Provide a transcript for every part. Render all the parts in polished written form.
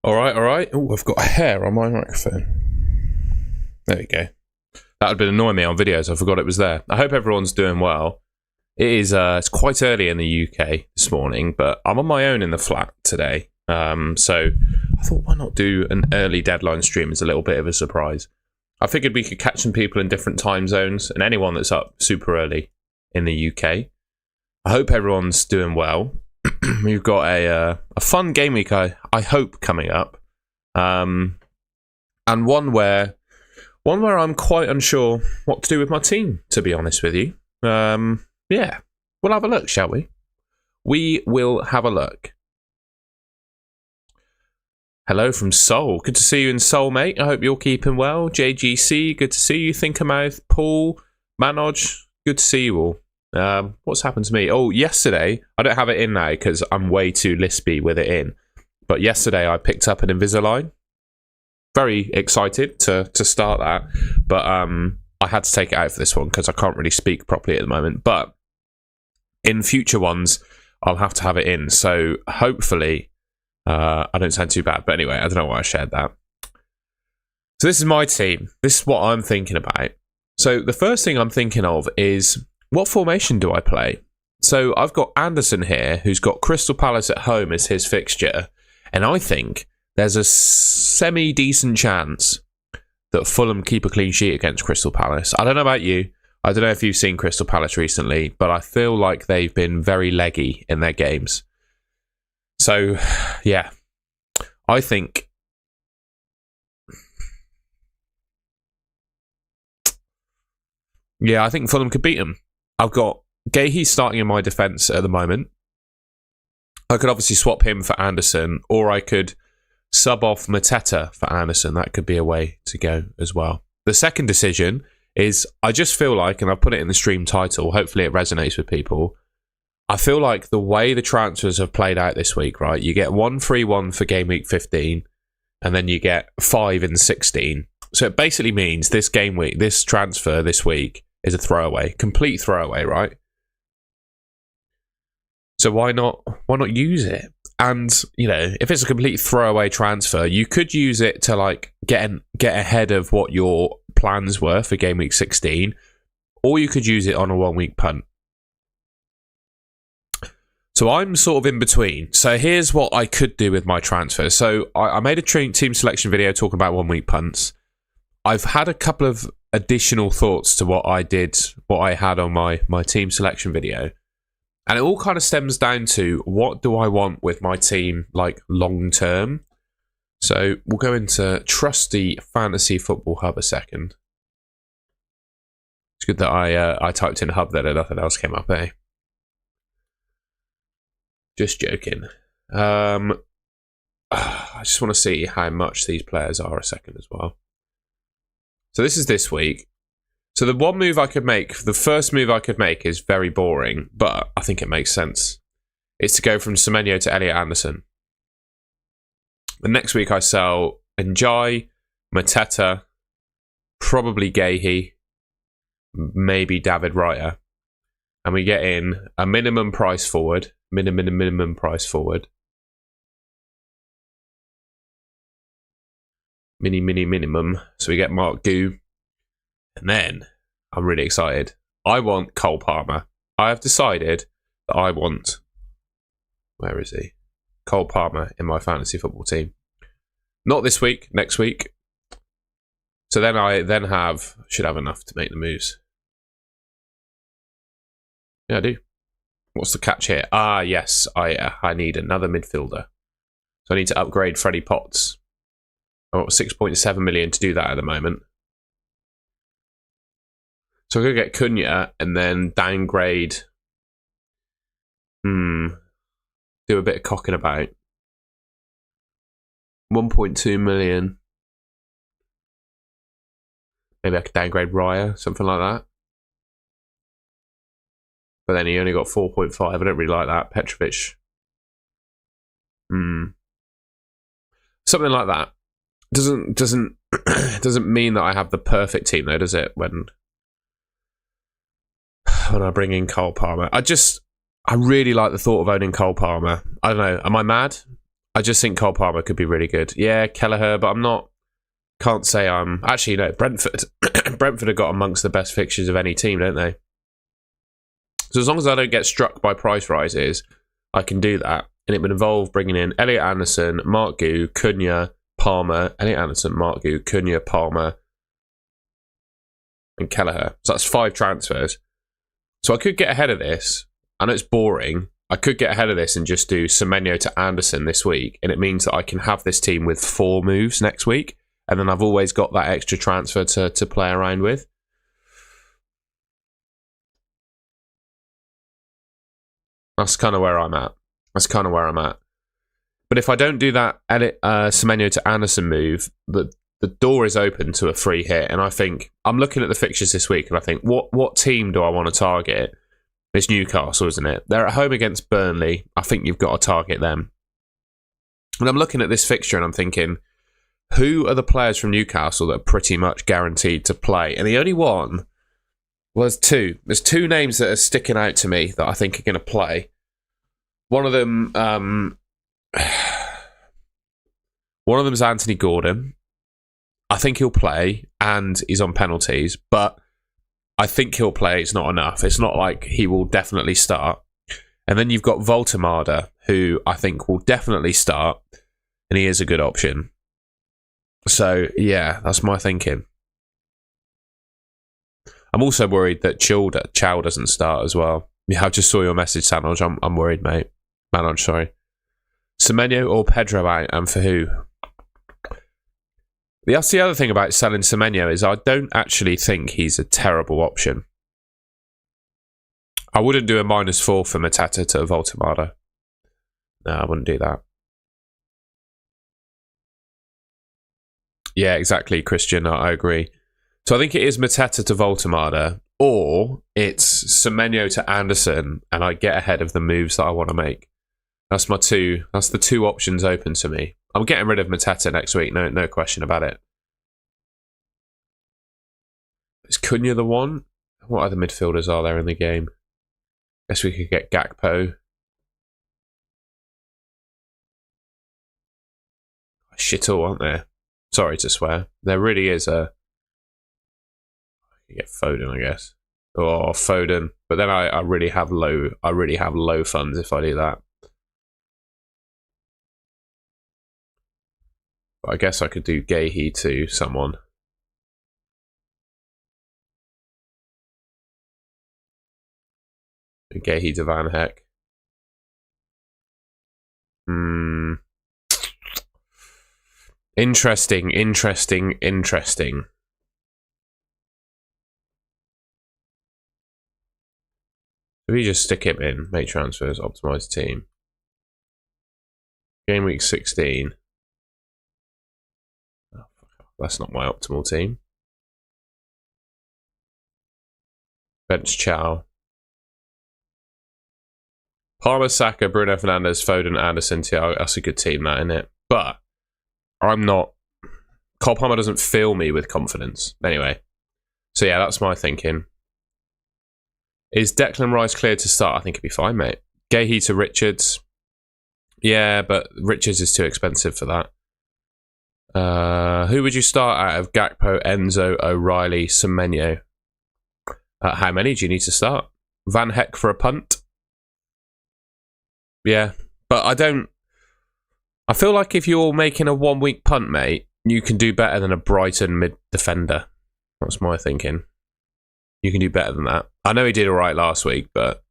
All right. Oh, I've got a hair on my microphone. There we go. That would have been annoying me on videos. I forgot it was there. I hope everyone's doing well. It is. It's quite early in the UK this morning, but I'm on my own in the flat today. So I thought, why not do an early deadline stream as a little bit of a surprise? I figured we could catch some people in different time zones and anyone that's up super early in the UK. I hope everyone's doing well. We've got a fun game week, I hope, coming up, and one where I'm quite unsure what to do with my team, to be honest with you. Yeah, we'll have a look, shall we? We will have a look. Hello from Seoul. Good to see you in Seoul, mate. I hope you're keeping well. JGC, good to see you. Thinkermouth, Paul, Manoj, good to see you all. What's happened to me? Oh, yesterday, I don't have it in now because I'm way too lispy with it in. But yesterday I picked up an Invisalign. Very excited to start that. But I had to take it out for this one because I can't really speak properly at the moment. But in future ones, I'll have to have it in. So hopefully I don't sound too bad. But anyway, I don't know why I shared that. So this is my team. This is what I'm thinking about. So the first thing I'm thinking of is, what formation do I play? So I've got Anderson here, who's got Crystal Palace at home as his fixture. And I think there's a semi-decent chance that Fulham keep a clean sheet against Crystal Palace. I don't know about you. I don't know if you've seen Crystal Palace recently, but I feel like they've been very leggy in their games. So, yeah, I think Fulham could beat them. I've got Gahey starting in my defence at the moment. I could obviously swap him for Anderson, or I could sub off Mateta for Anderson. That could be a way to go as well. The second decision is, I just feel like, and I've put it in the stream title, hopefully it resonates with people, I feel like the way the transfers have played out this week, right? You get 1 free 1 for game week 15, and then you get 5 in 16. So it basically means this game week, this transfer this week is a throwaway, complete throwaway, right? So why not use it? And, you know, if it's a complete throwaway transfer, you could use it to like get ahead of what your plans were for game week 16, or you could use it on a 1 week punt. So I'm sort of in between. So here's what I could do with my transfer. So I made a team selection video talking about 1 week punts. I've had a couple of additional thoughts to what I had on my team selection video. And it all kind of stems down to, what do I want with my team, like, long term? So we'll go into trusty Fantasy Football Hub a second. It's good that I typed in Hub there and nothing else came up, eh? Just joking. I just want to see how much these players are a second as well. So this is this week. So the one move I could make, the first move I could make is very boring, but I think it makes sense. It's to go from Semenyo to Elliot Anderson. The next week I sell Njai, Mateta, probably Gahey, maybe David Raya. And we get in a minimum price forward. Minimum price forward. Minimum. So we get Mark Gu. And then, I'm really excited. I want Cole Palmer. I have decided that I want... Where is he? Cole Palmer in my fantasy football team. Not this week, next week. So then I should have enough to make the moves. Yeah, I do. What's the catch here? Ah, yes, I need another midfielder. So I need to upgrade Freddie Potts. I've got 6.7 million to do that at the moment. So I'm going to get Cunha and then downgrade. Do a bit of cocking about. 1.2 million. Maybe I could downgrade Raya, something like that. But then he only got 4.5. I don't really like that. Petrovic. Something like that. Doesn't mean that I have the perfect team though, does it? When I bring in Cole Palmer. I really like the thought of owning Cole Palmer. I don't know. Am I mad? I just think Cole Palmer could be really good. Yeah, Kelleher, but I'm not. Can't say I'm actually no. Brentford, Brentford have got amongst the best fixtures of any team, don't they? So as long as I don't get struck by price rises, I can do that, and it would involve bringing in Elliot Anderson, Mark Gu, Cunha, Palmer, Elliot Anderson, Mark Gu, Cunha, Palmer, and Kelleher. So that's 5 transfers. So I could get ahead of this. I know it's boring. I could get ahead of this and just do Semenyo to Anderson this week, and it means that I can have this team with 4 moves next week, and then I've always got that extra transfer to play around with. That's kind of where I'm at. But if I don't do that Semenyo to Anderson move, the door is open to a free hit, and I think I'm looking at the fixtures this week, and I think what team do I want to target? It's Newcastle, isn't it? They're at home against Burnley. I think you've got to target them. And I'm looking at this fixture and I'm thinking, who are the players from Newcastle that are pretty much guaranteed to play? And the only one was 2. There's 2 names that are sticking out to me that I think are going to play. One of them, one of them is Anthony Gordon. I think he'll play, and he's on penalties, but I think he'll play. It's not enough. It's not like he will definitely start. And then you've got Voltemada, who I think will definitely start, and he is a good option. So, yeah, that's my thinking. I'm also worried that Chow doesn't start as well. Yeah, I just saw your message, Sanoj. I'm worried, mate. Manoj, sorry. Semenyo or Pedro out, and for who? That's the other thing about selling Semenyo is I don't actually think he's a terrible option. I wouldn't do a -4 for Matata to Voltemada. No, I wouldn't do that. Yeah, exactly, Christian. I agree. So I think it is Mateta to Voltemada, or it's Semenyo to Anderson, and I get ahead of the moves that I want to make. That's the 2 options open to me. I'm getting rid of Mateta next week, no question about it. Is Cunha the one? What other midfielders are there in the game? Guess we could get Gakpo. Shit all, aren't there? Sorry to swear. There really is a... You get Foden, I guess. Oh, Foden. But then I really have low funds if I do that. But I guess I could do Gahey to someone. Gahey to Van Heck. Interesting. If you just stick him in, make transfers, optimize team. Gameweek 16. Oh, that's not my optimal team. Bench Chow. Palmer, Saka, Bruno Fernandes, Foden, Anderson, Thiago. That's a good team, that, isn't it? But I'm not... Cole Palmer doesn't fill me with confidence. Anyway. So yeah, that's my thinking. Is Declan Rice cleared to start? I think he'd be fine, mate. Gahey to Richards. Yeah, but Richards is too expensive for that. Who would you start out of? Gakpo, Enzo, O'Reilly, Semenyo? How many do you need to start? Van Heck for a punt? Yeah, but I feel like if you're making a 1-week punt, mate, you can do better than a Brighton mid-defender. That's my thinking. You can do better than that. I know he did all right last week, but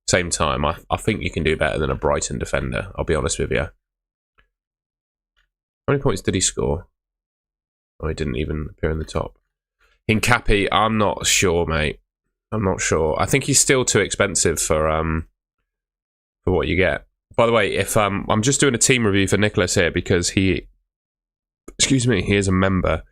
same time, I think you can do better than a Brighton defender. I'll be honest with you. How many points did he score? Oh, he didn't even appear in the top. Hincapi, I'm not sure, mate. I'm not sure. I think he's still too expensive for what you get. By the way, if I'm just doing a team review for Nicholas here because he is a member.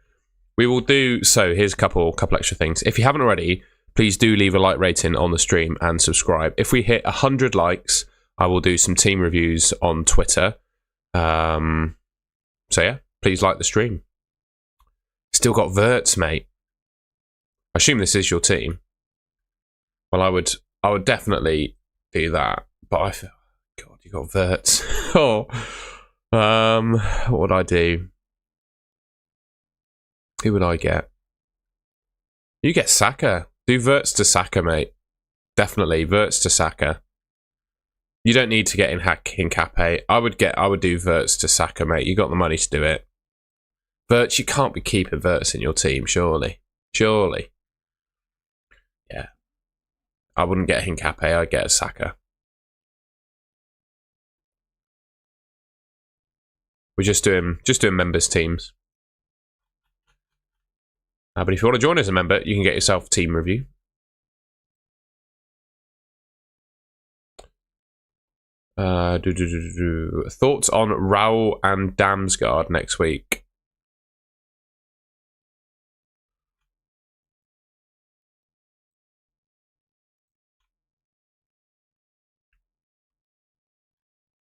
We will do so. Here's a couple extra things. If you haven't already, please do leave a like rating on the stream and subscribe. If we hit 100 likes, I will do some team reviews on Twitter. So yeah, please like the stream. Still got Verts, mate. I assume this is your team. Well, I would definitely do that, but God, you got Verts. Oh, What would I do? Who would I get? You get Saka. Do Verts to Saka, mate. Definitely Verts to Saka. You don't need to get in Hincape. I would do Verts to Saka, mate. You got the money to do it. Verts, you can't be keeping Verts in your team, surely. Surely. Yeah. I wouldn't get Hincape, I'd get a Saka. We're just doing members teams. But if you want to join as a member, you can get yourself a team review. Thoughts on Raul and Damsgaard next week?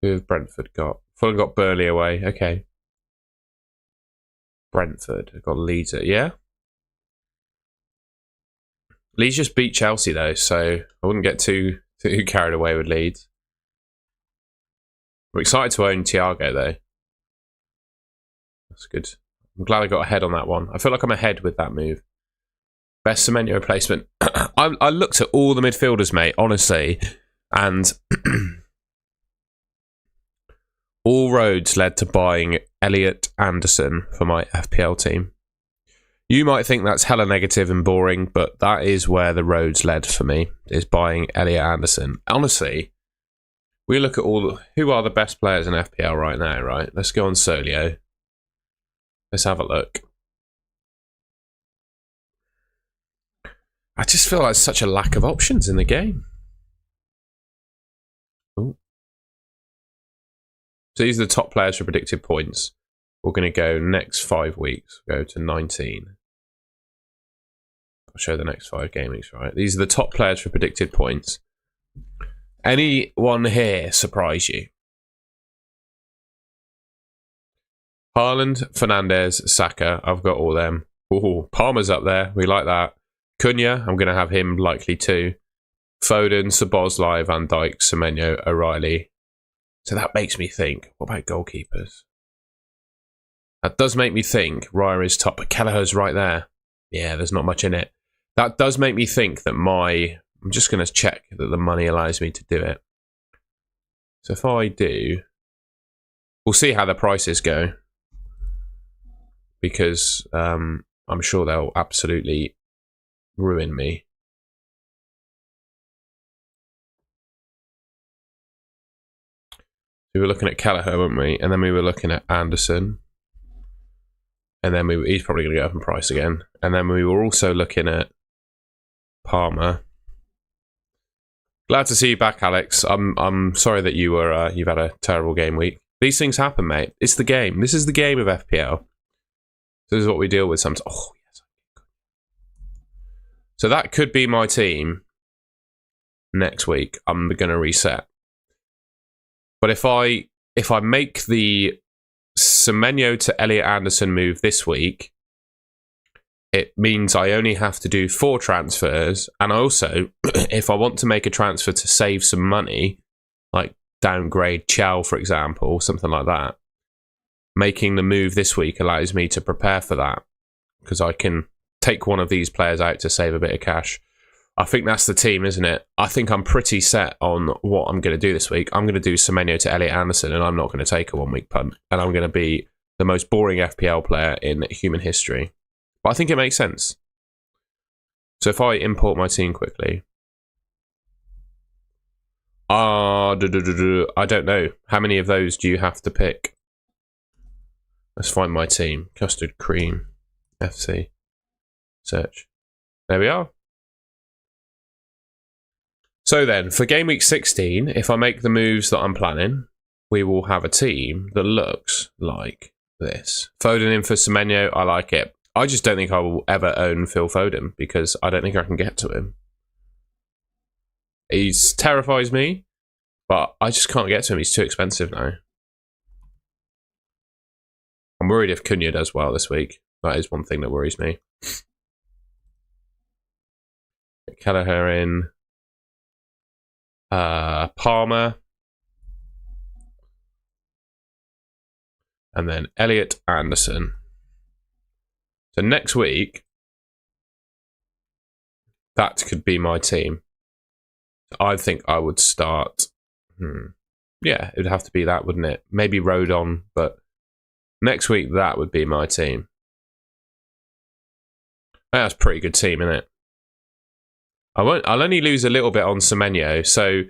Who have Brentford got? Fulham got Burnley away. Okay. Brentford have got Leeds. Yeah. Leeds just beat Chelsea though, so I wouldn't get too carried away with Leeds. I'm excited to own Thiago though. That's good. I'm glad I got ahead on that one. I feel like I'm ahead with that move. Best Semenyo replacement. I looked at all the midfielders, mate, honestly, and all roads led to buying Elliot Anderson for my FPL team. You might think that's hella negative and boring, but that is where the roads led for me, is buying Elliot Anderson. Honestly, we look at who are the best players in FPL right now, right? Let's go on Solio. Let's have a look. I just feel like there's such a lack of options in the game. Ooh. So these are the top players for predicted points. We're going to go next 5 weeks. Go to 19. I'll show the next 5 game weeks, right? These are the top players for predicted points. Anyone here surprise you? Haaland, Fernandes, Saka. I've got all them. Ooh, Palmer's up there. We like that. Cunha, I'm going to have him likely too. Foden, Szoboszlai, Van Dijk, Semenyo, O'Reilly. So that makes me think, what about goalkeepers? That does make me think Raya is top, but Kelleher's right there. Yeah, there's not much in it. That does make me think that I'm just going to check that the money allows me to do it. So if I do, we'll see how the prices go. Because I'm sure they'll absolutely ruin me. We were looking at Kelleher, weren't we? And then we were looking at Anderson. And then he's probably going to go up in price again. And then we were also looking at Palmer. Glad to see you back, Alex. I'm sorry that you've had a terrible game week. These things happen, mate. It's the game. This is the game of FPL. This is what we deal with sometimes. Oh, yes. So that could be my team next week. I'm going to reset. But if I make the Semenyo to Elliot Anderson move this week, it means I only have to do 4 transfers. And also, if I want to make a transfer to save some money, like downgrade Chow, for example, something like that, making the move this week allows me to prepare for that, because I can take one of these players out to save a bit of cash. I think that's the team, isn't it? I think I'm pretty set on what I'm going to do this week. I'm going to do Semenyo to Elliot Anderson, and I'm not going to take a 1-week punt. And I'm going to be the most boring FPL player in human history. But I think it makes sense. So if I import my team quickly. I don't know. How many of those do you have to pick? Let's find my team. Custard Cream. FC. Search. There we are. So then, for game week 16, if I make the moves that I'm planning, we will have a team that looks like this. Foden in for Semenyo, I like it. I just don't think I will ever own Phil Foden, because I don't think I can get to him. He terrifies me, but I just can't get to him. He's too expensive now. I'm worried if Cunha does well this week. That is one thing that worries me. Kelleher in. Palmer. and then Elliot Anderson. So next week, that could be my team. I think I would start. Yeah, it would have to be that, wouldn't it? Maybe Rodon, but next week that would be my team. That's a pretty good team, isn't it? I'll only lose a little bit on Semenyo. So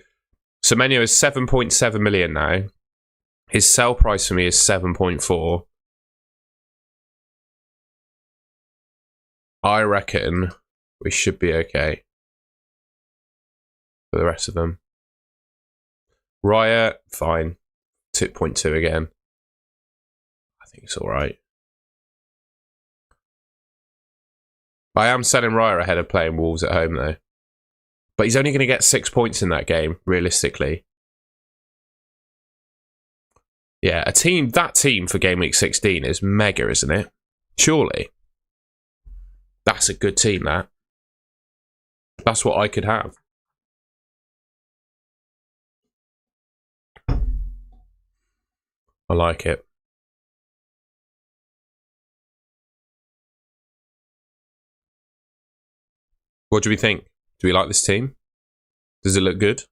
Semenyo is 7.7 million now. His sell price for me is 7.4. I reckon we should be okay for the rest of them. Raya, fine. 2.2 again. I think it's all right. I am selling Raya ahead of playing Wolves at home, though. But he's only going to get 6 points in that game, realistically. Yeah, that team for Game Week 16 is mega, isn't it? Surely. That's a good team, that. That's what I could have. I like it. What do we think? Do we like this team? Does it look good?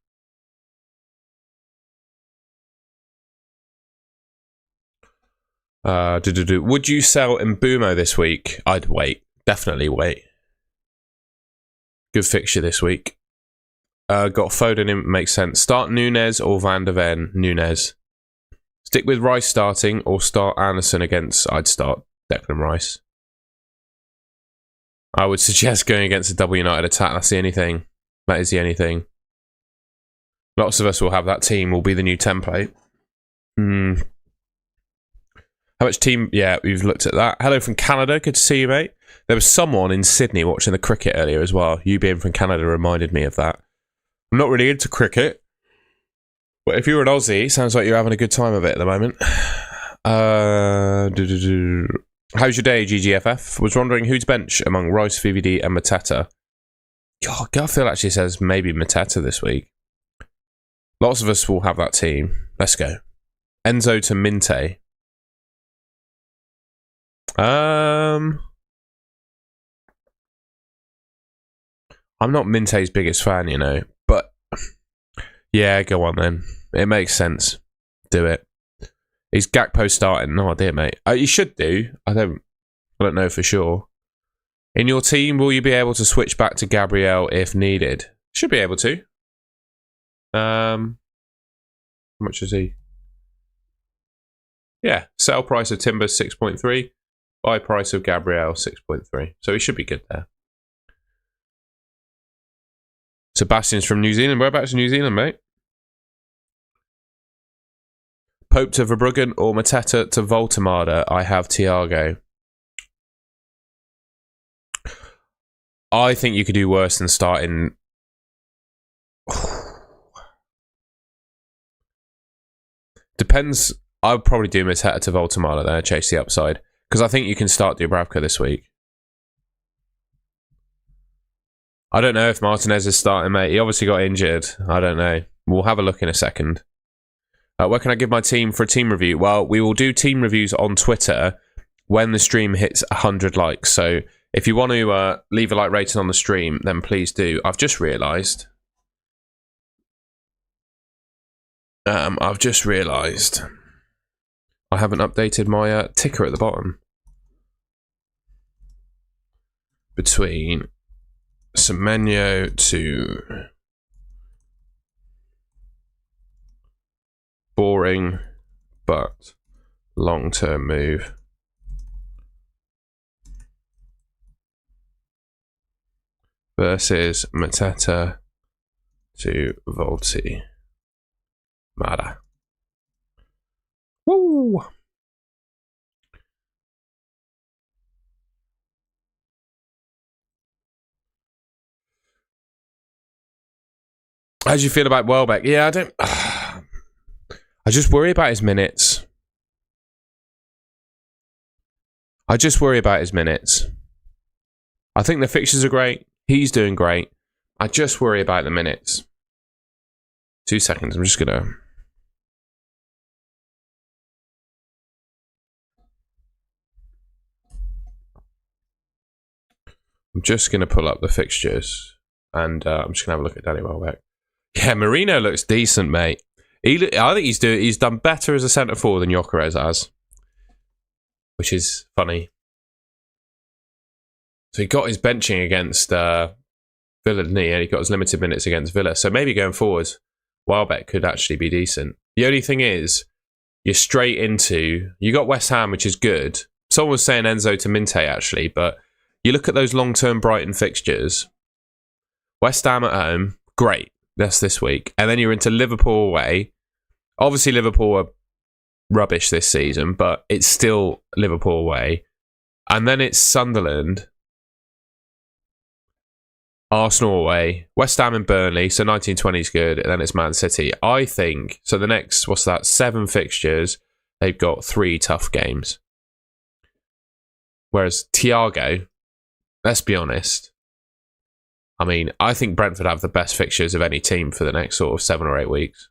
Would you sell Mbumo this week? I'd wait. Definitely wait. Good fixture this week. Got Foden in, makes sense. Start Nunes or Van de Ven. Nunes. Stick with Rice starting or start Anderson against... I'd start Declan Rice. I would suggest going against a double United attack. That's the only thing. That is the only thing. Lots of us will have that team. Will be the new template. How much team... Yeah, we've looked at that. Hello from Canada. Good to see you, mate. There was someone in Sydney watching the cricket earlier as well. You being from Canada reminded me of that. I'm not really into cricket. But if you're an Aussie, sounds like you're having a good time of it at the moment. How's your day, GGFF? Was wondering who's bench among Rice, VVD and Mateta. God, Garfield actually says maybe Mateta this week. Lots of us will have that team. Let's go. Enzo to Minte. I'm not Minte's biggest fan, you know, but yeah, go on then. It makes sense. Do it. Is Gakpo starting? No idea, mate. You should do. I don't know for sure. In your team, will you be able to switch back to Gabriel if needed? Should be able to. How much is he? Yeah, sell price of Timber 6.3, buy price of Gabriel 6.3. So he should be good there. Sebastian's from New Zealand. Whereabouts in New Zealand, mate? Pope to Verbruggen or Mateta to Voltemada. I have Thiago. I think you could do worse than starting... Depends. I would probably do Mateta to Voltemada there, chase the upside. Because I think you can start Dubravka this week. I don't know if Martinez is starting, mate. He obviously got injured. I don't know. We'll have a look in a second. Where can I give my team for a team review? Well, we will do team reviews on Twitter when the stream hits 100 likes. So if you want to leave a like rating on the stream, then please do. I've just realised. I haven't updated my ticker at the bottom. Between Semenyo to boring but long-term move. Versus Mateta to Volti. Mada. Woo! How do you feel about Welbeck? Yeah, I just worry about his minutes. I think the fixtures are great. He's doing great. I just worry about the minutes. 2 seconds. I'm just going to... I'm just going to pull up the fixtures, and I'm just going to have a look at Danny Welbeck. Yeah, Marino looks decent, mate. I think he's done better as a centre forward than Gyökeres has, which is funny. So he got his benching against Villa, didn't he? And he got his limited minutes against Villa. So maybe going forward, Welbeck could actually be decent. The only thing is, you're straight into... You got West Ham, which is good. Someone was saying Enzo to Minte, actually, but you look at those long-term Brighton fixtures. West Ham at home, great. That's this week. And then you're into Liverpool away. Obviously, Liverpool are rubbish this season, but it's still Liverpool away. And then it's Sunderland, Arsenal away, West Ham and Burnley, so 1920 is good, and then it's Man City. I think, so the next, 7 fixtures, they've got 3 tough games. Whereas Thiago, let's be honest, I mean, I think Brentford have the best fixtures of any team for the next sort of 7 or 8 weeks.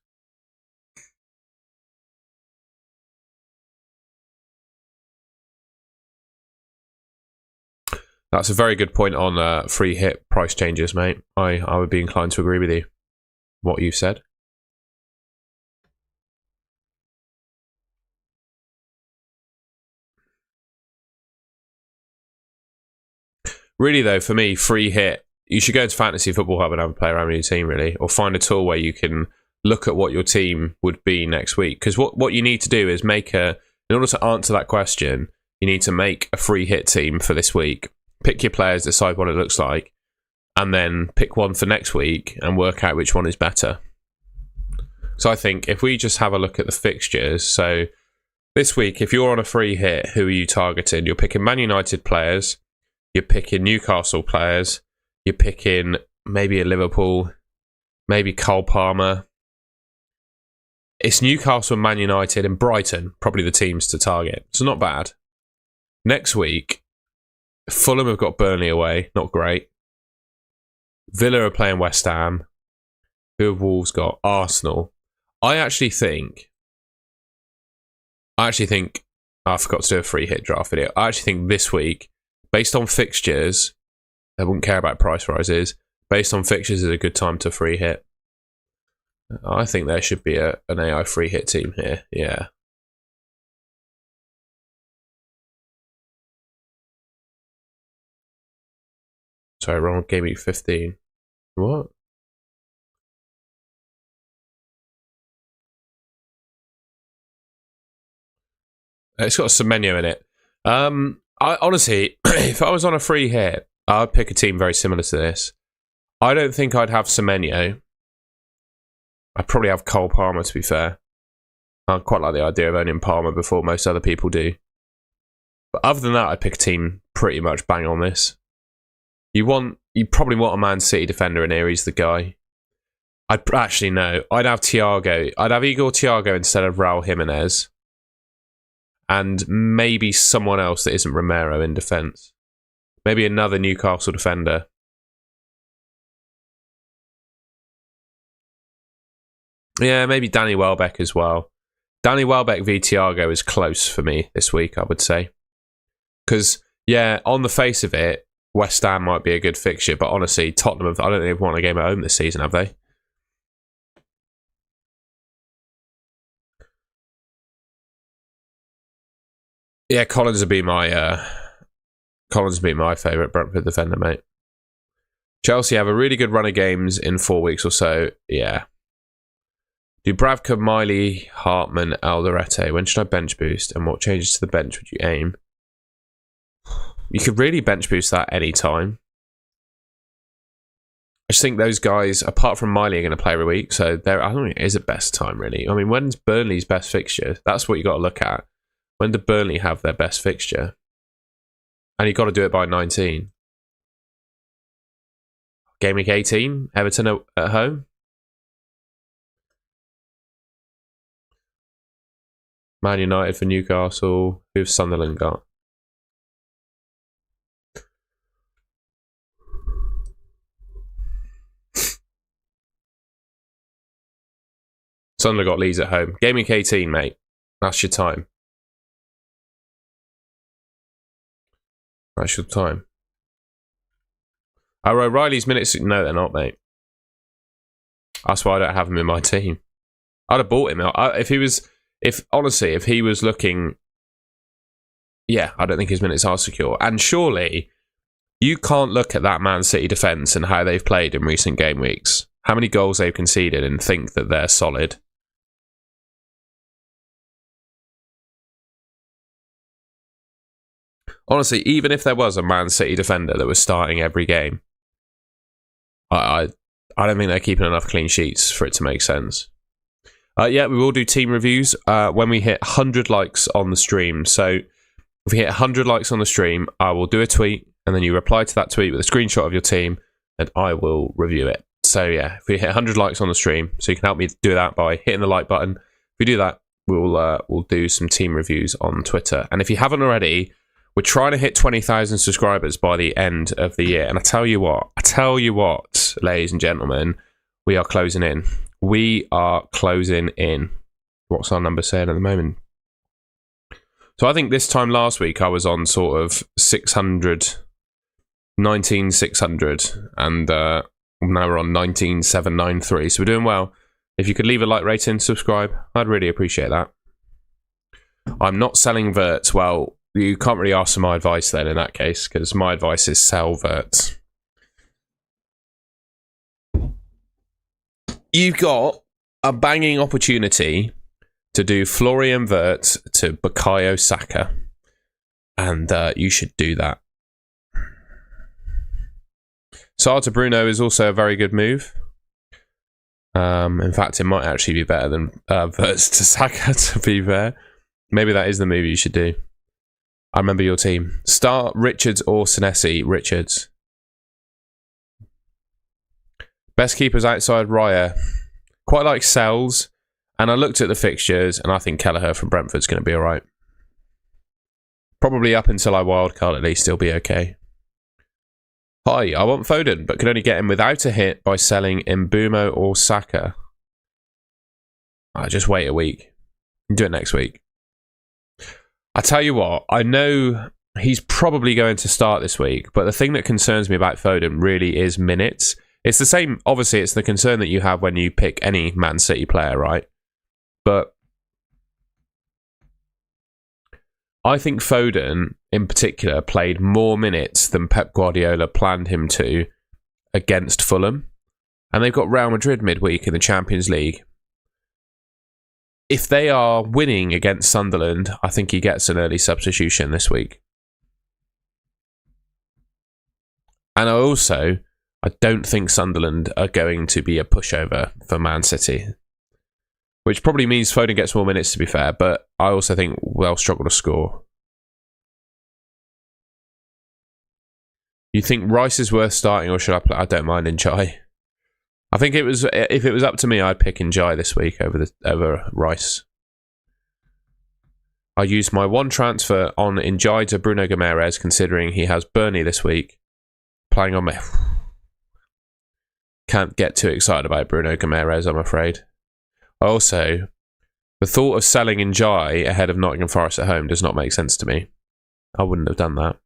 That's a very good point on free hit price changes, mate. I would be inclined to agree with you. What you've said. Really, though, for me, free hit, you should go into Fantasy Football Hub and have a play around with your team, really. Or find a tool where you can look at what your team would be next week. Because what you need to do is in order to answer that question, you need to make a free hit team for this week. Pick your players, decide what it looks like, and then pick one for next week and work out which one is better. So I think if we just have a look at the fixtures, so this week, if you're on a free hit, who are you targeting? You're picking Man United players, you're picking Newcastle players, you're picking maybe a Liverpool, maybe Cole Palmer. It's Newcastle, Man United, and Brighton, probably the teams to target. So not bad. Next week, Fulham have got Burnley away, not great. Villa are playing West Ham. Who have Wolves got? Arsenal. I actually think I forgot to do a free hit draft video. I actually think this week, based on fixtures, I wouldn't care about price rises. Based on fixtures is a good time to free hit. I think there should be an AI free hit team here. Yeah. Sorry, wrong. Gameweek 15. What? It's got a Semenyo in it. I honestly, if I was on a free hit, I'd pick a team very similar to this. I don't think I'd have Semenyo. I'd probably have Cole Palmer, to be fair. I quite like the idea of owning Palmer before most other people do. But other than that, I'd pick a team pretty much bang on this. You probably want a Man City defender in here. He's the guy. I'd have Thiago. I'd have Igor Thiago instead of Raul Jimenez. And maybe someone else that isn't Romero in defence. Maybe another Newcastle defender. Yeah, maybe Danny Welbeck as well. Danny Welbeck v Thiago is close for me this week, I would say. Because, yeah, on the face of it, West Ham might be a good fixture, but honestly, Tottenham, I don't think they've won a game at home this season, have they? Yeah, Collins would be my favourite Brentford defender, mate. Chelsea have a really good run of games in 4 weeks or so. Yeah. Dubravka, Miley, Hartman, Alderete. When should I bench boost? And what changes to the bench would you aim? You could really bench boost that any time. I just think those guys, apart from Miley, are going to play every week. So I don't think it is a best time, really. I mean, when's Burnley's best fixture? That's what you got to look at. When did Burnley have their best fixture? And you've got to do it by 19. Gameweek 18, Everton at home. Man United for Newcastle. Who've Sunderland got? Sunderland got Leeds at home. Gameweek 18, mate. That's your time. That's your time. Oh, O'Reilly's minutes? No, they're not, mate. That's why I don't have him in my team. I'd have bought him. If he was looking... Yeah, I don't think his minutes are secure. And surely, you can't look at that Man City defence and how they've played in recent game weeks. How many goals they've conceded and think that they're solid. Honestly, even if there was a Man City defender that was starting every game, I don't think they're keeping enough clean sheets for it to make sense. Yeah, we will do team reviews when we hit 100 likes on the stream. So if we hit 100 likes on the stream, I will do a tweet, and then you reply to that tweet with a screenshot of your team, and I will review it. So yeah, if we hit 100 likes on the stream, so you can help me do that by hitting the like button. If we do that, we'll do some team reviews on Twitter. And if you haven't already, we're trying to hit 20,000 subscribers by the end of the year. And I tell you what, ladies and gentlemen, we are closing in. We are closing in. What's our number saying at the moment? So I think this time last week I was on sort of 19,600, and now we're on 19,793. So we're doing well. If you could leave a like, rating, subscribe, I'd really appreciate that. I'm not selling Verts. Well, you can't really ask for my advice then in that case, because my advice is sell Verts. You've got a banging opportunity to do Florian Wirtz to Bukayo Saka, and you should do that. Sarr to Bruno is also a very good move. In fact, it might actually be better than Wirtz to Saka, to be fair. Maybe that is the move you should do. I remember your team. Start Richards or Senesi. Richards. Best keepers outside Raya. Quite like Sells. And I looked at the fixtures, and I think Kelleher from Brentford's going to be alright. Probably up until I wildcard, at least, he'll be okay. Hi, I want Foden, but can only get him without a hit by selling Mbumo or Saka. Just wait a week. Do it next week. I tell you what, I know he's probably going to start this week, but the thing that concerns me about Foden really is minutes. It's the same, obviously, it's the concern that you have when you pick any Man City player, right? But I think Foden, in particular, played more minutes than Pep Guardiola planned him to against Fulham. And they've got Real Madrid midweek in the Champions League. If they are winning against Sunderland, I think he gets an early substitution this week. And I don't think Sunderland are going to be a pushover for Man City. Which probably means Foden gets more minutes, to be fair, but I also think they'll struggle to score. You think Rice is worth starting, or should I play? I don't mind Njai. I think if it was up to me, I'd pick Njai this week over Rice. I used my one transfer on Njai to Bruno Guimaraes, considering he has Burnley this week. Playing on me. Can't get too excited about Bruno Guimaraes, I'm afraid. Also, the thought of selling Njai ahead of Nottingham Forest at home does not make sense to me. I wouldn't have done that.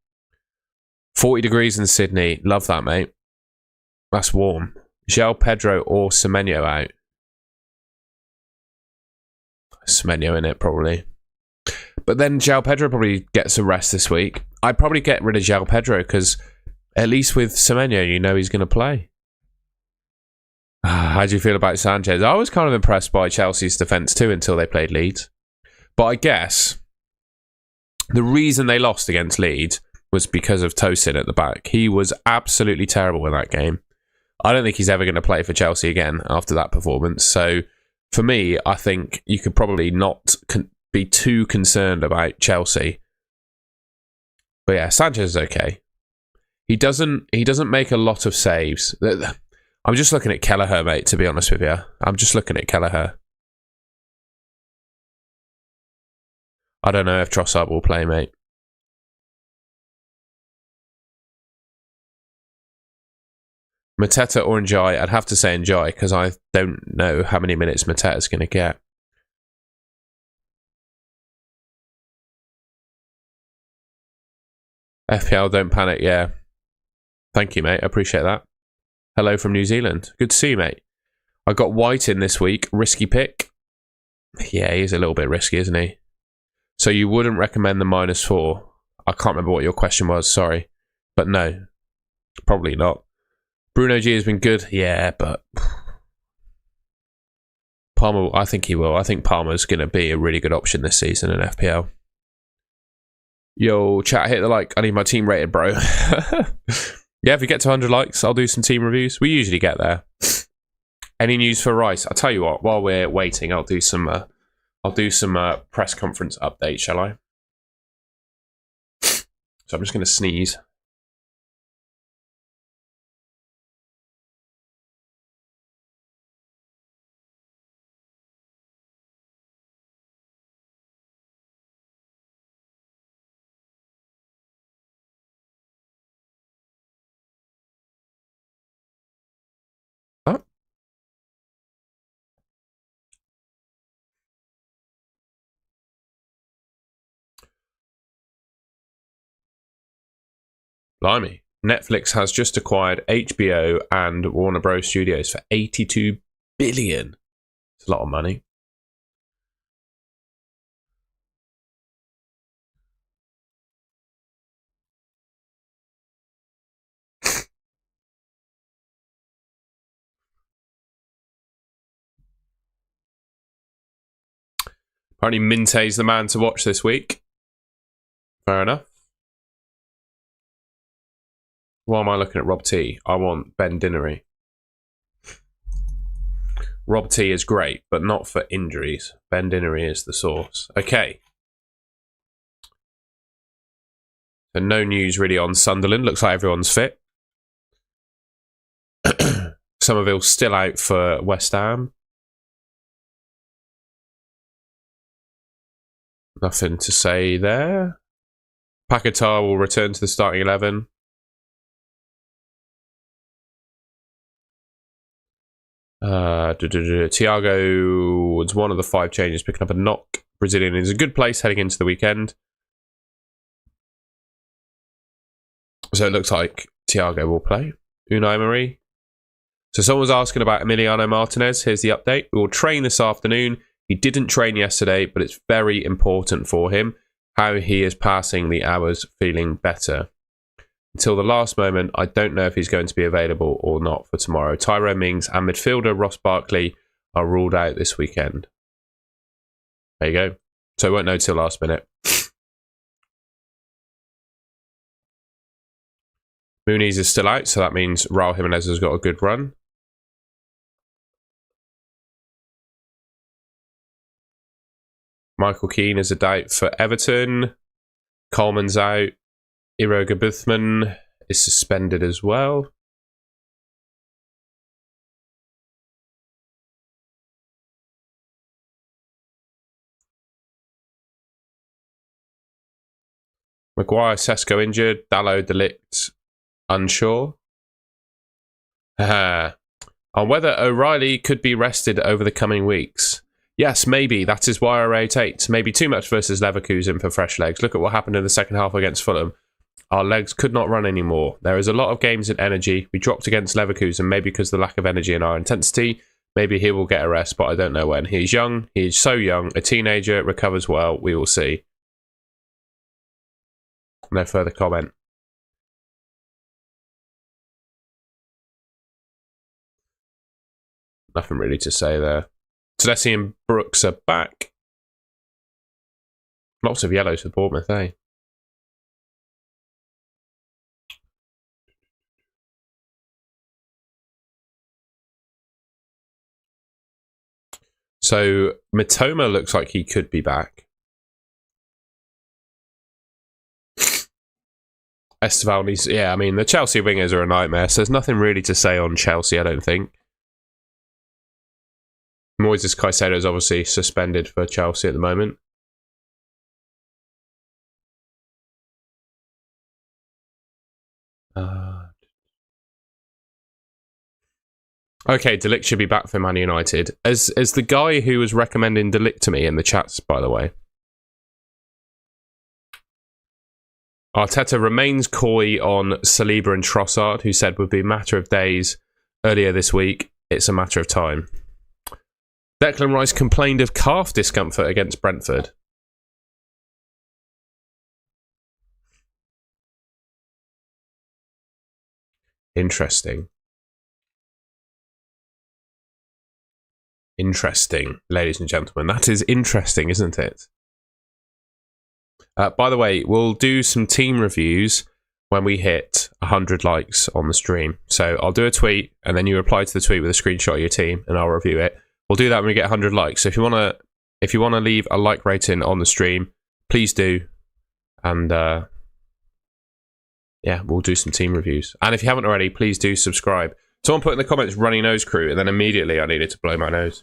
40 degrees in Sydney. Love that, mate. That's warm. João Pedro or Semenyo out? Semenyo in it, probably. But then João Pedro probably gets a rest this week. I'd probably get rid of João Pedro because at least with Semenyo, you know he's going to play. How do you feel about Sanchez? I was kind of impressed by Chelsea's defence too until they played Leeds. But I guess the reason they lost against Leeds was because of Tosin at the back. He was absolutely terrible in that game. I don't think he's ever going to play for Chelsea again after that performance. So for me, I think you could probably not be too concerned about Chelsea. But yeah, Sanchez is okay. He doesn't make a lot of saves. I'm just looking at Kelleher, mate, to be honest with you. I'm just looking at Kelleher. I don't know if Trossard will play, mate. Mateta or Njai? I'd have to say Njai because I don't know how many minutes Mateta's going to get. FPL, don't panic, yeah. Thank you, mate. I appreciate that. Hello from New Zealand. Good to see you, mate. I got White in this week. Risky pick. Yeah, he's a little bit risky, isn't he? So you wouldn't recommend the -4? I can't remember what your question was, sorry. But no, probably not. Bruno G has been good. Yeah, but Palmer, I think he will. I think Palmer's going to be a really good option this season in FPL. Yo, chat, hit the like. I need my team rated, bro. Yeah, if we get to 100 likes, I'll do some team reviews. We usually get there. Any news for Rice? I'll tell you what, while we're waiting, I'll do some press conference update, shall I? So I'm just going to sneeze. Oh. Blimey. Netflix has just acquired HBO and Warner Bros. Studios for $82 billion. It's a lot of money. Apparently Minte's the man to watch this week. Fair enough. Why am I looking at Rob T? I want Ben Dinnery. Rob T is great, but not for injuries. Ben Dinnery is the source. Okay. So no news really on Sunderland. Looks like everyone's fit. Somerville's still out for West Ham. Nothing to say there. Paquetá will return to the starting 11. Thiago was one of the 5 changes, picking up a knock. Brazilian is a good place heading into the weekend. So it looks like Thiago will play. Unai Emery. So someone was asking about Emiliano Martinez. Here's the update. We will train this afternoon. He didn't train yesterday, but it's very important for him how he is passing the hours feeling better. Until the last moment, I don't know if he's going to be available or not for tomorrow. Tyrone Mings and midfielder Ross Barkley are ruled out this weekend. There you go. So I won't know till last minute. Muniz is still out, so that means Raul Jimenez has got a good run. Michael Keane is a doubt for Everton. Coleman's out. Iroga Buthman is suspended as well. Maguire, Sesko injured. Dalot, Delict, unsure. On whether O'Reilly could be rested over the coming weeks. Yes, maybe. That is why I rotate. Maybe too much versus Leverkusen for fresh legs. Look at what happened in the second half against Fulham. Our legs could not run anymore. There is a lot of games in energy. We dropped against Leverkusen, maybe because of the lack of energy in our intensity. Maybe he will get a rest, but I don't know when. He's young. He's so young. A teenager, recovers well. We will see. No further comment. Nothing really to say there. Tedeschi and Brooks are back. Lots of yellows for Bournemouth, eh? So Mitoma looks like he could be back. Esteval needs, yeah, I mean, the Chelsea wingers are a nightmare, so there's nothing really to say on Chelsea, I don't think. Moises Caicedo is obviously suspended for Chelsea at the moment. Okay, De Ligt should be back for Man United. As the guy who was recommending De Ligt to me in the chats, by the way. Arteta remains coy on Saliba and Trossard, who said would be a matter of days earlier this week. It's a matter of time. Declan Rice complained of calf discomfort against Brentford. Interesting. Interesting, ladies and gentlemen. That is interesting, isn't it? By the way, we'll do some team reviews when we hit 100 likes on the stream. So I'll do a tweet, and then you reply to the tweet with a screenshot of your team, and I'll review it. We'll do that when we get 100 likes. So if you want to leave a like rating on the stream, please do. And yeah, we'll do some team reviews. And if you haven't already, please do subscribe. Someone put in the comments runny nose crew, and then immediately I needed to blow my nose.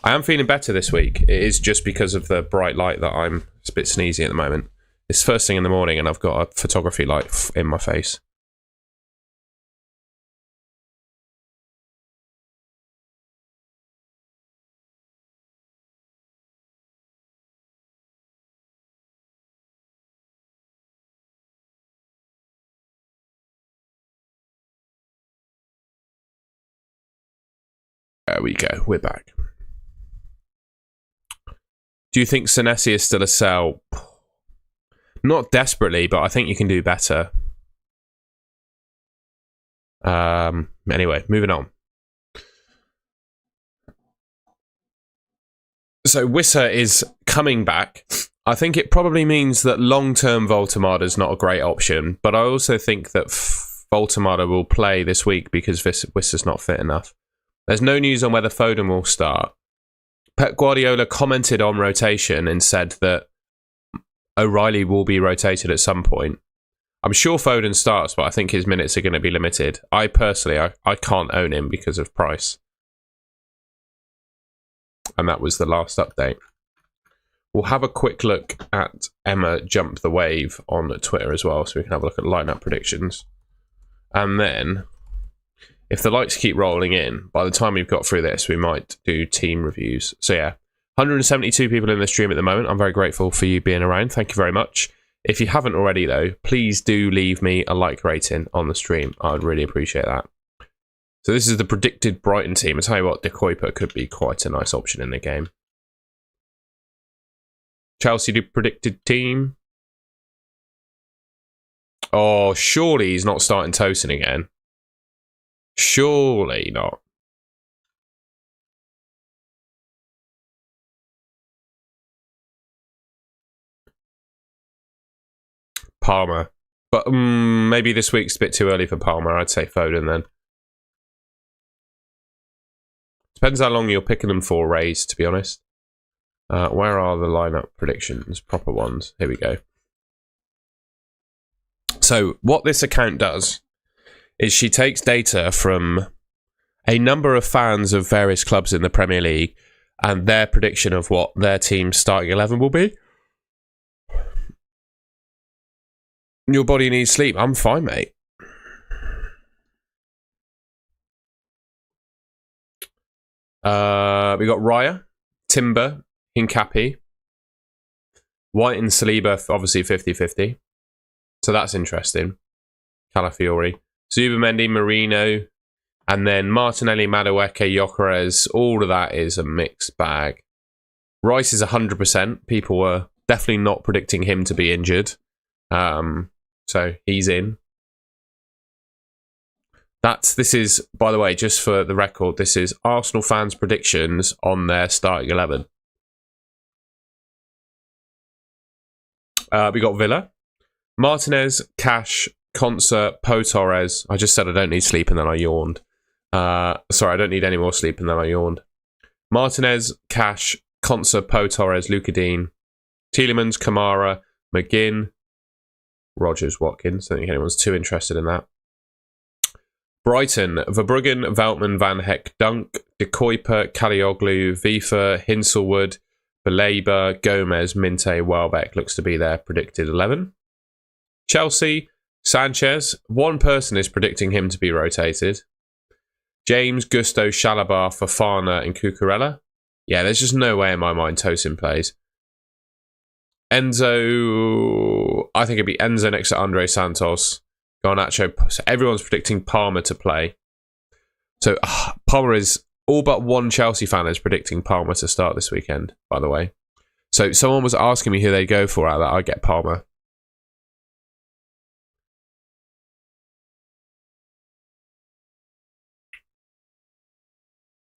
I am feeling better this week. It is just because of the bright light that I'm a bit sneezy at the moment. It's first thing in the morning and I've got a photography light in my face. There we go. We're back. Do you think Senesi is still a sell? Not desperately, but I think you can do better. Anyway, moving on. So Wissa is coming back. I think it probably means that long-term Voltemada is not a great option, but I also think that Voltemada will play this week because Wissa's not fit enough. There's no news on whether Foden will start. Pep Guardiola commented on rotation and said that O'Reilly will be rotated at some point. I'm sure Foden starts, but I think his minutes are going to be limited. I personally, I can't own him because of price. And that was the last update. We'll have a quick look at Emma Jump the Wave on Twitter as well, so we can have a look at lineup predictions. And then, if the likes keep rolling in, by the time we've got through this, we might do team reviews. So yeah, 172 people in the stream at the moment. I'm very grateful for you being around. Thank you very much. If you haven't already, though, please do leave me a like rating on the stream. I would really appreciate that. So this is the predicted Brighton team. I tell you what, De Kuyper could be quite a nice option in the game. Chelsea do predicted team. Oh, surely he's not starting Tosin again. Surely not. Palmer. But maybe this week's a bit too early for Palmer. I'd say Foden then. Depends how long you're picking them for, Rays, to be honest. Where are the lineup predictions? Proper ones. Here we go. So what this account does is she takes data from a number of fans of various clubs in the Premier League and their prediction of what their team's starting 11 will be. Your body needs sleep. I'm fine, mate. We got Raya, Timber, Hincapi, White and Saliba, obviously 50-50. So that's interesting. Calafiori, Zubamendi, Marino, and then Martinelli, Madueke, Gyökeres. All of that is a mixed bag. Rice is 100%. People were definitely not predicting him to be injured. So he's in. This is, by the way, just for the record, this is Arsenal fans' predictions on their starting 11. We got Villa, Martinez, Cash, Concert, Pau Torres. I just said I don't need sleep and then I yawned. Sorry, I don't need any more sleep and then I yawned. Martinez, Cash, Concert, Pau Torres, Luka Dean, Tielemans, Kamara, McGinn, Rogers, Watkins. I don't think anyone's too interested in that. Brighton, Verbruggen, Veltman, Van Heck, Dunk, De Kuyper, Kalioglu, Vifa, Hinselwood, Baleba, Gomez, Minte, Welbeck looks to be their predicted 11. Chelsea, Sanchez. One person is predicting him to be rotated. James, Gusto, Shalabar, Fofana, and Cucurella. Yeah, there's just no way in my mind Tosin plays. Enzo, I think it'd be Enzo next to Andre Santos. Garnacho. So everyone's predicting Palmer to play. So Palmer is... All but one Chelsea fan is predicting Palmer to start this weekend, by the way. So someone was asking me who they go for out of that. I get Palmer.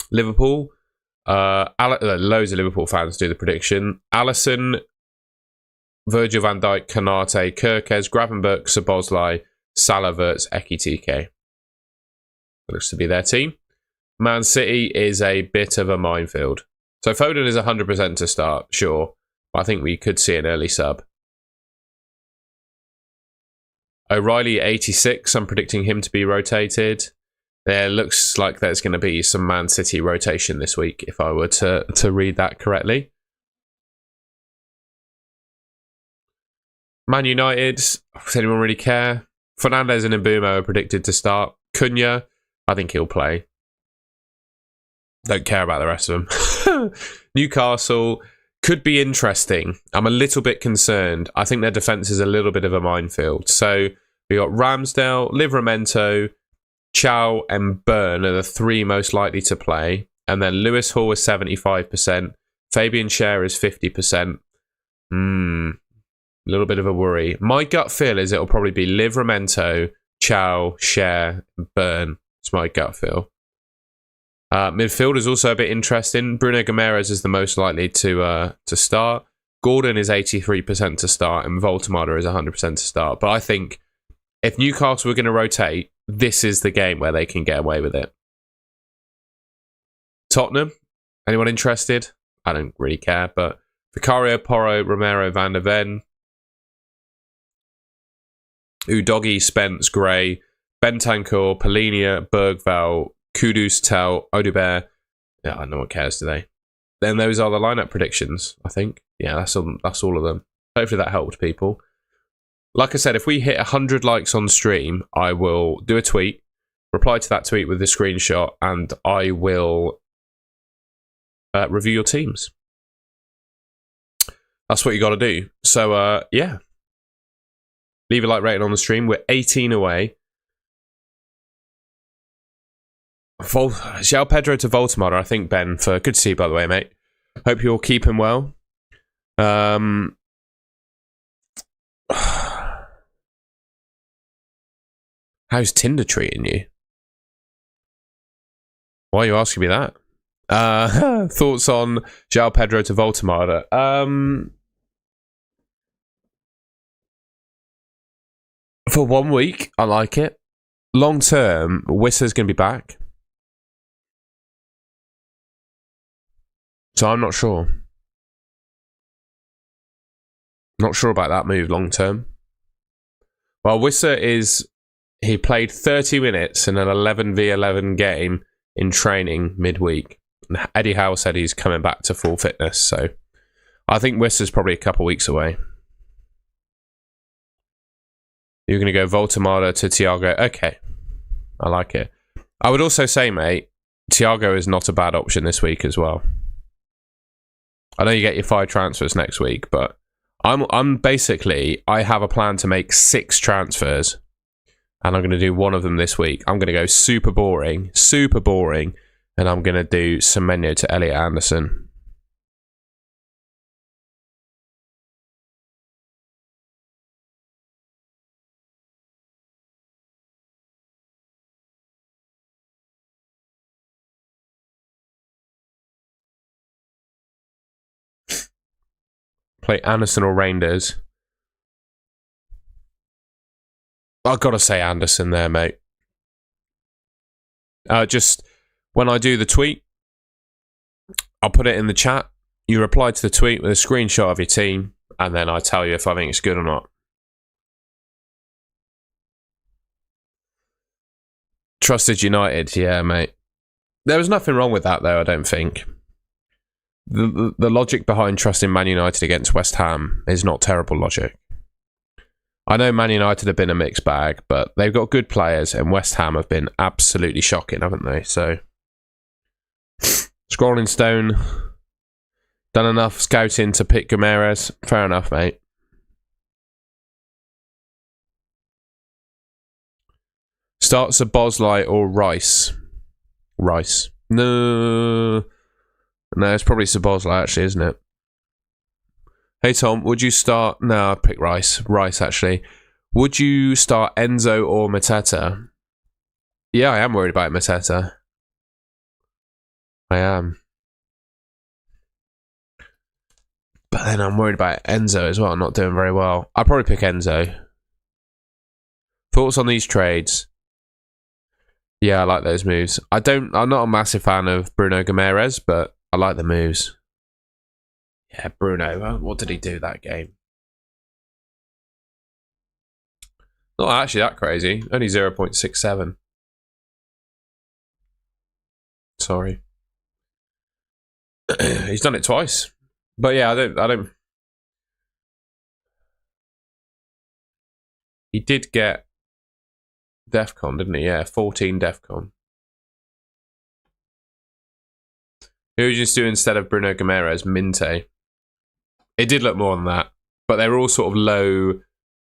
Liverpool. Loads of Liverpool fans do the prediction. Alisson, Virgil van Dijk, Konate, Kirkes, Gravenberch, Szoboszlai, Salah, Wirtz, Ekitike. Looks to be their team. Man City is a bit of a minefield. So Foden is 100% to start, sure. But I think we could see an early sub. O'Reilly, 86. I'm predicting him to be rotated. There looks like there's going to be some Man City rotation this week, if I were to read that correctly. Man United, does anyone really care? Fernandes and Mbeumo are predicted to start. Cunha, I think he'll play. Don't care about the rest of them. Newcastle could be interesting. I'm a little bit concerned. I think their defence is a little bit of a minefield. So we got Ramsdale, Livramento, Chow and Byrne are the three most likely to play. And then Lewis Hall is 75%. Fabian Schär is 50%. A little bit of a worry. My gut feel is it'll probably be Livramento, Chow, Schär, and Byrne. It's my gut feel. Midfield is also a bit interesting. Bruno Guimaraes is the most likely to start. Gordon is 83% to start, and Voltemada is 100% to start. But I think if Newcastle were going to rotate, this is the game where they can get away with it. Tottenham, anyone interested? I don't really care, but Vicario, Porro, Romero, Van der Ven, Udogi, Spence, Gray, Bentancur, Polinia, Bergvall, Kudus, Tell, Audibert. Yeah, no one cares, do they? Then those are the lineup predictions, I think. Yeah, that's all of them. Hopefully that helped people. Like I said, if we hit 100 likes on stream, I will do a tweet, reply to that tweet with the screenshot, and I will review your teams. That's what you got to do. So, yeah. Leave a like rating on the stream. We're 18 away. João Pedro to Voltemada, I think, Ben, for good to see you, by the way, mate. Hope you're keeping well. How's Tinder treating you? Why are you asking me that? Thoughts on João Pedro to Voltemada? For 1 week, I like it. Long term, Wissa's going to be back. So I'm not sure. Not sure about that move long term. Well, Wissa is... He played 30 minutes in an 11v11 game in training midweek. Eddie Howe said he's coming back to full fitness, so I think Wissa's probably a couple weeks away. You're going to go Voltemada to Thiago. Okay. I like it. I would also say, mate, Thiago is not a bad option this week as well. I know you get your 5 transfers next week, but I'm basically, I have a plan to make 6 transfers, and I'm going to do one of them this week. I'm going to go super boring, and I'm going to do Semenyo to Elliot Anderson. Play Anderson or Reinders. I've got to say Anderson there, mate. Just when I do the tweet, I'll put it in the chat. You reply to the tweet with a screenshot of your team, and then I tell you if I think it's good or not. Trusted United, yeah, mate. There was nothing wrong with that, though, I don't think. The logic behind trusting Man United against West Ham is not terrible logic. I know Man United have been a mixed bag, but they've got good players, and West Ham have been absolutely shocking, haven't they? So, Scrolling Stone, done enough scouting to pick Guimaraes. Fair enough, mate. Starts a Bosley or Rice. Rice. No, it's probably Sabozla actually, isn't it? Hey Tom, would you start? No, I'd pick Rice. Rice actually. Would you start Enzo or Mateta? Yeah, I am worried about Mateta. I am. But then I'm worried about Enzo as well, not doing very well. I'd probably pick Enzo. Thoughts on these trades? Yeah, I like those moves. I'm not a massive fan of Bruno Guimaraes, but I like the moves. Yeah, Bruno. What did he do that game? Not actually that crazy. Only 0.67. Sorry. He's done it twice. But yeah, I don't. He did get DEFCON, didn't he? Yeah, 14 DEFCON. Who would you just do instead of Bruno Guimaraes? Minte. It did look more than that, but they were all sort of low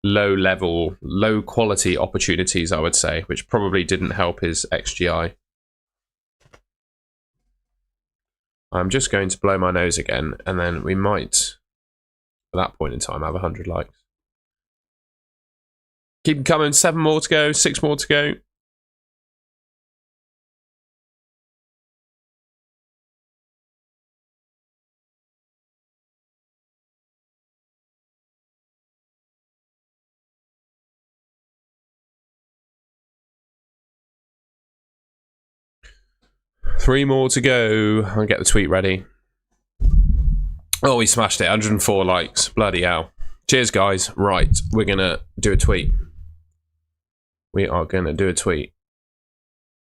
level, low quality opportunities, I would say, which probably didn't help his XGI. I'm just going to blow my nose again, and then we might, at that point in time, have 100 likes. Keep them coming. 7 more to go. 6 more to go. Three more to go. I'll get the tweet ready. Oh, we smashed it. 104 likes. Bloody hell. Cheers, guys. Right, we're going to do a tweet. We are going to do a tweet.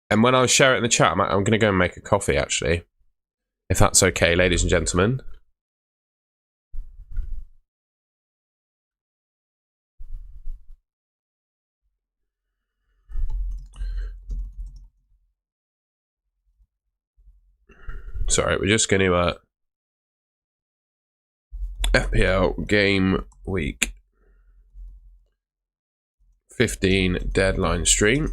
And when I share it in the chat, I'm going to go and make a coffee, actually. If that's okay, ladies and gentlemen. Sorry, we're just going to... FPL Game Week 15 deadline stream.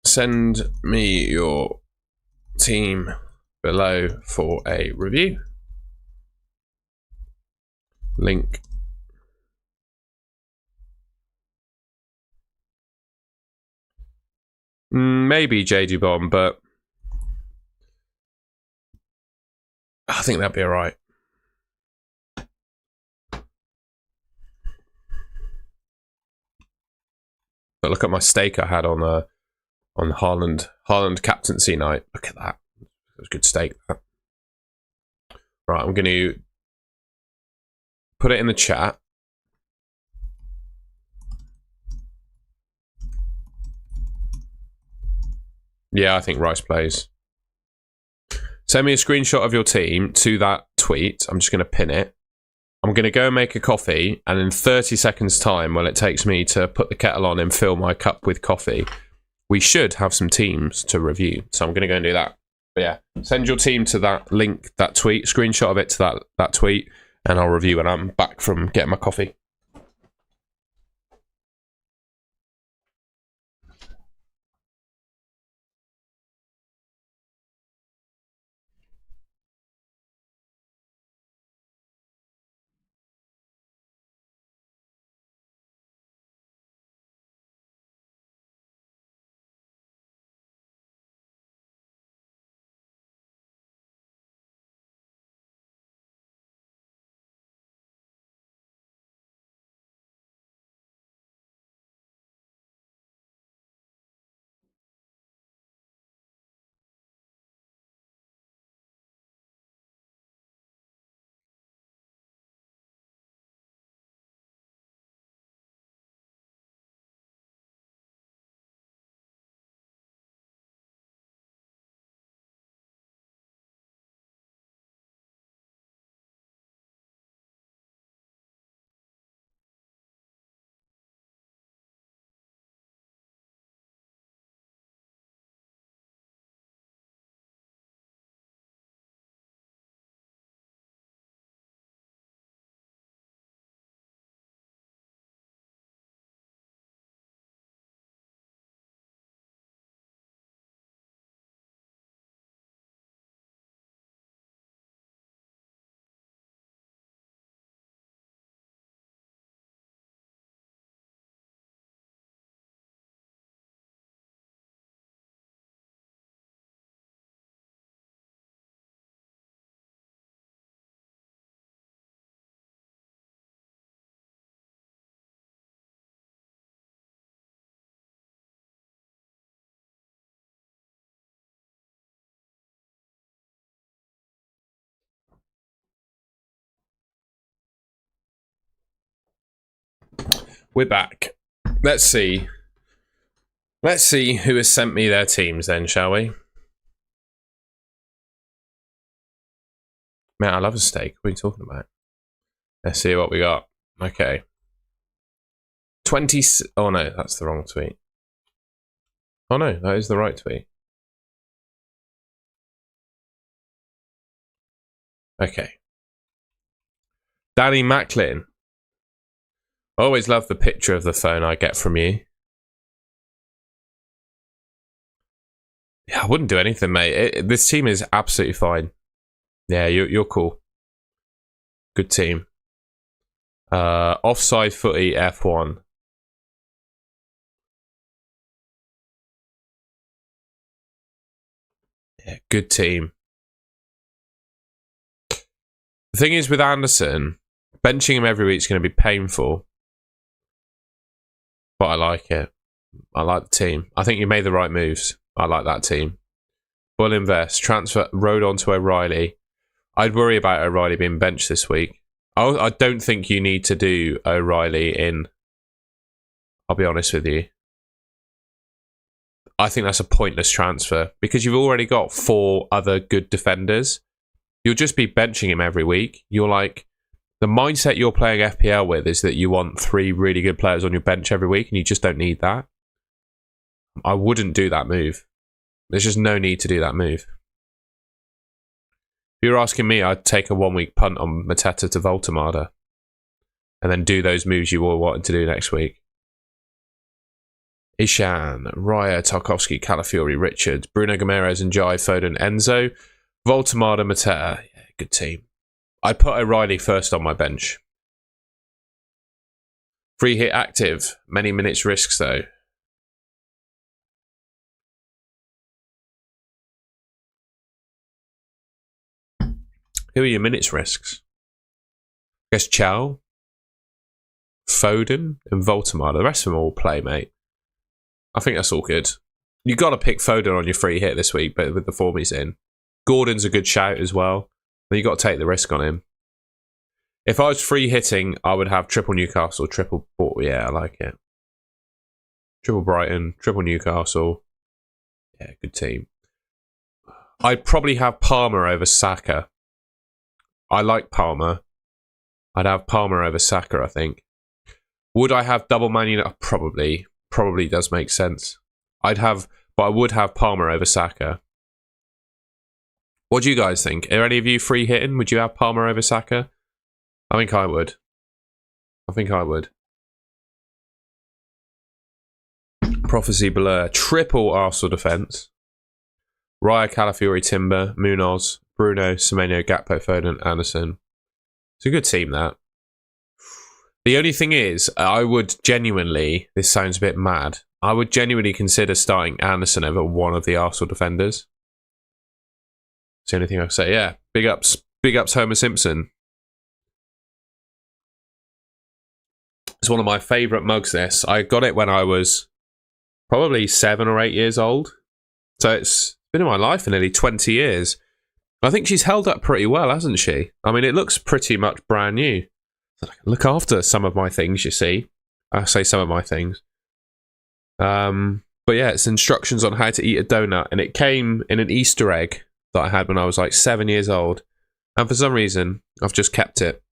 Send me your team below for a review. Link. Maybe JD Bomb, but I think that'd be alright. But look at my stake I had on Haaland captaincy night. Look at that. It was a good stake. That. Right, I'm going to put it in the chat. Yeah, I think Rice plays. Send me a screenshot of your team to that tweet. I'm just going to pin it. I'm going to go and make a coffee, and in 30 seconds time, when it takes me to put the kettle on and fill my cup with coffee, we should have some teams to review. So I'm going to go and do that. But yeah, send your team to that link, that tweet, screenshot of it to that tweet, and I'll review when I'm back from getting my coffee. We're back. Let's see. Let's see who has sent me their teams then, shall we? Man, I love a steak. What are you talking about? Let's see what we got. Okay. 20... Oh, no, that's the wrong tweet. Oh, no, that is the right tweet. Okay. Danny Macklin. I always love the picture of the phone I get from you. Yeah, I wouldn't do anything, mate. This team is absolutely fine. Yeah, you're cool. Good team. Offside footy F1. Yeah, good team. The thing is with Anderson, benching him every week is going to be painful. But I like it. I like the team. I think you made the right moves. I like that team. Bull invest. Transfer Rodon to O'Reilly. I'd worry about O'Reilly being benched this week. I don't think you need to do O'Reilly in. I'll be honest with you. I think that's a pointless transfer because you've already got 4 other good defenders. You'll just be benching him every week. You're like, the mindset you're playing FPL with is that you want 3 really good players on your bench every week and you just don't need that. I wouldn't do that move. There's just no need to do that move. If you're asking me, I'd take a 1-week punt on Mateta to Voltemada and then do those moves you were wanting to do next week. Ishan, Raya, Tarkovsky, Calafiori, Richards, Bruno Gomes, and Jai, Foden, Enzo, Voltemada, Mateta. Yeah, good team. I'd put O'Reilly first on my bench. Free hit active. Many minutes risks though. Who are your minutes risks? I guess Chow, Foden, and Voltemada. The rest of them all play, mate. I think that's all good. You got to pick Foden on your free hit this week, but with the form he's in. Gordon's a good shout as well. But you got to take the risk on him. If I was free hitting, I would have triple Newcastle, triple Port. Yeah, I like it. Triple Brighton, triple Newcastle. Yeah, good team. I'd probably have Palmer over Saka. I like Palmer. I'd have Palmer over Saka, I think. Would I have double Man United? Probably. Probably does make sense. But I would have Palmer over Saka. What do you guys think? Are any of you free hitting? Would you have Palmer over Saka? I think I would. Prophecy Blur. Triple Arsenal defence. Raya, Calafiori, Timber, Munoz, Bruno, Semenyo, Gakpo, Foden, Anderson. It's a good team, that. The only thing is, I would genuinely, this sounds a bit mad, I would genuinely consider starting Anderson over one of the Arsenal defenders. That's the only thing I'll say. Yeah, big ups Homer Simpson. It's one of my favourite mugs, this. I got it when I was probably 7 or 8 years old. So it's been in my life for nearly 20 years. I think she's held up pretty well, hasn't she? I mean, it looks pretty much brand new. Look after some of my things, you see. I say some of my things. But yeah, it's instructions on how to eat a donut. And it came in an Easter egg that I had when I was like 7 years old. And for some reason, I've just kept it.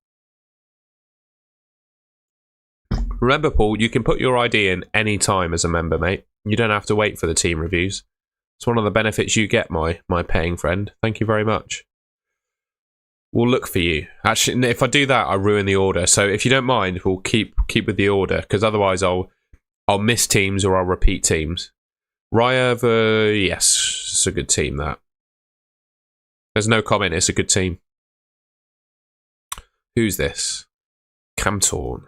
Remember, Paul, you can put your ID in any time as a member, mate. You don't have to wait for the team reviews. It's one of the benefits you get, my paying friend. Thank you very much. We'll look for you. Actually, if I do that, I ruin the order. So if you don't mind, we'll keep with the order, because otherwise I'll miss teams or I'll repeat teams. Raya, yes, it's a good team, that. There's no comment, it's a good team. Who's this? Camtorn.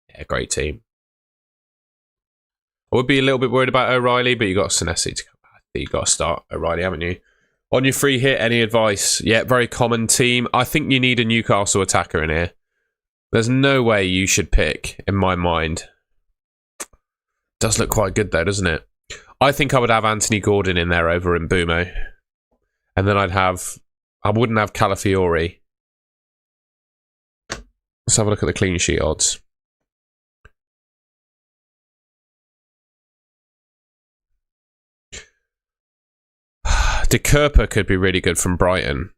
Yeah, great team. I would be a little bit worried about O'Reilly, but you got Senesi to come back. You got to start O'Reilly, haven't you? On your free hit, any advice? Yeah, very common team. I think you need a Newcastle attacker in here. There's no way you should pick, in my mind. Does look quite good though, doesn't it? I think I would have Anthony Gordon in there over Mbumo. And then I wouldn't have Calafiori. Let's have a look at the clean sheet odds. De Kerper could be really good from Brighton.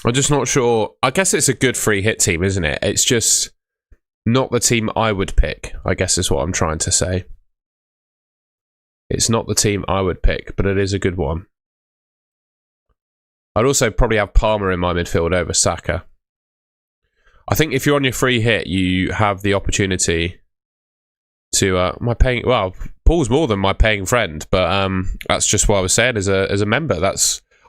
I'm just not sure. I guess it's a good free hit team, isn't it? It's just not the team I would pick, I guess is what I'm trying to say. It's not the team I would pick, but it is a good one. I'd also probably have Palmer in my midfield over Saka. I think if you're on your free hit, you have the opportunity to Paul's more than my paying friend, but that's just what I was saying as a member.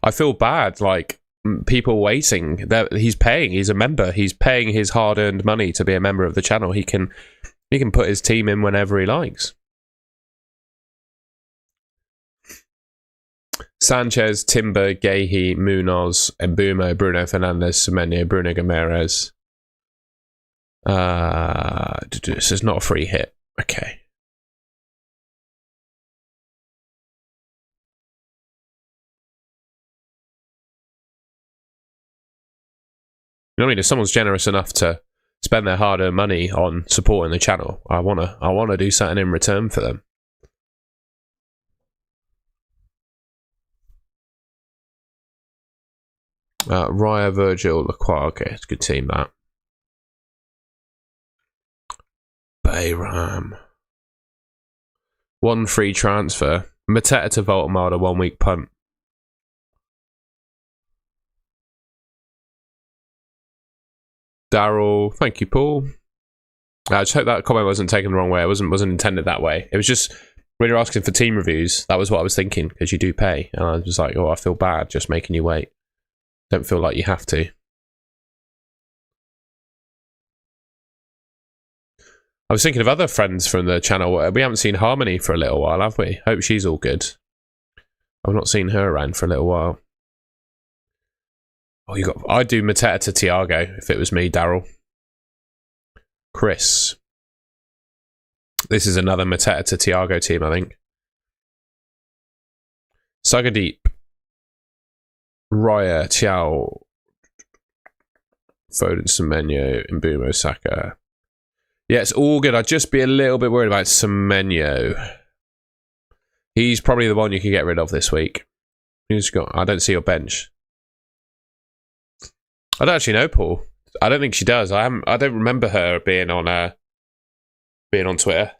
I feel bad, like people waiting. That he's paying. He's a member. He's paying his hard-earned money to be a member of the channel. He can put his team in whenever he likes. Sanchez, Timber, Gahey, Munoz, Mbumo, Bruno Fernandes, Semenyo, Bruno Gomes. This is not a free hit. Okay. You know what I mean? If someone's generous enough to spend their hard-earned money on supporting the channel, I wanna do something in return for them. Raya, Virgil, Lacroix. Okay, it's a good team, that. Bayram. 1 free transfer. Mateta to Voltemada, 1 week punt. Daryl, thank you, Paul. I just hope that comment wasn't taken the wrong way. It wasn't intended that way. It was just when you're asking for team reviews, that was what I was thinking, because you do pay. And I was like, oh, I feel bad just making you wait. Don't feel like you have to. I was thinking of other friends from the channel. We haven't seen Harmony for a little while, have we? Hope she's all good. I've not seen her around for a little while. Oh, I'd do Mateta to Thiago if it was me, Daryl. Chris. This is another Mateta to Thiago team, I think. Sagadeep. Raya, Thiaw. Foden, Semenyo, Mbumo, Saka. Yeah, it's all good. I'd just be a little bit worried about Semenyo. He's probably the one you can get rid of this week. I don't see your bench. I don't actually know Paul. I don't think she does. I don't remember her being on Twitter.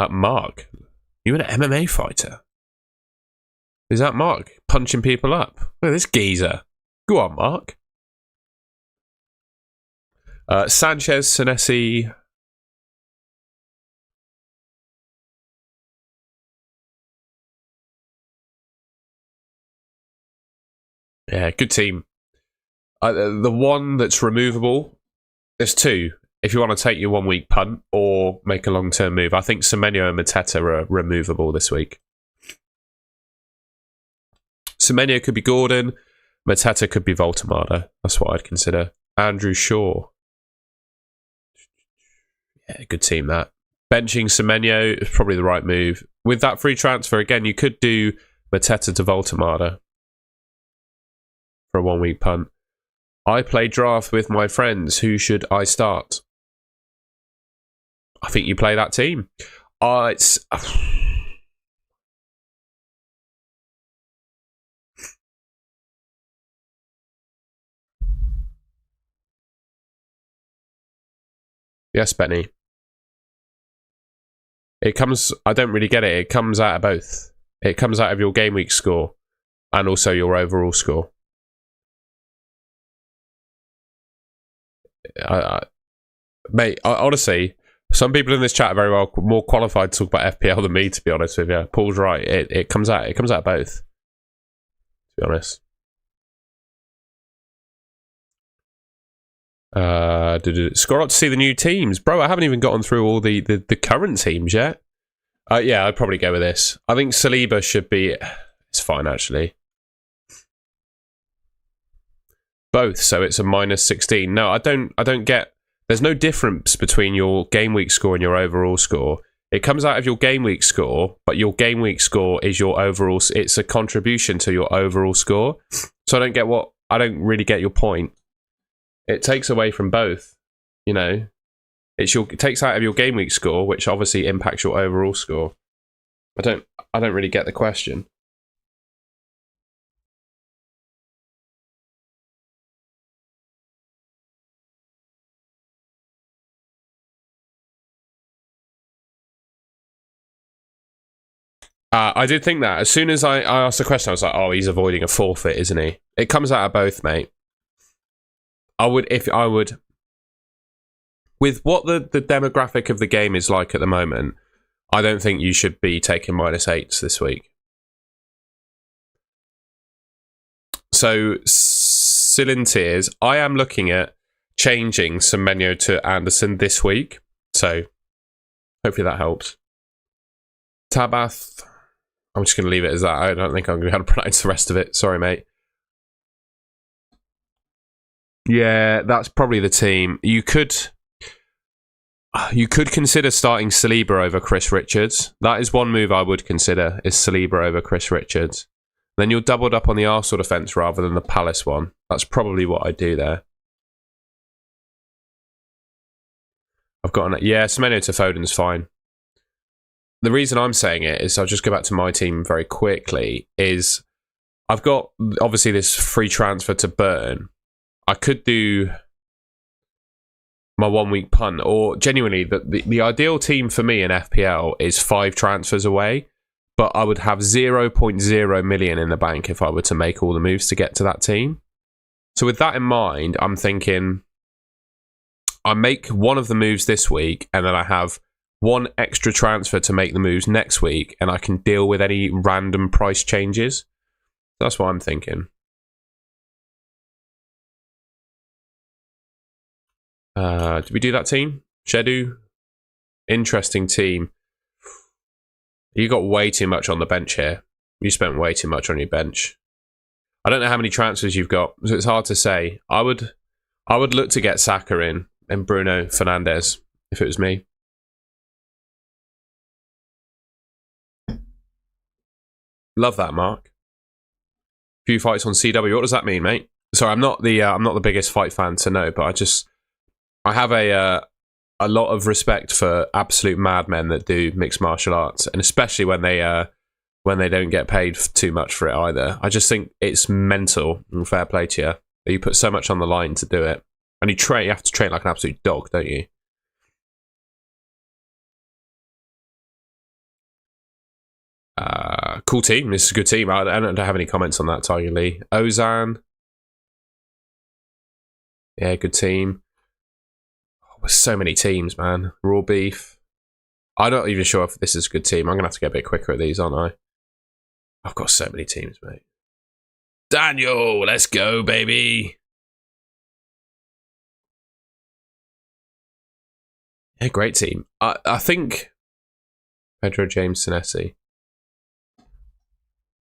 Mark, you an MMA fighter? Is that Mark punching people up? Look at this geezer. Go on, Mark. Sanchez, Senesi. Yeah, good team. The one that's removable, there's two. If you want to take your 1 week punt or make a long-term move, I think Semenyo and Mateta are removable this week. Semenyo could be Gordon. Mateta could be Voltemada. That's what I'd consider. Andrew Shaw. Yeah, good team, that. Benching Semenyo is probably the right move. With that free transfer, again, you could do Mateta to Voltemada for a 1 week punt. I play draft with my friends. Who should I start? I think you play that team. It's... Yes, Benny. It comes... I don't really get it. It comes out of both. It comes out of your game week score and also your overall score. Mate, honestly, Some people in this chat are very well more qualified to talk about FPL than me, to be honest with you. Paul's right. It comes out both, to be honest. Score up to see the new teams. Bro, I haven't even gotten through all the current teams yet. Yeah, I'd probably go with this. I think Saliba should be... It's fine, actually. Both, so it's a -16. No, I don't get... There's no difference between your game week score and your overall score. It comes out of your game week score, but your game week score is your overall... It's a contribution to your overall score. So I don't really get your point. It takes away from both, you know. It takes out of your game week score, which obviously impacts your overall score. I don't really get the question. I did think that. As soon as I asked the question, I was like, oh, he's avoiding a forfeit, isn't he? It comes out of both, mate. I would... With what the demographic of the game is like at the moment, I don't think you should be taking -8s this week. So, Silinteers, I am looking at changing Semenyo to Anderson this week. So, hopefully that helps. Tabath, I'm just going to leave it as that. I don't think I'm going to be able to pronounce the rest of it. Sorry, mate. Yeah, that's probably the team. You could consider starting Saliba over Chris Richards. That is one move I would consider, is Saliba over Chris Richards. Then you're doubled up on the Arsenal defence rather than the Palace one. That's probably what I do there. I've got yeah, Semenyo to Foden's fine. The reason I'm saying it is, I'll just go back to my team very quickly, is I've got obviously this free transfer to Burn. I could do my 1 week punt, or genuinely the ideal team for me in FPL is 5 transfers away, but I would have 0.0 million in the bank if I were to make all the moves to get to that team. So with that in mind, I'm thinking I make one of the moves this week, and then I have one extra transfer to make the moves next week, and I can deal with any random price changes. That's what I'm thinking. Did we do that team? Shedu? Interesting team. You got way too much on the bench here. You spent way too much on your bench. I don't know how many transfers you've got, so it's hard to say. I would look to get Saka in and Bruno Fernandes if it was me. Love that, Mark. Few fights on CW. What does that mean, mate? Sorry, I'm not the biggest fight fan to know, but I have a lot of respect for absolute madmen that do mixed martial arts, and especially when they don't get paid too much for it either. I just think it's mental, and fair play to you. You put so much on the line to do it, and you have to train like an absolute dog, don't you? Cool team. This is a good team. I don't have any comments on that, Tiger Lee. Ozan. Yeah, good team. Oh, there's so many teams, man. Raw beef. I'm not even sure if this is a good team. I'm going to have to get a bit quicker at these, aren't I? I've got so many teams, mate. Daniel, let's go, baby. Yeah, great team. I think Pedro, James, Senesi.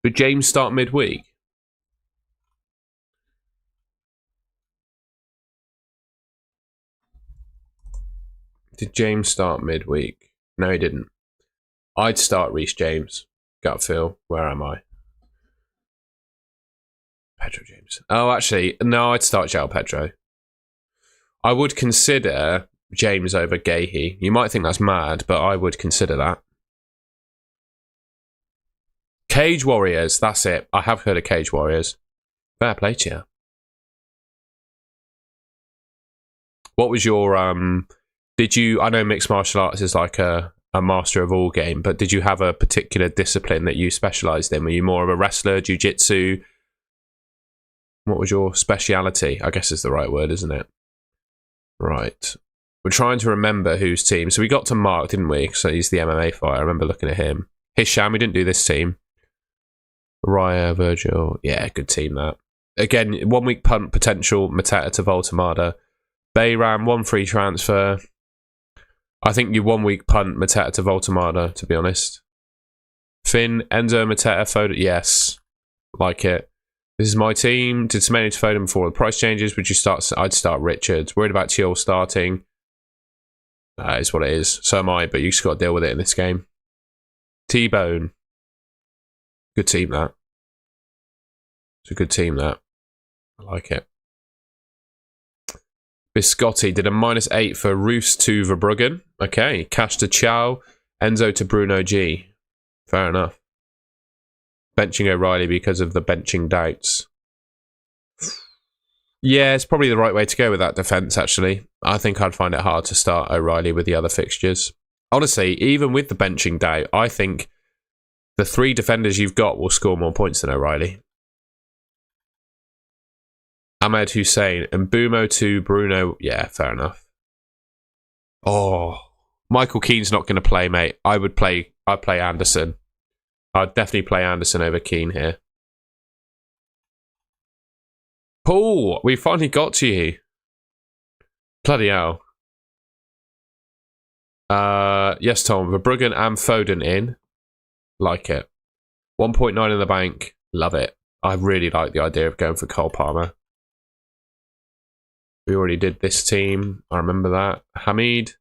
Did James start midweek? Did James start midweek? No, he didn't. I'd start Reece James. Gut feel. Where am I? Pedro James. Oh, actually, no, I'd start João Pedro. I would consider James over Gahey. You might think that's mad, but I would consider that. Cage Warriors, that's it. I have heard of Cage Warriors. Fair play to you. What was your did you, I know mixed martial arts is like a master of all game, but did you have a particular discipline that you specialised in? Were you more of a wrestler, jiu-jitsu? What was your speciality? I guess is the right word, isn't it? Right. We're trying to remember whose team. So we got to Mark, didn't we? So he's the MMA fighter. I remember looking at him. Hisham, we didn't do this team. Raya, Virgil. Yeah, good team that. Again, 1 week punt potential, Mateta to Voltamada. Bayram, 1 free transfer. I think you 1 week punt Mateta to Voltamada, to be honest. Finn, Enzo, Mateta, Foden. Yes. Like it. This is my team. Did Semenyo to Foden before the price changes? Would you start? I'd start Richards. Worried about Teal starting. That is what it is. So am I, but you just got to deal with it in this game. T-Bone. Good team, that. It's a good team, that. I like it. Biscotti did a -8 for Roos to Verbruggen. Okay. Cash to Chow. Enzo to Bruno G. Fair enough. Benching O'Reilly because of the benching doubts. Yeah, it's probably the right way to go with that defence, actually. I think I'd find it hard to start O'Reilly with the other fixtures. Honestly, even with the benching doubt, I think the 3 defenders you've got will score more points than O'Reilly. Ahmed Hussein and Mbumo to Bruno. Yeah, fair enough. Oh, Michael Keane's not going to play, mate. I'd play Anderson. I'd definitely play Anderson over Keane here. Paul, we finally got to you. Bloody hell. Yes, Tom. Verbruggen and Foden in. Like it. 1.9 in the bank. Love it. I really like the idea of going for Cole Palmer. We already did this team. I remember that. Hamid.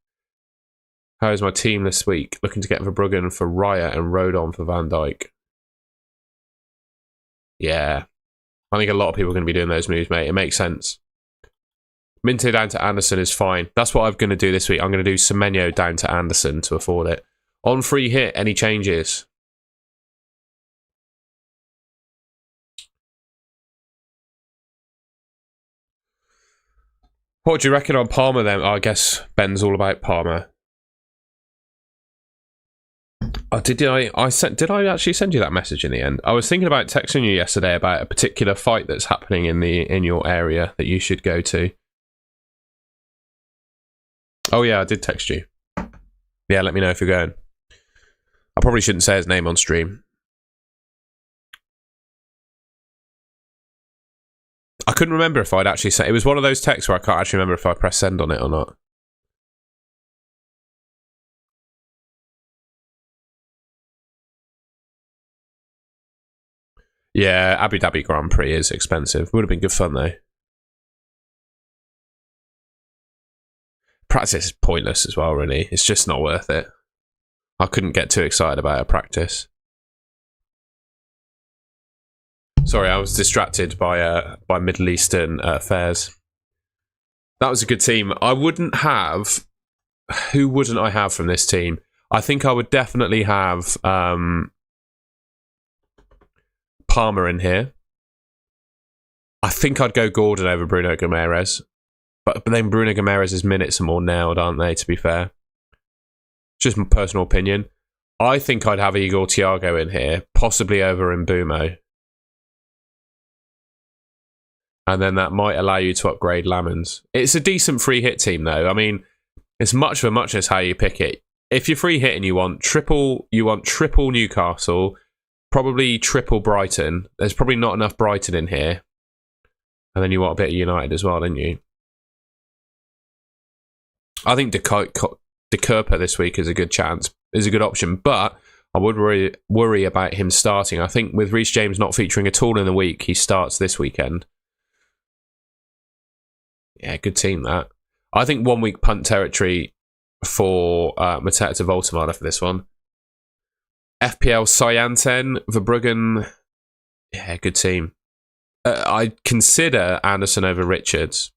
How is my team this week? Looking to get Verbruggen for Raya and Rodon for Van Dijk. Yeah. I think a lot of people are going to be doing those moves, mate. It makes sense. Minter down to Anderson is fine. That's what I'm going to do this week. I'm going to do Semenyo down to Anderson to afford it. On free hit, any changes? What do you reckon on Palmer then? Oh, I guess Ben's all about Palmer. Oh, did I actually send you that message in the end? I was thinking about texting you yesterday about a particular fight that's happening in your area that you should go to. Oh yeah, I did text you. Yeah, let me know if you're going. I probably shouldn't say his name on stream. I couldn't remember if I'd actually sent. It was one of those texts where I can't actually remember if I pressed send on it or not. Yeah, Abu Dhabi Grand Prix is expensive. Would have been good fun though. Practice is pointless as well, really. It's just not worth it. I couldn't get too excited about a practice. Sorry, I was distracted by Middle Eastern affairs. That was a good team. I wouldn't have... Who wouldn't I have from this team? I think I would definitely have Palmer in here. I think I'd go Gordon over Bruno Guimaraes. But then Bruno Guimaraes' minutes are more nailed, aren't they, to be fair? Just my personal opinion. I think I'd have Igor Thiago in here, possibly over Mbumo. And then that might allow you to upgrade Lamens. It's a decent free hit team, though. I mean, it's much of a muchness how you pick it. If you're free hitting, you want triple Newcastle, probably triple Brighton. There's probably not enough Brighton in here. And then you want a bit of United as well, don't you? I think De Kerper this week is a good chance, is a good option, but I would worry about him starting. I think with Reece James not featuring at all in the week, he starts this weekend. Yeah, good team that. I think 1 week punt territory for Mateta to Voltamada for this one. FPL Cyanten, Verbruggen. Yeah, good team. I'd consider Anderson over Richards.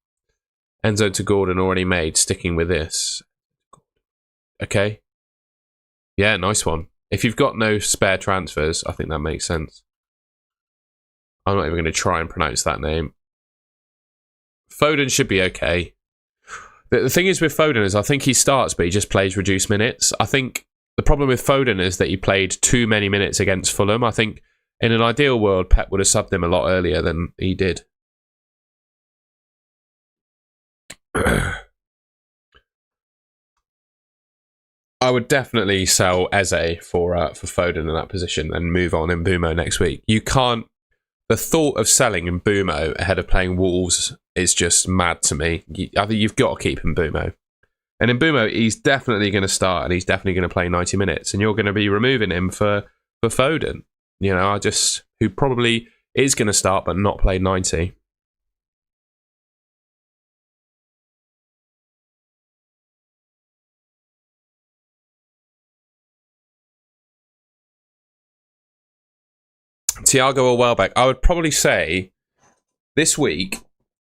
Enzo to Gordon already made, sticking with this. Okay. Yeah, nice one. If you've got no spare transfers, I think that makes sense. I'm not even going to try and pronounce that name. Foden should be okay. The thing is with Foden is I think he starts, but he just plays reduced minutes. I think the problem with Foden is that he played too many minutes against Fulham. I think in an ideal world, Pep would have subbed him a lot earlier than he did. I would definitely sell Eze for Foden in that position and move on in Mbumo next week. You can't. The thought of selling Mbumo ahead of playing Wolves is just mad to me. I think you've got to keep Mbumo. And Mbumo, he's definitely going to start and he's definitely going to play 90 minutes. And you're going to be removing him for Foden. You know, who probably is going to start but not play 90. Thiago or Welbeck? I would probably say this week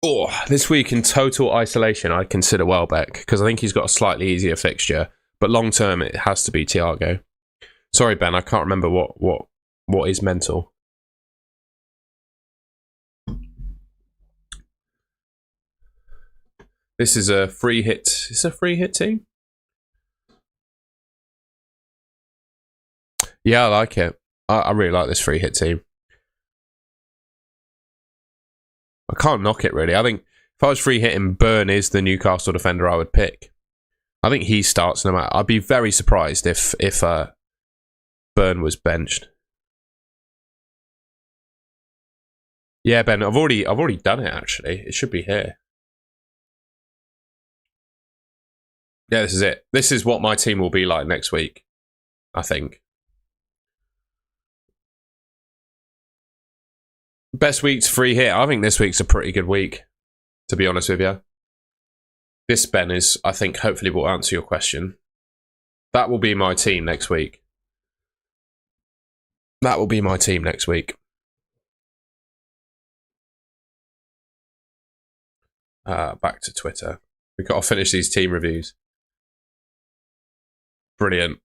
in total isolation, I'd consider Welbeck because I think he's got a slightly easier fixture. But long term, it has to be Thiago. Sorry, Ben, I can't remember what is mental. This is a free hit. Is it a free hit team? Yeah, I like it. I really like this free hit team. I can't knock it, really. I think if I was free hitting, Burn is the Newcastle defender I would pick. I think he starts no matter. I'd be very surprised if Burn was benched. Yeah, Ben, I've already done it, actually. It should be here. Yeah, this is it. This is what my team will be like next week, I think. Best week's free hit. I think this week's a pretty good week, to be honest with you. This, Ben, is, I think, hopefully will answer your question. That will be my team next week. That will be my team next week. Back to Twitter. We've got to finish these team reviews. Brilliant.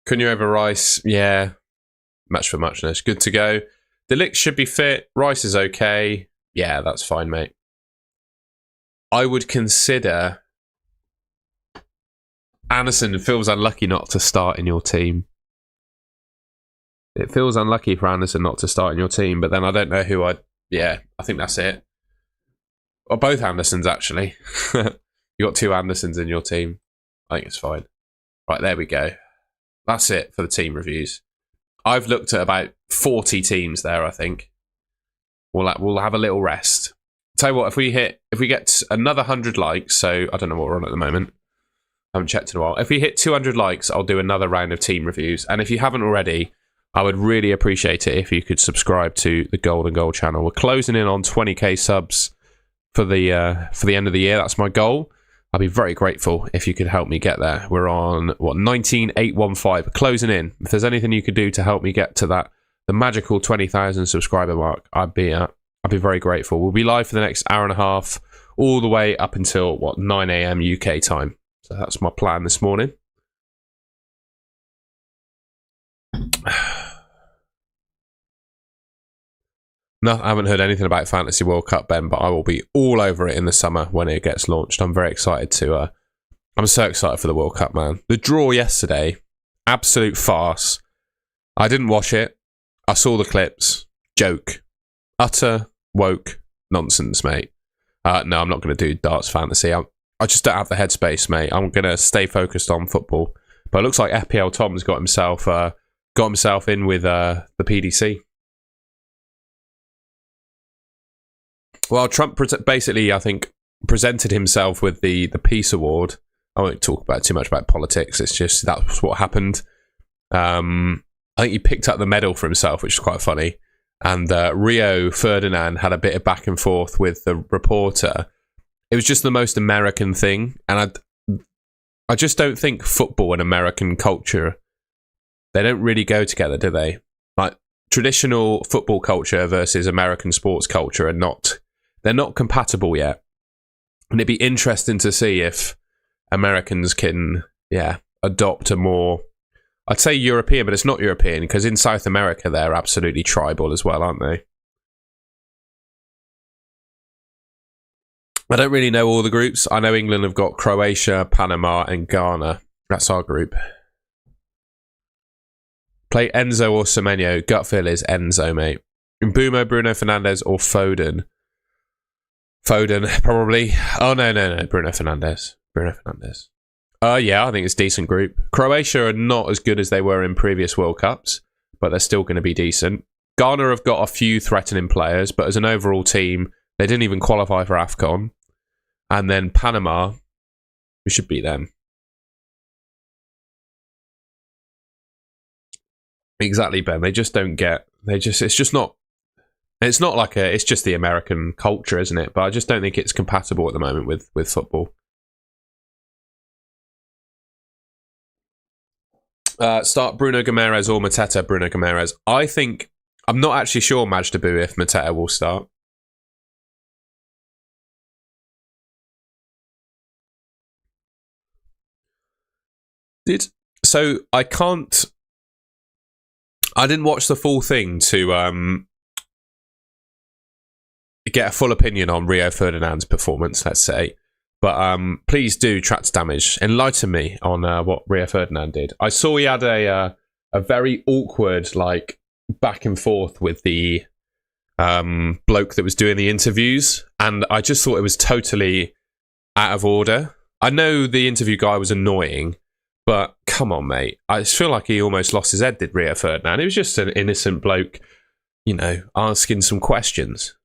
Couldn't you over Rice? Yeah. Match for muchness. Good to go. De Ligt should be fit. Rice is okay. Yeah, that's fine, mate. I would consider Anderson feels unlucky not to start in your team. It feels unlucky for Anderson not to start in your team, but then I don't know who I'd... Yeah, I think that's it. Or both Andersons, actually. You got two Andersons in your team. I think it's fine. Right, there we go. That's it for the team reviews. I've looked at about 40 teams there, I think. We'll have a little rest. Tell you what, if we get another 100 likes, so I don't know what we're on at the moment. I haven't checked in a while. If we hit 200 likes, I'll do another round of team reviews. And if you haven't already, I would really appreciate it if you could subscribe to the Gold and Gold channel. We're closing in on 20k subs for the end of the year. That's my goal. I'd be very grateful if you could help me get there. We're on 19,815, closing in. If there's anything you could do to help me get to the magical 20,000 subscriber mark, I'd be very grateful. We'll be live for the next hour and a half, all the way up until 9 a.m. UK time. So that's my plan this morning. No, I haven't heard anything about Fantasy World Cup, Ben, but I will be all over it in the summer when it gets launched. I'm very excited to... I'm so excited for the World Cup, man. The draw yesterday, absolute farce. I didn't watch it. I saw the clips. Joke. Utter woke nonsense, mate. No, I'm not going to do darts fantasy. I just don't have the headspace, mate. I'm going to stay focused on football. But it looks like FPL Tom's got himself in with the PDC. Well, Trump basically, I think, presented himself with the Peace Award. I won't talk too much about politics. It's just that's what happened. I think he picked up the medal for himself, which is quite funny. And Rio Ferdinand had a bit of back and forth with the reporter. It was just the most American thing. And I just don't think football and American culture, they don't really go together, do they? Like, traditional football culture versus American sports culture they're not compatible yet. And it'd be interesting to see if Americans can, adopt a more, I'd say European, but it's not European, because in South America, they're absolutely tribal as well, aren't they? I don't really know all the groups. I know England have got Croatia, Panama, and Ghana. That's our group. Play Enzo or Semenyo. Gut feel is Enzo, mate. Mbumo, Bruno Fernandes, or Foden. Foden, probably. Oh, no. Bruno Fernandes. Yeah, I think it's a decent group. Croatia are not as good as they were in previous World Cups, but they're still going to be decent. Ghana have got a few threatening players, but as an overall team, they didn't even qualify for AFCON. And then Panama, we should beat them. Exactly, Ben. They just don't get. It's just not. It's not like it's just the American culture, isn't it? But I just don't think it's compatible at the moment with football. Start Bruno Guimaraes or Mateta. Bruno Guimaraes. I think I'm not actually sure, Majdabu, if Mateta will start. So I can't. I didn't watch the full thing to get a full opinion on Rio Ferdinand's performance, let's say. But please do, Tracks Damage, enlighten me on what Rio Ferdinand did. I saw he had a very awkward like back and forth with the bloke that was doing the interviews, and I just thought it was totally out of order. I know the interview guy was annoying, but come on, mate. I just feel like he almost lost his head, did Rio Ferdinand. It was just an innocent bloke, you know, asking some questions.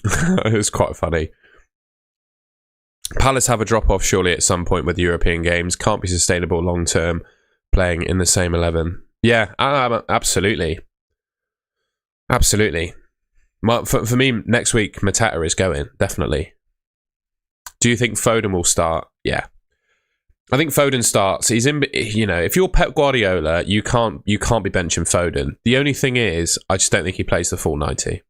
It was quite funny. Palace have a drop-off surely at some point with European games. Can't be sustainable long-term playing in the same 11. Yeah, absolutely. Absolutely. For me, next week, Mateta is going, definitely. Do you think Foden will start? Yeah. I think Foden starts. He's in, you know, if you're Pep Guardiola, you can't be benching Foden. The only thing is, I just don't think he plays the full 90.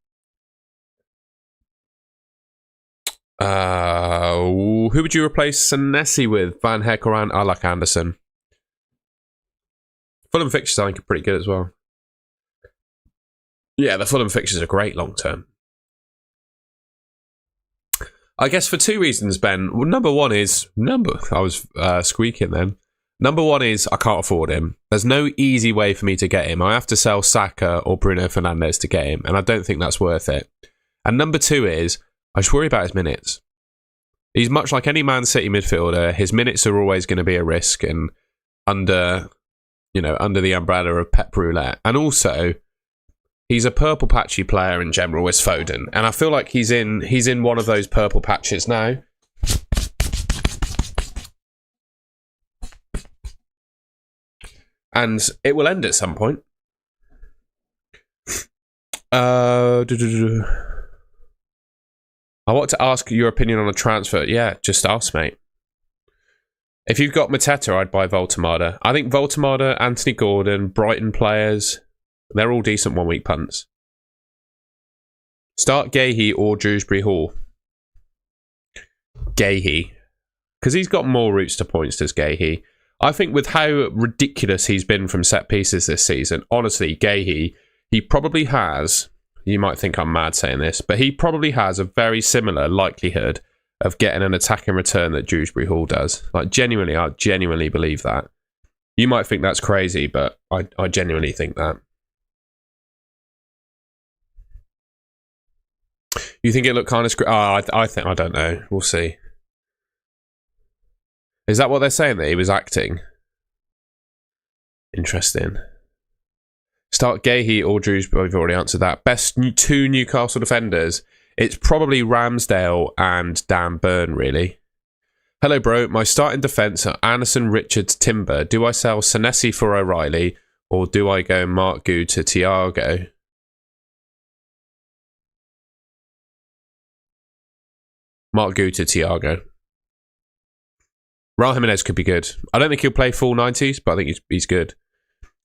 Who would you replace Senesi with? Van Heck or I like Anderson. Fulham fixtures, I think, are pretty good as well. Yeah, the Fulham fixtures are great long term. I guess for two reasons, Ben. Well, number one is I was squeaking then. Number one is I can't afford him. There's no easy way for me to get him. I have to sell Saka or Bruno Fernandes to get him, and I don't think that's worth it. And number two is I just worry about his minutes. He's much like any Man City midfielder. His minutes are always going to be a risk and under the umbrella of Pep Roulette. And also, he's a purple patchy player in general, is Foden. And I feel like he's in one of those purple patches now. And it will end at some point. I want to ask your opinion on a transfer. Yeah, just ask, mate. If you've got Mateta, I'd buy Voltemada. I think Voltemada, Anthony Gordon, Brighton players, they're all decent one-week punts. Start Gahey or Dewsbury Hall. Gahey. Because he's got more routes to points, does Gahey. I think with how ridiculous he's been from set pieces this season, honestly, Gahey, he probably has... You might think I'm mad saying this, but he probably has a very similar likelihood of getting an attacking return that Dewsbury Hall does. Like, genuinely, I genuinely believe that. You might think that's crazy, but I genuinely think that. You think it looked kind of... I don't know. We'll see. Is that what they're saying, that he was acting? Interesting. Start Gahey or Dewsbury. We've already answered that. Best two Newcastle defenders. It's probably Ramsdale and Dan Burn, really. Hello, bro. My starting defence are Anderson, Richards, Timber. Do I sell Senesi for O'Reilly or do I go Mark Gu to Thiago? Mark Gu to Thiago. Raul Jimenez could be good. I don't think he'll play full 90s, but I think he's good.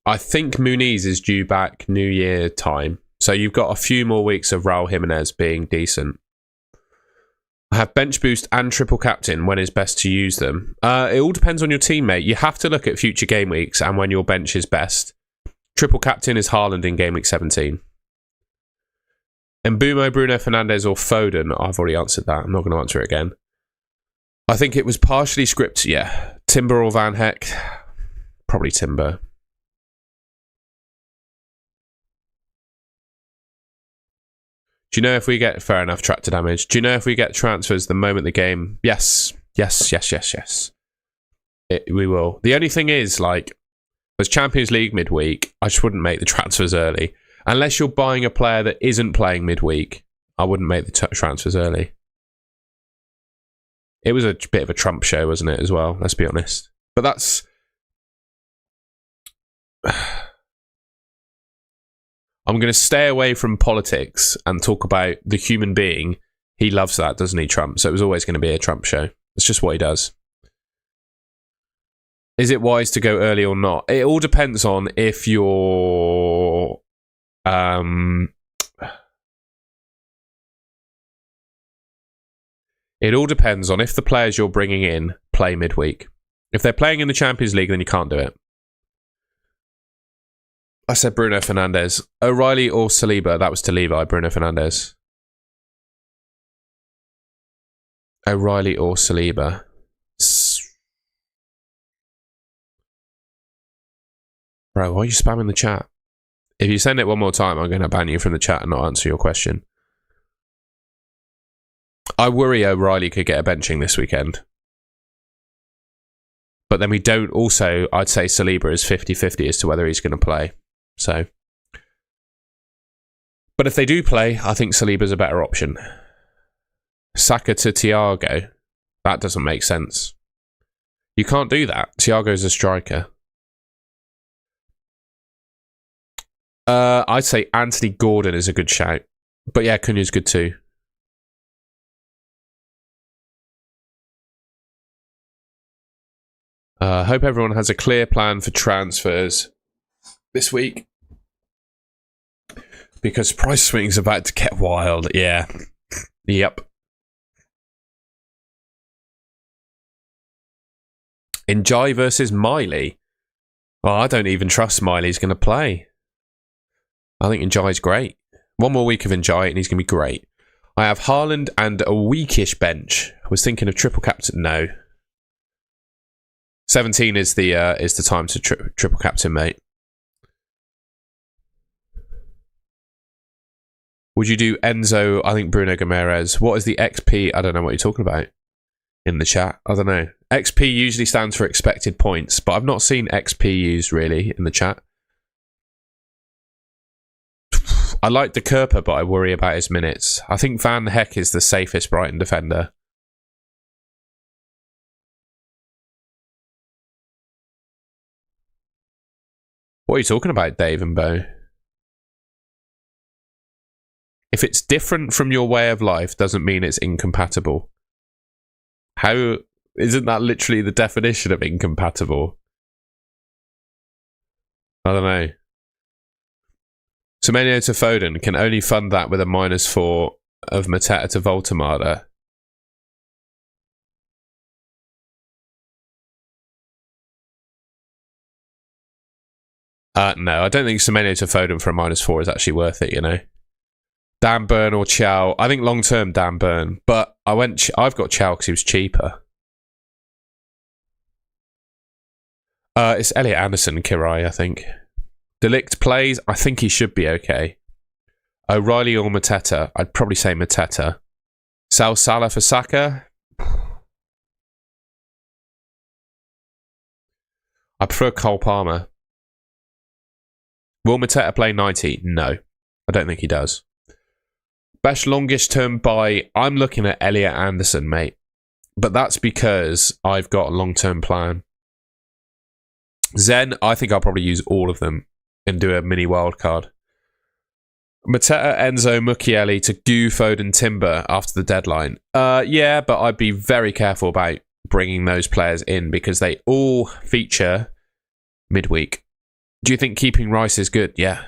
I think Muniz is due back New Year time. So you've got a few more weeks of Raul Jimenez being decent. I have bench boost and triple captain. When is best to use them? It all depends on your teammate. You have to look at future game weeks and when your bench is best. Triple captain is Haaland in game week 17. Mbumo, Bruno Fernandes or Foden? I've already answered that. I'm not going to answer it again. I think it was partially scripted. Yeah. Timber or Van Heck? Probably Timber. Do you know if we get... Fair enough, tractor damage. Do you know if we get transfers the moment the game... Yes. We will. The only thing is, like, there's Champions League midweek. I just wouldn't make the transfers early. Unless you're buying a player that isn't playing midweek, I wouldn't make the transfers early. It was a bit of a Trump show, wasn't it, as well? Let's be honest. But that's... I'm going to stay away from politics and talk about the human being. He loves that, doesn't he, Trump? So it was always going to be a Trump show. It's just what he does. Is it wise to go early or not? It all depends on if you're... It all depends on if the players you're bringing in play midweek. If they're playing in the Champions League, then you can't do it. I said Bruno Fernandes. O'Reilly or Saliba? That was to Levi, Bruno Fernandes. O'Reilly or Saliba? Bro, why are you spamming the chat? If you send it one more time, I'm going to ban you from the chat and not answer your question. I worry O'Reilly could get a benching this weekend. But then we don't also... I'd say Saliba is 50-50 as to whether he's going to play. So... But if they do play, I think Saliba's a better option. Saka to Thiago. That doesn't make sense. You can't do that. Thiago's a striker. I'd say Anthony Gordon is a good shout. But yeah, Cunha's good too. Hope everyone has a clear plan for transfers this week. Because price swing's about to get wild. Yeah. Yep. Njai versus Miley. Well, I don't even trust Miley's going to play. I think Njai's great. One more week of Njai and he's going to be great. I have Haaland and a weakish bench. I was thinking of triple captain. No. 17 is the time to triple captain, mate. Would you do Enzo? I think Bruno Guimaraes. What is the XP? I don't know what you're talking about in the chat. I don't know. XP usually stands for expected points, but I've not seen XP used really in the chat. I like De Kerper, but I worry about his minutes. I think Van Heck is the safest Brighton defender. What are you talking about, Dave and Bo? If it's different from your way of life, doesn't mean it's incompatible. How... Isn't that literally the definition of incompatible? I don't know. Semenyo to Foden can only fund that with a -4 of Mateta to Voltemada. No, I don't think Semenyo to Foden for a -4 is actually worth it, you know. Dan Burn or Chow. I think long term Dan Burn, but I've got Chow because he was cheaper. It's Elliot Anderson, Kirai, I think. Delict plays. I think he should be okay. O'Reilly or Mateta. I'd probably say Mateta. Sal Salah for Saka. I prefer Cole Palmer. Will Mateta play 90? No. I don't think he does. Best longest term buy. I'm looking at Elliot Anderson, mate. But that's because I've got a long-term plan. Zen, I think I'll probably use all of them and do a mini wildcard. Mateta, Enzo, Mukiele to Gu, Foden, Timber after the deadline. Yeah, but I'd be very careful about bringing those players in because they all feature midweek. Do you think keeping Rice is good? Yeah.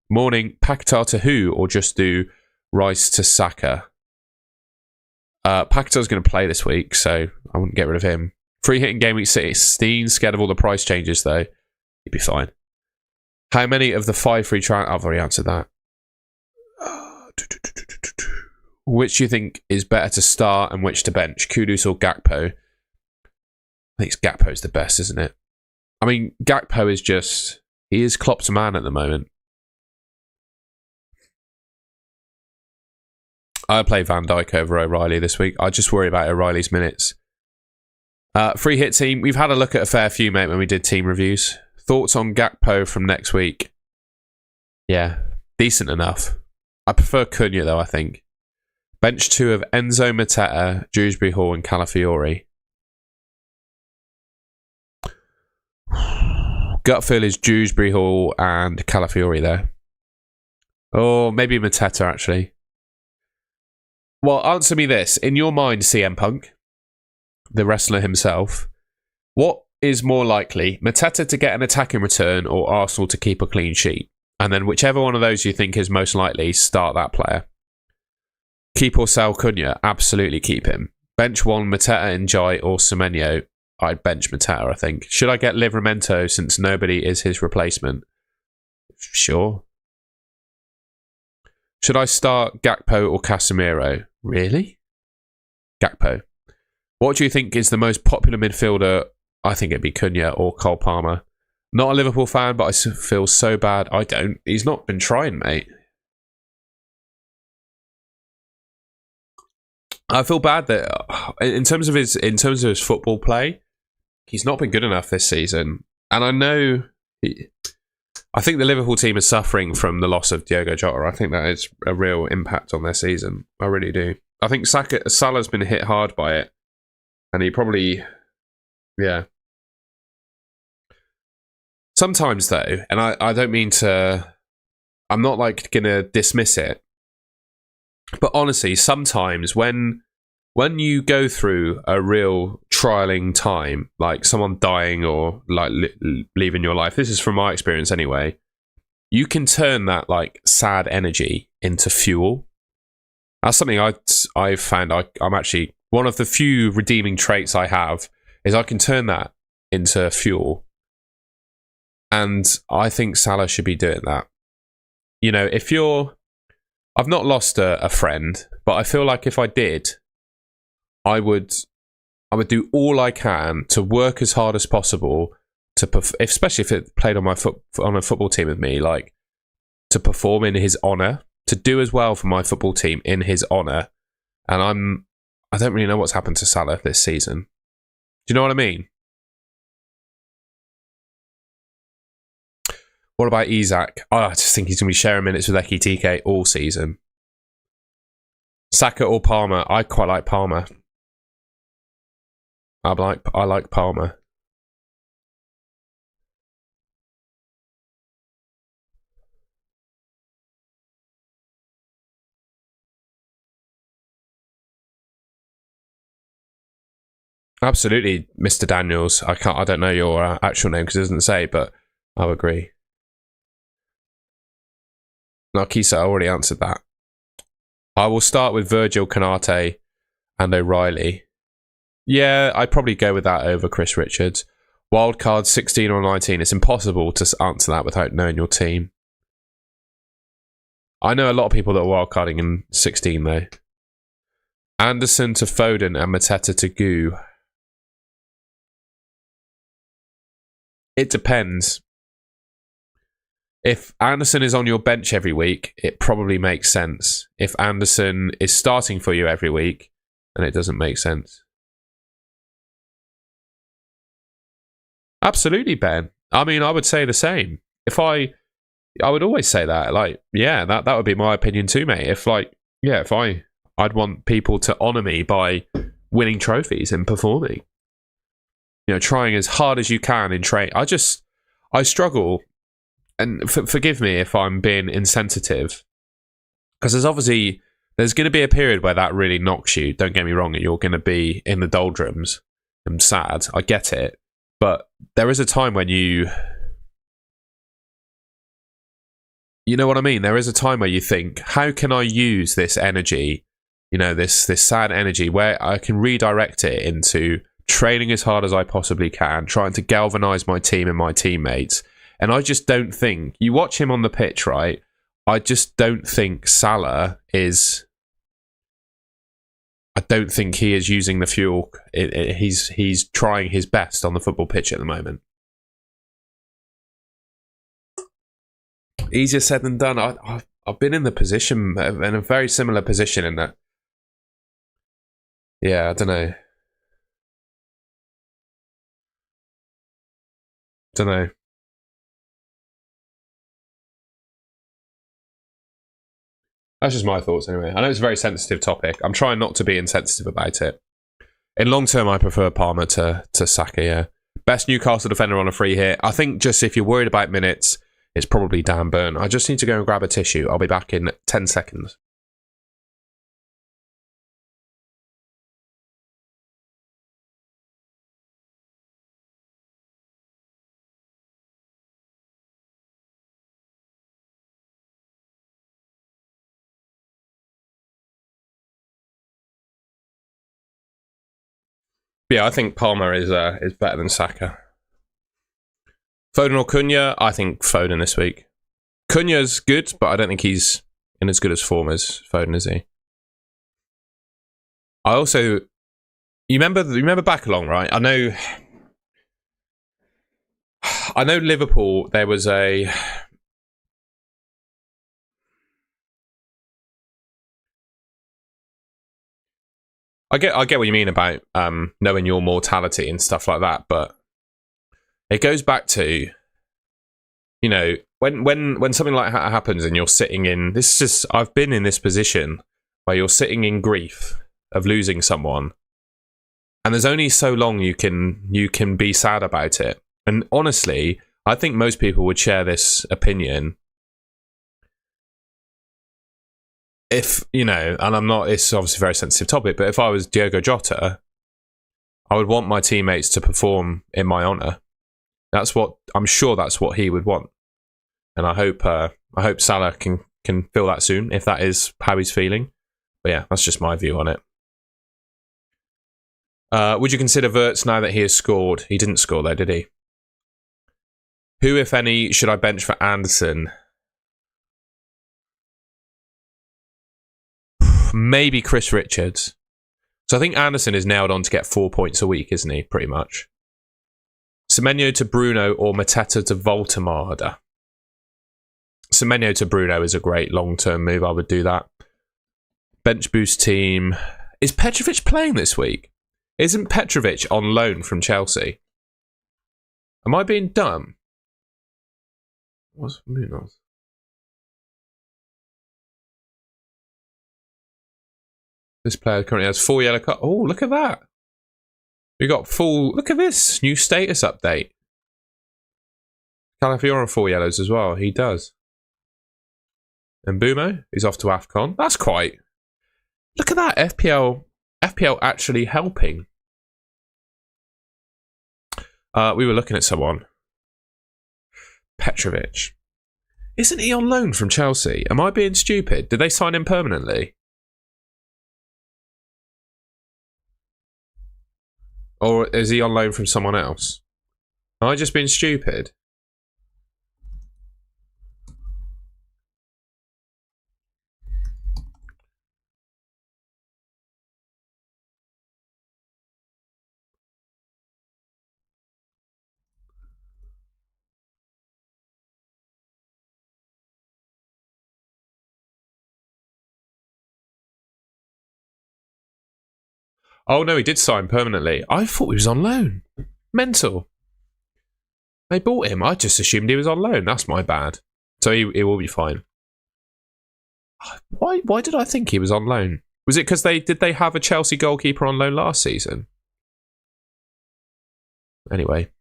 Morning, Paquetá to who or just do Rice to Saka? Paquetá's going to play this week, so I wouldn't get rid of him. Free hitting game week 16, scared of all the price changes though. He'd be fine. How many of the 5 free trial? I've already answered that. Which do you think is better to start and which to bench? Kudus or Gakpo? I think Gakpo's the best, isn't it? I mean, Gakpo is just... He is Klopp's man at the moment. I play Van Dijk over O'Reilly this week. I just worry about O'Reilly's minutes. Free hit team. We've had a look at a fair few, mate, when we did team reviews. Thoughts on Gakpo from next week? Yeah, decent enough. I prefer Cunha, though, I think. Bench 2 of Enzo, Mateta, Dewsbury Hall and Calafiori. Gut feel is Dewsbury Hall and Calafiori there. Or maybe Mateta, actually. Well, answer me this. In your mind, CM Punk, the wrestler himself, what is more likely, Mateta to get an attack in return or Arsenal to keep a clean sheet? And then whichever one of those you think is most likely, start that player. Keep or sell Cunha? Absolutely keep him. Bench 1, Mateta, Njai or Semenyo. I'd bench Mateta, I think. Should I get Livramento since nobody is his replacement? Sure. Should I start Gakpo or Casemiro? Really? Gakpo. What do you think is the most popular midfielder? I think it'd be Cunha or Cole Palmer. Not a Liverpool fan, but I feel so bad. I don't. He's not been trying, mate. I feel bad that in terms of his football play, he's not been good enough this season. And I know, I think the Liverpool team is suffering from the loss of Diogo Jota. I think that is a real impact on their season. I really do. I think Salah's been hit hard by it, and he probably, yeah. Sometimes though, and I don't mean to, I'm not like gonna dismiss it, but honestly, sometimes when you go through a real trialing time, like someone dying or like leaving your life, this is from my experience anyway, you can turn that like sad energy into fuel. That's something I've found I'm actually, one of the few redeeming traits I have is I can turn that into fuel. And I think Salah should be doing that. You know, I've not lost a friend, but I feel like if I did, I would do all I can to work as hard as possible especially if it played on on a football team with me, like to perform in his honour, to do as well for my football team in his honour. And I don't really know what's happened to Salah this season. Do you know what I mean? What about Isak? I just think he's going to be sharing minutes with Ekitike all season. Saka or Palmer? I quite like Palmer. I like Palmer. Absolutely, Mr. Daniels. I don't know your actual name because it doesn't say, but I agree. Narkisa, I already answered that. I will start with Virgil, Kanate, and O'Reilly. Yeah, I'd probably go with that over Chris Richards. Wildcard 16 or 19. It's impossible to answer that without knowing your team. I know a lot of people that are wildcarding in 16 though. Anderson to Foden and Mateta to Goo. It depends. If Anderson is on your bench every week, it probably makes sense. If Anderson is starting for you every week, then it doesn't make sense. Absolutely, Ben. I mean, I would say the same. I would always say that. Like, yeah, that would be my opinion too, mate. I'd want people to honour me by winning trophies and performing. You know, trying as hard as you can in train. I struggle, and forgive me if I'm being insensitive, because there's going to be a period where that really knocks you. Don't get me wrong, you're going to be in the doldrums and sad. I get it. But there is a time when you know what I mean? There is a time where you think, how can I use this energy, you know, this sad energy, where I can redirect it into training as hard as I possibly can, trying to galvanise my team and my teammates. And I just don't think, you watch him on the pitch, right? I just don't think Salah is... I don't think he is using the fuel. He's trying his best on the football pitch at the moment. Easier said than done. I've been in the position, in a very similar position in that Yeah, I don't know. That's just my thoughts anyway. I know it's a very sensitive topic. I'm trying not to be insensitive about it. In long term, I prefer Palmer to Saka, yeah. Best Newcastle defender on a free hit. I think just if you're worried about minutes, it's probably Dan Burn. I just need to go and grab a tissue. I'll be back in 10 seconds. Yeah, I think Palmer is better than Saka. Foden or Cunha? I think Foden this week. Cunha's good, but I don't think he's in as good as form as Foden, is he? I also... You remember back along, right? I know Liverpool, there was a... I get what you mean about knowing your mortality and stuff like that, but it goes back to, you know, when something like that happens and you're sitting in this, is just, I've been in this position where you're sitting in grief of losing someone, and there's only so long you can be sad about it. And honestly, I think most people would share this opinion. If, you know, and I'm not, it's obviously a very sensitive topic, but if I was Diogo Jota, I would want my teammates to perform in my honour. I'm sure that's what he would want. And I hope Salah can feel that soon, if that is how he's feeling. But yeah, that's just my view on it. Would you consider Wirtz now that he has scored? He didn't score though, did he? Who, if any, should I bench for Anderson? Maybe Chris Richards. So I think Anderson is nailed on to get 4 points a week, isn't he? Pretty much. Semenyo to Bruno or Mateta to Voltemada. Semenyo to Bruno is a great long-term move. I would do that. Bench boost team. Is Petrovic playing this week? Isn't Petrovic on loan from Chelsea? Am I being dumb? What's Munoz? This player currently has 4 yellow cards. Oh, look at that. We got full... Look at this. New status update. Calafiora 4 yellows as well. He does. And Mbumo is off to AFCON. That's quite... Look at that. FPL actually helping. We were looking at someone. Petrovic. Isn't he on loan from Chelsea? Am I being stupid? Did they sign him permanently? Or is he on loan from someone else? Am I just being stupid? Oh no, he did sign permanently. I thought he was on loan. Mental. They bought him. I just assumed he was on loan. That's my bad. So he will be fine. Why did I think he was on loan? Was it because did they have a Chelsea goalkeeper on loan last season? Anyway.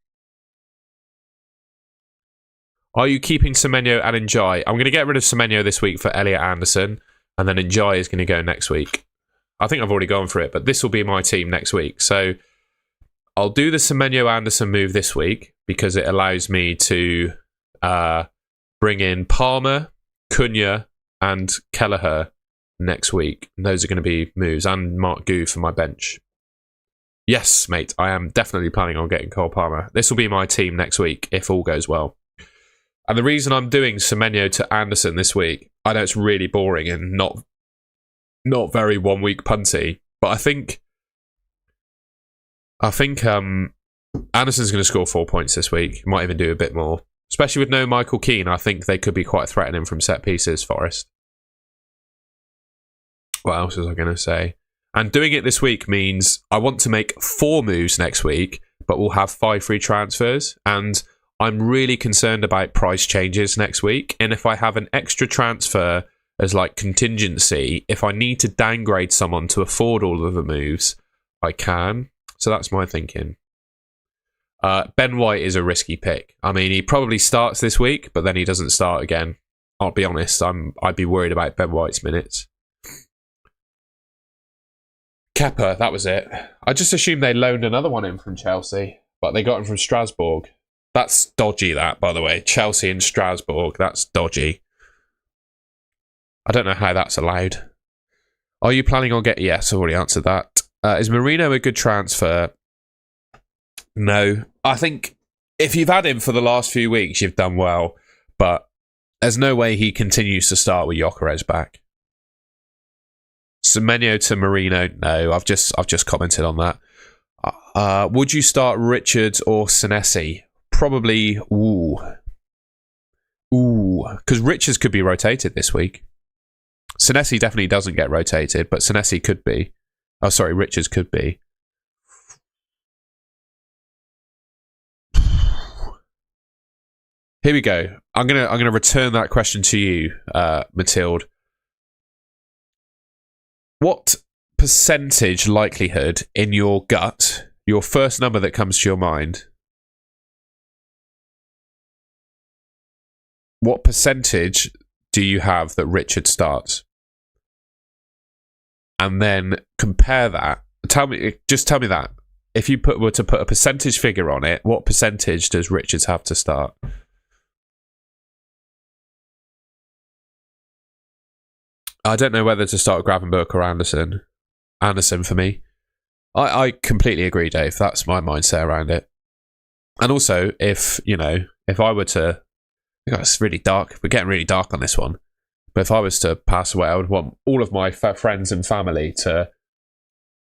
Are you keeping Semenyo and Njai? I'm going to get rid of Semenyo this week for Elliot Anderson, and then Njai is going to go next week. I think I've already gone for it, but this will be my team next week. So I'll do the Semenyo Anderson move this week because it allows me to bring in Palmer, Cunha, and Kelleher next week. And those are going to be moves, and Mark Gu for my bench. Yes, mate, I am definitely planning on getting Cole Palmer. This will be my team next week if all goes well. And the reason I'm doing Semenyo to Anderson this week, I know it's really boring and not very 1 week punty, but I think Anderson's going to score 4 points this week. He might even do a bit more, especially with no Michael Keane. I think they could be quite threatening from set pieces. Forest. What else was I going to say? And doing it this week means I want to make 4 moves next week, but we'll have 5 free transfers. And I'm really concerned about price changes next week. And if I have an extra transfer as like contingency, if I need to downgrade someone to afford all of the moves, I can. So that's my thinking. Ben White is a risky pick. I mean, he probably starts this week, but then he doesn't start again. I'll be honest, I'd be worried about Ben White's minutes. Kepa, that was it. I just assumed they loaned another one in from Chelsea, but they got him from Strasbourg. That's dodgy, that, by the way. Chelsea and Strasbourg, that's dodgy. I don't know how that's allowed. Are you planning on getting... Yes, I've already answered that. Is Marino a good transfer? No. I think if you've had him for the last few weeks, you've done well, but there's no way he continues to start with Gyökeres back. Semenyo to Marino, no. I've just commented on that. Would you start Richards or Senesi? Probably, because Richards could be rotated this week. Senesi definitely doesn't get rotated, but Senesi could be. Oh, sorry, Richards could be. Here we go. I'm gonna return that question to you, Mathilde. What percentage likelihood in your gut, your first number that comes to your mind, what percentage do you have that Richard starts? And then compare that. Just tell me that. If you were to put a percentage figure on it, what percentage does Richards have to start? I don't know whether to start Gravenberch or Anderson. Anderson for me. I completely agree, Dave. That's my mindset around it. And also, if I were to... It's really dark. We're getting really dark on this one. But if I was to pass away, I would want all of my friends and family to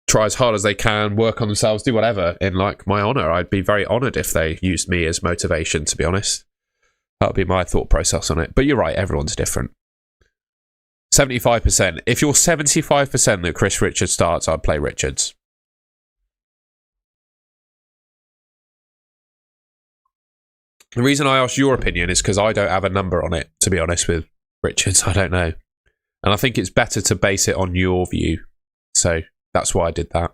try as hard as they can, work on themselves, do whatever in like my honour. I'd be very honoured if they used me as motivation, to be honest. That would be my thought process on it. But you're right, everyone's different. 75%. If you're 75% that Chris Richards starts, I'd play Richards. The reason I asked your opinion is because I don't have a number on it, to be honest with Richards. I don't know. And I think it's better to base it on your view. So that's why I did that.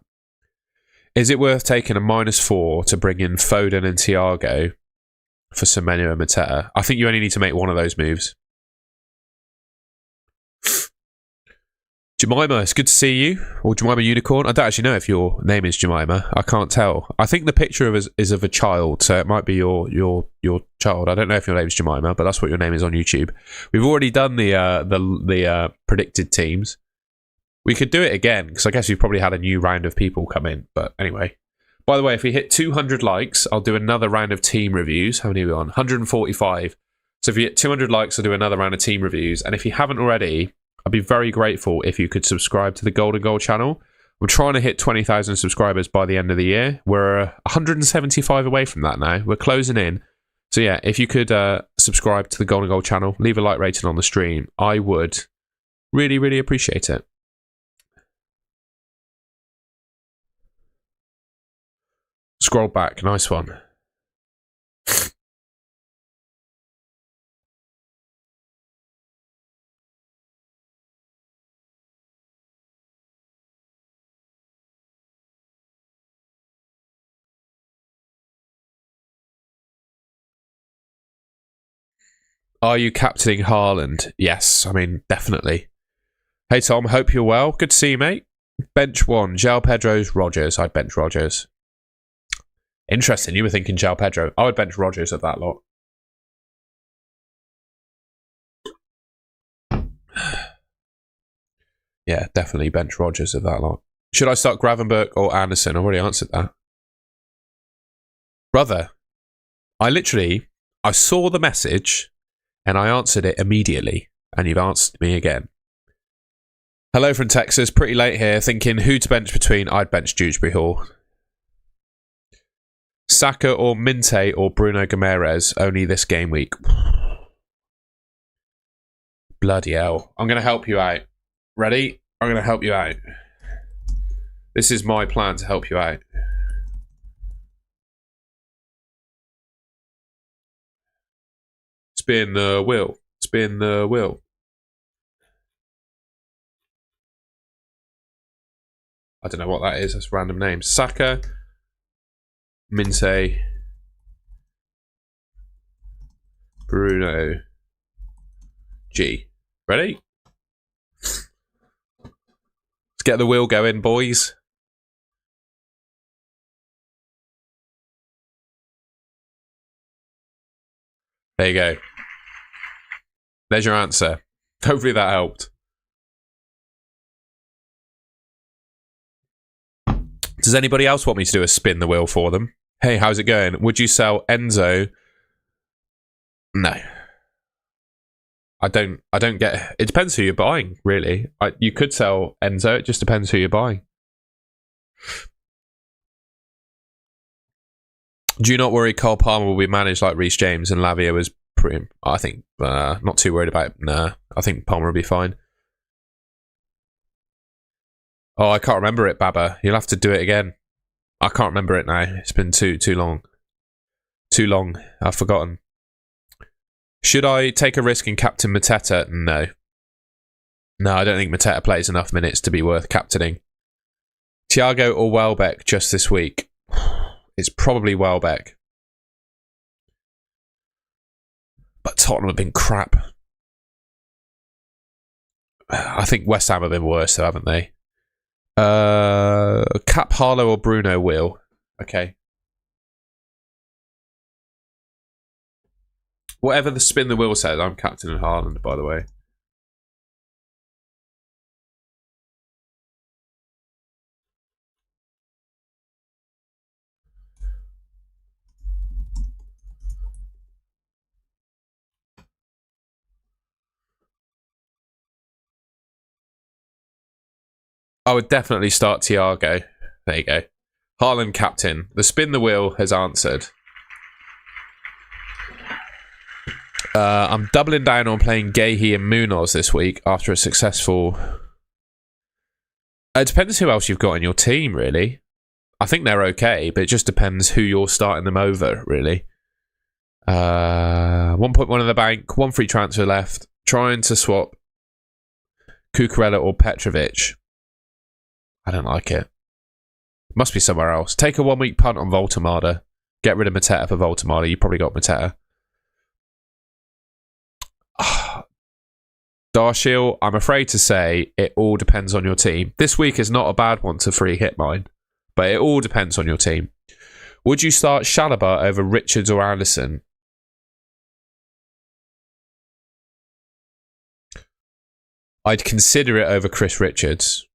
Is it worth taking a -4 to bring in Foden and Thiago for Semenyo and Mateta? I think you only need to make one of those moves. Jemima, it's good to see you. Or Jemima Unicorn. I don't actually know if your name is Jemima. I can't tell. I think the picture is of a child, so it might be your child. I don't know if your name is Jemima, but that's what your name is on YouTube. We've already done the predicted teams. We could do it again, because I guess we've probably had a new round of people come in. But anyway. By the way, if we hit 200 likes, I'll do another round of team reviews. How many are we on? 145. So if you hit 200 likes, I'll do another round of team reviews. And if you haven't already... I'd be very grateful if you could subscribe to the Golden Goal channel. I'm trying to hit 20,000 subscribers by the end of the year. We're 175 away from that now. We're closing in. So yeah, if you could subscribe to the Golden Goal channel, leave a like rating on the stream, I would really, really appreciate it. Scroll back. Nice one. Are you captaining Haaland? Yes, I mean, definitely. Hey, Tom, hope you're well. Good to see you, mate. Bench 1, João Pedro's Rodgers. I'd bench Rodgers. Interesting, you were thinking João Pedro. I would bench Rodgers of that lot. Yeah, definitely bench Rodgers of that lot. Should I start Gravenberch or Anderson? I've already answered that. Brother, I saw the message... and I answered it immediately, and you've answered me again. Hello from Texas, pretty late here, thinking who to bench between. I'd bench Dewsbury Hall. Saka or Minte or Bruno Guimaraes, only this game week. Bloody hell. I'm going to help you out. Ready? I'm going to help you out. This is my plan to help you out. Spin the wheel. Spin the wheel. I don't know what that is. That's random names. Saka. Mince. Bruno. G. Ready? Let's get the wheel going, boys. There you go. There's your answer. Hopefully that helped. Does anybody else want me to do a spin the wheel for them? Hey, how's it going? Would you sell Enzo? No. I don't get... It depends who you're buying, really. You could sell Enzo. It just depends who you're buying. Do you not worry Cole Palmer will be managed like Reece James and Lavia was pretty... I think... not too worried about it. Nah. I think Palmer will be fine. Oh, I can't remember it, Baba. You'll have to do it again. I can't remember it now. It's been too long. Too long. I've forgotten. Should I take a risk and captain Mateta? No. No, I don't think Mateta plays enough minutes to be worth captaining. Thiago or Welbeck just this week? It's probably Welbeck. But Tottenham have been crap. I think West Ham have been worse though, haven't they? Cap Harlow or Bruno will. Okay. Whatever the spin the wheel says, I'm captain in Haaland, by the way. I would definitely start Thiago. There you go. Haaland captain. The spin the wheel has answered. I'm doubling down on playing Gahey and Munoz this week after a successful... It depends who else you've got in your team, really. I think they're okay, but it just depends who you're starting them over, really. 1.1 in the bank, 1 free transfer left. Trying to swap Cucurella or Petrovic. I don't like it. Must be somewhere else. Take a 1 week punt on Voltemada. Get rid of Mateta for Voltemada. You probably got Mateta. Darshiel, I'm afraid to say it all depends on your team. This week is not a bad one to free hit mine, but it all depends on your team. Would you start Chalobah over Richards or Anderson? I'd consider it over Chris Richards.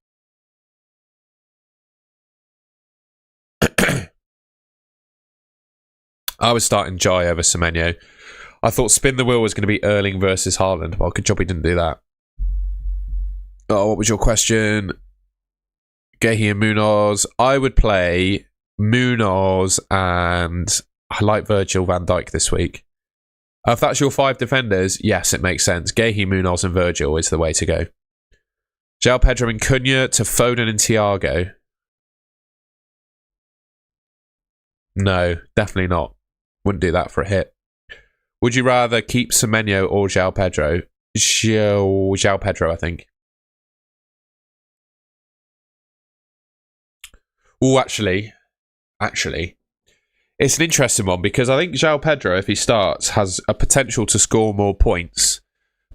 I was starting Jai over Semenyo. I thought spin the wheel was going to be Erling versus Haaland. Well, good job he didn't do that. Oh, what was your question? Gahey and Munoz. I would play Munoz and I like Virgil van Dijk this week. If that's your 5 defenders, yes, it makes sense. Gahey, Munoz and Virgil is the way to go. João Pedro and Cunha to Foden and Thiago. No, definitely not. Wouldn't do that for a hit. Would you rather keep Semenyo or João Pedro? João Pedro, I think. Oh, actually, it's an interesting one because I think João Pedro, if he starts, has a potential to score more points.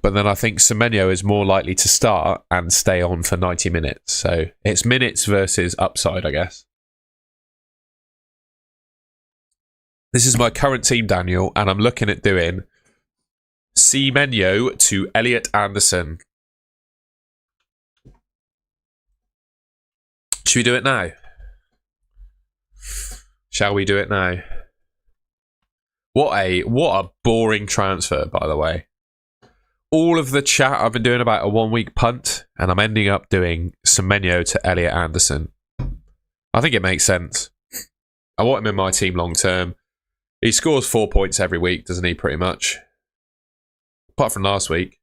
But then I think Semenyo is more likely to start and stay on for 90 minutes. So it's minutes versus upside, I guess. This is my current team, Daniel, and I'm looking at doing Semenyo to Elliot Anderson. Should we do it now? Shall we do it now? What a boring transfer, by the way. All of the chat I've been doing about a 1 week punt, and I'm ending up doing Semenyo to Elliot Anderson. I think it makes sense. I want him in my team long term. He scores 4 points every week, doesn't he, pretty much? Apart from last week.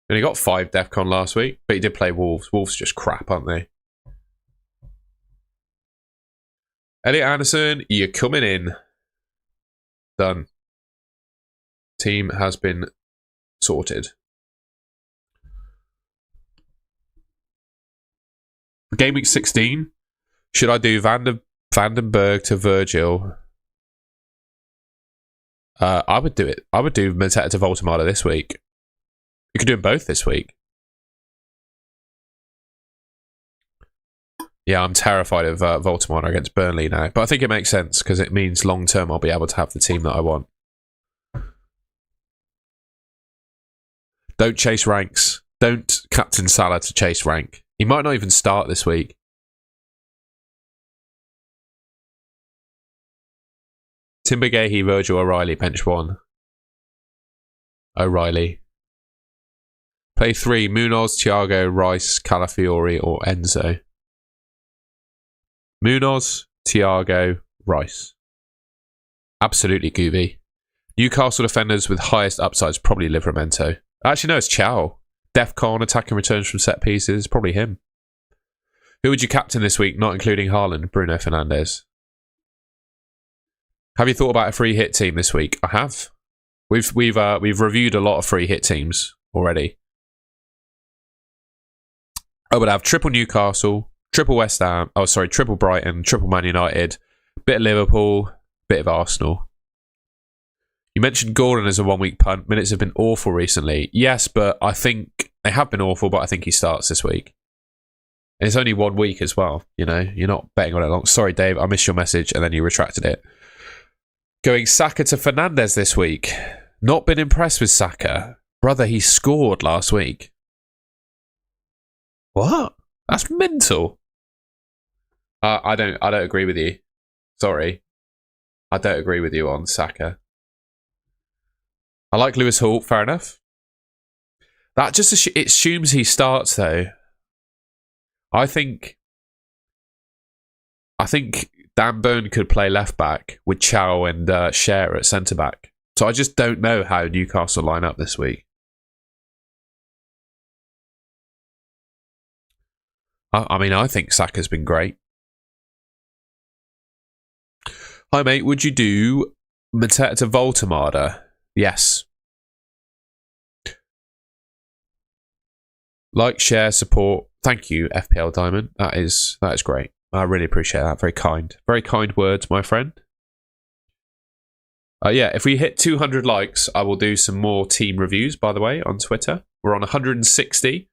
And he got 5 DEFCON last week, but he did play Wolves. Wolves just crap, aren't they? Elliot Anderson, you're coming in. Done. Team has been sorted. Game week 16. Should I do Vandenberg to Virgil? I would do it. I would do Mateta to Voltemada this week. You could do them both this week. Yeah, I'm terrified of Voltemada against Burnley now. But I think it makes sense because it means long term I'll be able to have the team that I want. Don't chase ranks. Don't captain Salah to chase rank. He might not even start this week. Timber Gahey, Virgil, O'Reilly, bench 1. O'Reilly. Play 3, Munoz, Thiago, Rice, Calafiori, or Enzo. Munoz, Thiago, Rice. Absolutely Gooby. Newcastle defenders with highest upsides, probably Livramento. Actually, no, it's Chow. Defcon, attacking returns from set pieces, probably him. Who would you captain this week, not including Haaland? Bruno Fernandes. Have you thought about a free hit team this week? I have. We've reviewed a lot of free hit teams already. I would have triple Newcastle, triple West Ham, triple Brighton, triple Man United, bit of Liverpool, bit of Arsenal. You mentioned Gordon as a 1 week punt. Minutes have been awful recently. Yes, but I think they have been awful, but I think he starts this week. And it's only 1 week as well, you know. You're not betting on it long. Sorry, Dave, I missed your message and then you retracted it. Going Saka to Fernandes this week. Not been impressed with Saka. Brother, he scored last week. What? That's mental. I don't agree with you. Sorry. I don't agree with you on Saka. I like Lewis Hall, fair enough. That just it assumes he starts though. I think Dan Burn could play left back with Chow and Cher at centre back. So I just don't know how Newcastle line up this week. I mean, I think Saka's been great. Hi, mate. Would you do Mateta to Voltemada? Yes. Like, share, support. Thank you, FPL Diamond. That is great. I really appreciate that. Very kind words, my friend. Yeah, if we hit 200 likes, I will do some more team reviews, by the way, on Twitter. We're on 160. If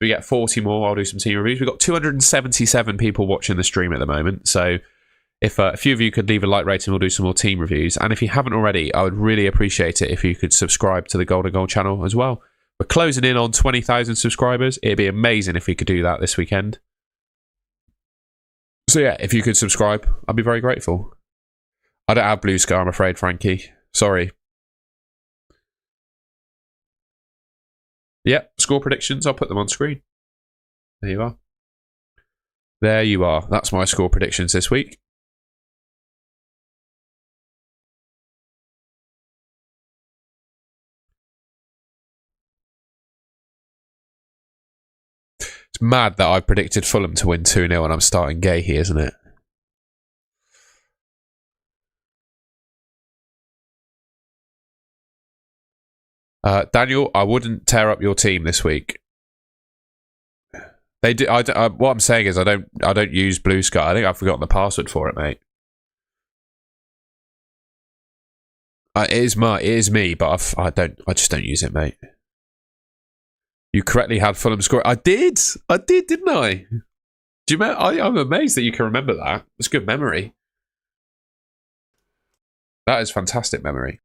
we get 40 more, I'll do some team reviews. We've got 277 people watching the stream at the moment. So if a few of you could leave a like rating, we'll do some more team reviews. And if you haven't already, I would really appreciate it if you could subscribe to the Golden Goal channel as well. We're closing in on 20,000 subscribers. It'd be amazing if we could do that this weekend. So yeah, if you could subscribe, I'd be very grateful. I don't have Blue Sky, I'm afraid, Frankie. Sorry. Yep, score predictions. I'll put them on screen. There you are. There you are. That's my score predictions this week. It's mad that I predicted Fulham to win 2-0 and I'm starting Gahey, isn't it? Daniel, I wouldn't tear up your team this week. They do. What I'm saying is, I don't use Blue Sky. I think I've forgotten the password for it, mate. It is me, but I just don't use it, mate. You correctly had Fulham score. I did, didn't I? Do you remember? I'm amazed that you can remember that. It's good memory. That is fantastic memory.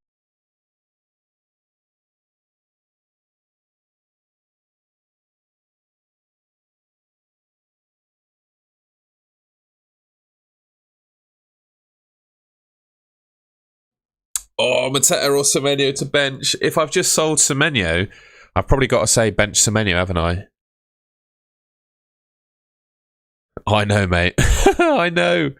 Oh, Mateta or Semenyo to bench. If I've just sold Semenyo, I've probably got to say bench Semenyo, haven't I? I know, mate. I know,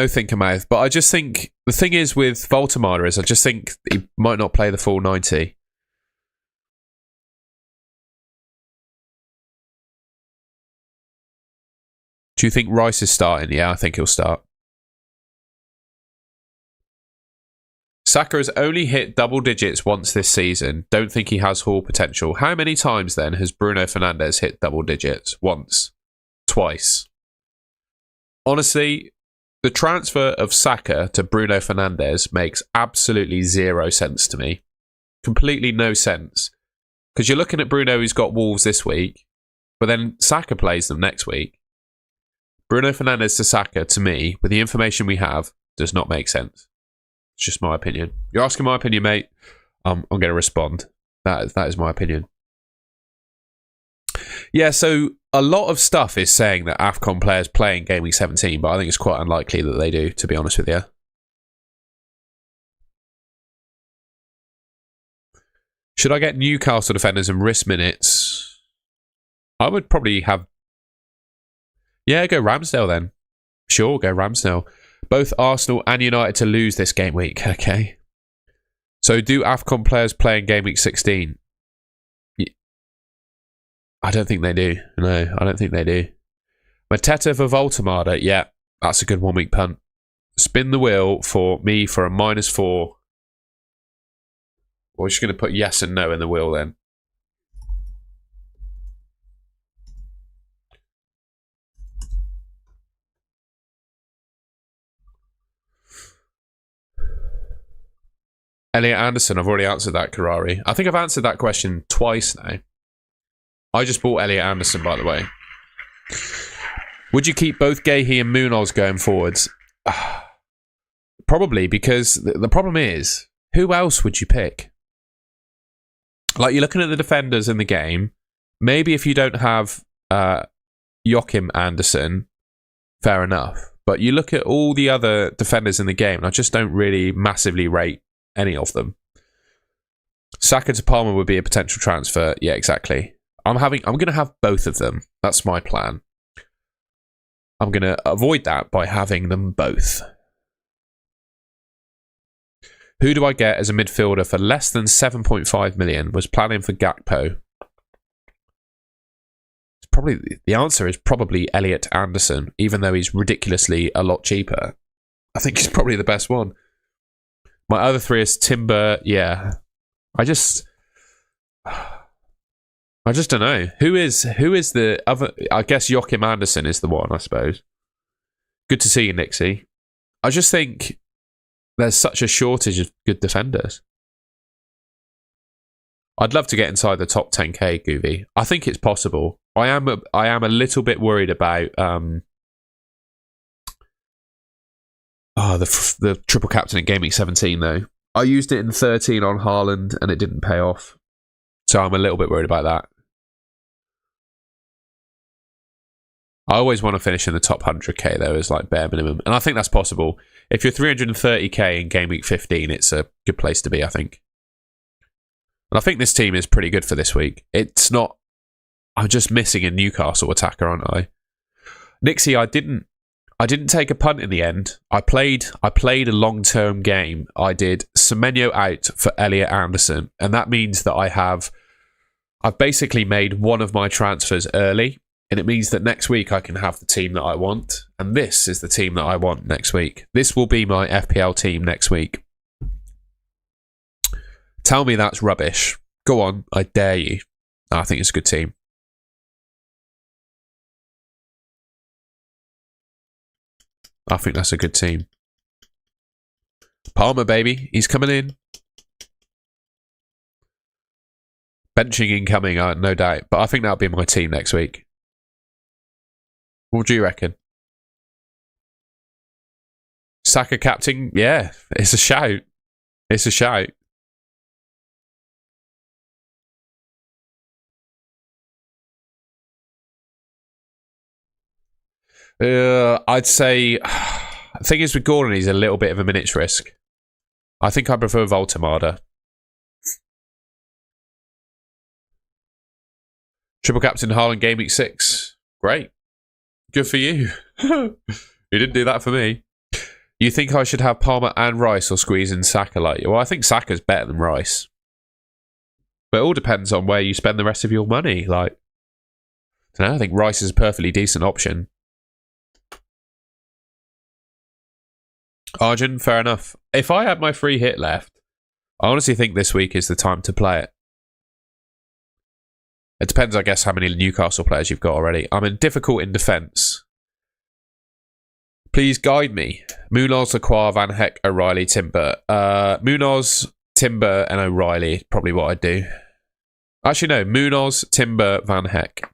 Thinker Mouth. But I just think the thing is with Voltemada is I just think he might not play the full 90. Do you think Rice is starting? Yeah, I think he'll start. Saka has only hit double digits once this season. Don't think he has haul potential. How many times then has Bruno Fernandes hit double digits? Once. Twice. Honestly, the transfer of Saka to Bruno Fernandes makes absolutely zero sense to me. Completely no sense. Because you're looking at Bruno who's got Wolves this week, but then Saka plays them next week. Bruno Fernandes to Saka, to me, with the information we have, does not make sense. It's just my opinion. You're asking my opinion, mate. I'm going to respond. That is my opinion. Yeah, so a lot of stuff is saying that AFCON players play in Gameweek 17, but I think it's quite unlikely that they do, to be honest with you. Should I get Newcastle defenders and risk minutes? I would probably have... Yeah, go Ramsdale then. Sure, go Ramsdale. Both Arsenal and United to lose this game week. Okay. So do AFCON players play in Game Week 16? I don't think they do. No, I don't think they do. Mateta for Voltamada. Yeah, that's a good 1 week punt. Spin the wheel for me for a -4. We're just going to put yes and no in the wheel then. Elliot Anderson, I've already answered that, Karari. I think I've answered that question twice now. I just bought Elliot Anderson, by the way. Would you keep both Gahey and Munoz going forwards? Probably, because the problem is, who else would you pick? Like, you're looking at the defenders in the game. Maybe if you don't have Joachim Anderson, fair enough. But you look at all the other defenders in the game, and I just don't really massively rate any of them. Saka to Palmer would be a potential transfer. Yeah, exactly. I'm going to have both of them. That's my plan. I'm going to avoid that by having them both. Who do I get as a midfielder for less than 7.5 million? Was planning for Gakpo. It's probably the answer is probably Elliot Anderson, even though he's ridiculously a lot cheaper. I think he's probably the best one. My other three is Timber. Yeah, I just don't know who is the other. I guess Joachim Anderson is the one. I suppose. Good to see you, Nixie. I just think there's such a shortage of good defenders. I'd love to get inside the top 10k, Goovy. I think it's possible. I am a little bit worried about the triple captain in Gameweek 17 though. I used it in 13 on Haaland and it didn't pay off. So I'm a little bit worried about that. I always want to finish in the top 100k though as like bare minimum. And I think that's possible. If you're 330k in Gameweek 15, it's a good place to be, I think. And I think this team is pretty good for this week. It's not... I'm just missing a Newcastle attacker, aren't I? Nixie, I didn't take a punt in the end. I played a long-term game. I did Semenyo out for Elliot Anderson. And that means that I've basically made one of my transfers early. And it means that next week I can have the team that I want. And this is the team that I want next week. This will be my FPL team next week. Tell me that's rubbish. Go on, I dare you. I think it's a good team. I think that's a good team. Palmer, baby. He's coming in. Benching incoming, no doubt. But I think that'll be my team next week. What do you reckon? Saka captain? Yeah, it's a shout. It's a shout. I'd say... The thing is with Gordon, he's a little bit of a minutes risk. I think I prefer Voltamada. Triple captain Haaland Game Week 6. Great. Good for you. You didn't do that for me. You think I should have Palmer and Rice or squeeze in Saka like you? Well, I think Saka's better than Rice. But it all depends on where you spend the rest of your money. Like, I think Rice is a perfectly decent option. Arjun, fair enough. If I had my free hit left, I honestly think this week is the time to play it. It depends, I guess, how many Newcastle players you've got already. I'm difficult in defence. Please guide me. Munoz, Lacroix, Van Heck, O'Reilly, Timber. Munoz, Timber, and O'Reilly. Probably what I'd do. Actually, no. Munoz, Timber, Van Heck.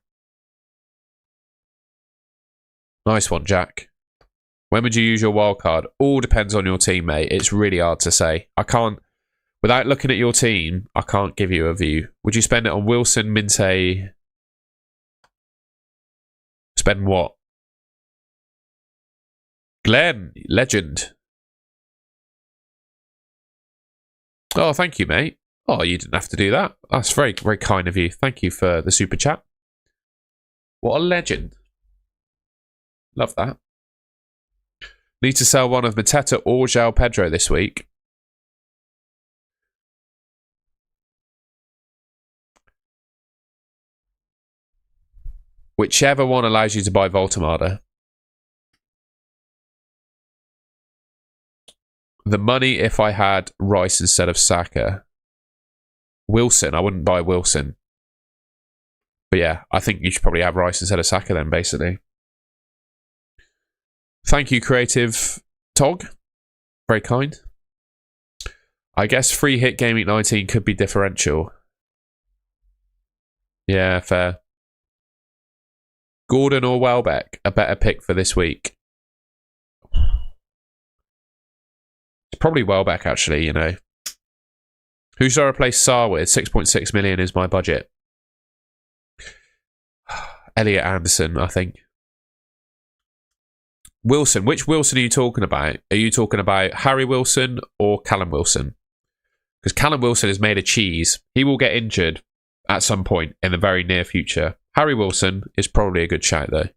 Nice one, Jack. When would you use your wild card? All depends on your team, mate. It's really hard to say. I can't, without looking at your team, I can't give you a view. Would you spend it on Wilson, Minte? Spend what? Glenn, legend. Oh, thank you, mate. Oh, you didn't have to do that. That's very, very kind of you. Thank you for the super chat. What a legend. Love that. Need to sell one of Mateta or João Pedro this week. Whichever one allows you to buy Voltamada. The money if I had Rice instead of Saka. Wilson, I wouldn't buy Wilson. But yeah, I think you should probably have Rice instead of Saka then, basically. Thank you, Creative Tog. Very kind. I guess free hit Game Week 19 could be differential. Yeah, fair. Gordon or Welbeck, a better pick for this week. It's probably Welbeck, actually, you know. Who should I replace Sarr with? 6.6 million is my budget. Elliot Anderson, I think. Wilson. Which Wilson are you talking about? Are you talking about Harry Wilson or Callum Wilson? Because Callum Wilson is made of cheese. He will get injured at some point in the very near future. Harry Wilson is probably a good shout, though.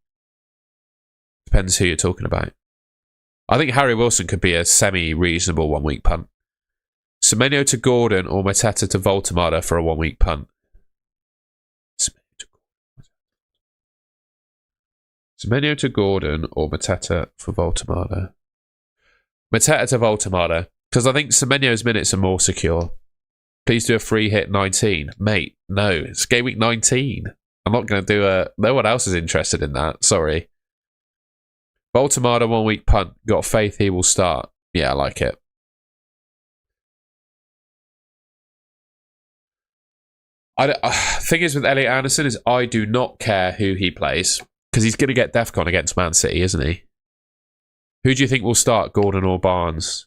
Depends who you're talking about. I think Harry Wilson could be a semi-reasonable one-week punt. Semenyo to Gordon or Mateta to Voltamada for a one-week punt. Semenyo to Gordon or Mateta for Voltamada. Mateta to Voltamada. Because I think Semenyo's minutes are more secure. Please do a free hit 19. Mate, no. It's Game Week 19. I'm not going to do a... No one else is interested in that. Sorry. Voltamada one-week punt. Got faith he will start. Yeah, I like it. Thing is with Elliot Anderson is I do not care who he plays because he's going to get DEFCON against Man City, isn't he? Who do you think will start, Gordon or Barnes?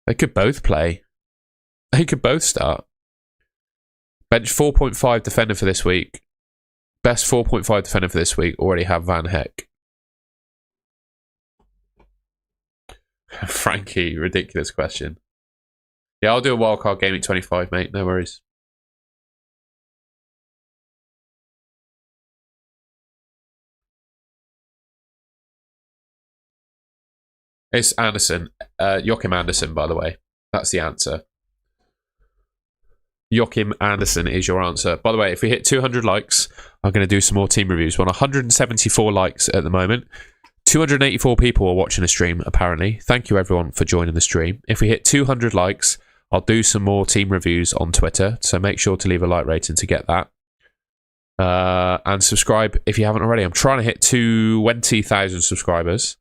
They could both play. They could both start. Bench 4.5 defender for this week. Best 4.5 defender for this week. Already have Van Heck. Frankie, ridiculous question. Yeah, I'll do a wildcard game at 25, mate. No worries. It's Anderson. Joachim Anderson, by the way. That's the answer. Joachim Anderson is your answer. By the way, if we hit 200 likes, I'm going to do some more team reviews. We're on 174 likes at the moment. 284 people are watching the stream, apparently. Thank you, everyone, for joining the stream. If we hit 200 likes, I'll do some more team reviews on Twitter, so make sure to leave a like rating to get that. And subscribe if you haven't already. I'm trying to hit 20,000 subscribers,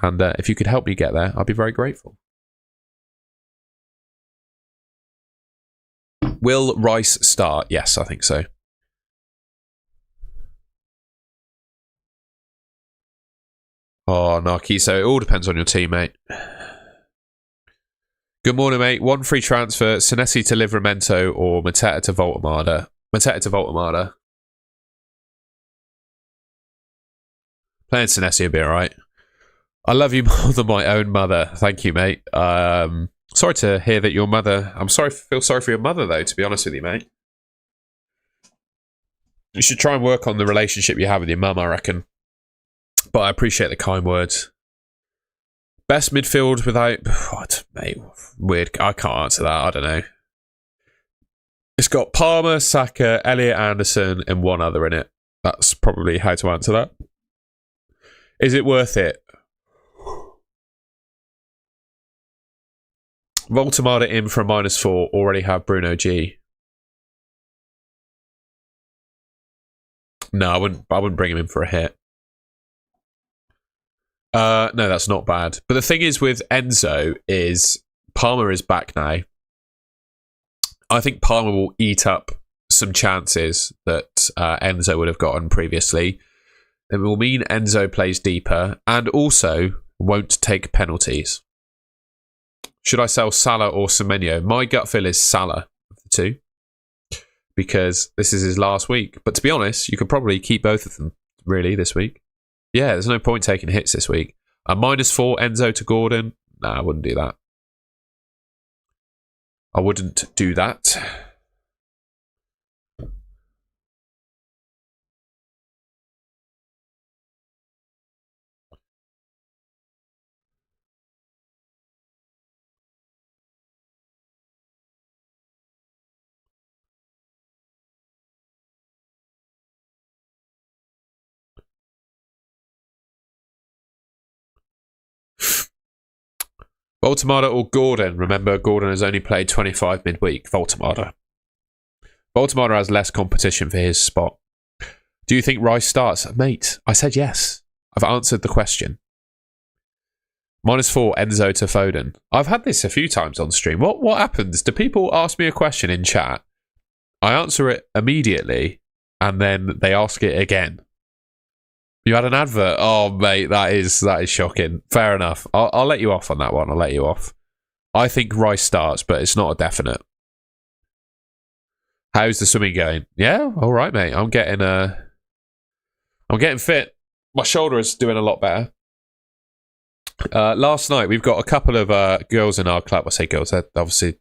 and if you could help me get there, I'd be very grateful. Will Rice start? Yes, I think so. Oh, Narciso, it all depends on your team, mate. Good morning, mate. One free transfer, Senesi to Livramento or Mateta to Voltamada. Mateta to Voltamada. Playing Senesi will be alright. I love you more than my own mother. Thank you, mate. Sorry to hear that your mother... feel sorry for your mother, though, to be honest with you, mate. You should try and work on the relationship you have with your mum, I reckon. But I appreciate the kind words. Best midfield without... What, mate? Weird. I can't answer that. I don't know. It's got Palmer, Saka, Elliot Anderson, and one other in it. That's probably how to answer that. Is it worth it? Voltamada in for a -4. Already have Bruno G. No, I wouldn't bring him in for a hit. No, that's not bad. But the thing is with Enzo is Palmer is back now. I think Palmer will eat up some chances that Enzo would have gotten previously. It will mean Enzo plays deeper and also won't take penalties. Should I sell Salah or Semenyo? My gut feel is Salah of the two, because this is his last week. But to be honest, you could probably keep both of them, really, this week. Yeah, there's no point taking hits this week. A -4 Enzo to Gordon? Nah, I wouldn't do that. I wouldn't do that. Voltamada or Gordon? Remember, Gordon has only played 25 midweek. Voltamada. Voltamada has less competition for his spot. Do you think Rice starts? Mate, I said yes. I've answered the question. -4 Enzo to Foden. I've had this a few times on stream. What happens? Do people ask me a question in chat? I answer it immediately, and then they ask it again. You had an advert? Oh, mate, that is shocking. Fair enough. I'll let you off on that one. I'll let you off. I think Rice starts, but it's not a definite. How's the swimming going? Yeah, all right, mate. I'm getting fit. My shoulder is doing a lot better. Last night, we've got a couple of girls in our club. I say girls, obviously.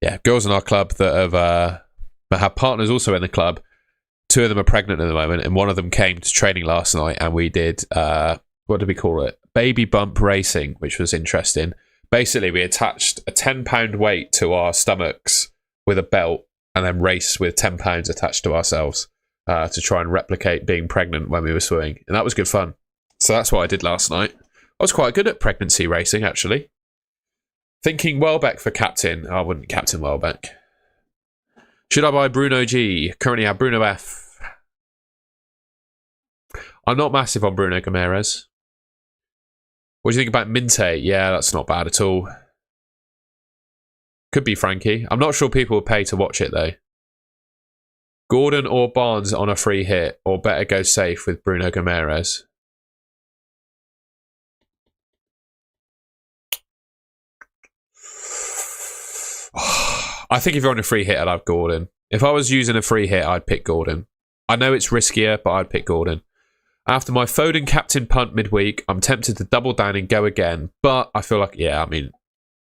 Yeah, girls in our club that have partners also in the club. 2 of them are pregnant at the moment, and one of them came to training last night, and we did, what did we call it? Baby bump racing, which was interesting. Basically, we attached a 10-pound weight to our stomachs with a belt, and then raced with 10 pounds attached to ourselves to try and replicate being pregnant when we were swimming. And that was good fun. So that's what I did last night. I was quite good at pregnancy racing, actually. Thinking Welbeck for captain. I wouldn't captain Welbeck. Should I buy Bruno G? Currently have Bruno F. I'm not massive on Bruno Gomes. What do you think about Minte? Yeah, that's not bad at all. Could be Frankie. I'm not sure people would pay to watch it, though. Gordon or Barnes on a free hit, or better go safe with Bruno Gomes? I think if you're on a free hit, I'd have Gordon. If I was using a free hit, I'd pick Gordon. I know it's riskier, but I'd pick Gordon. After my Foden captain punt midweek, I'm tempted to double down and go again. But I feel like, yeah, I mean,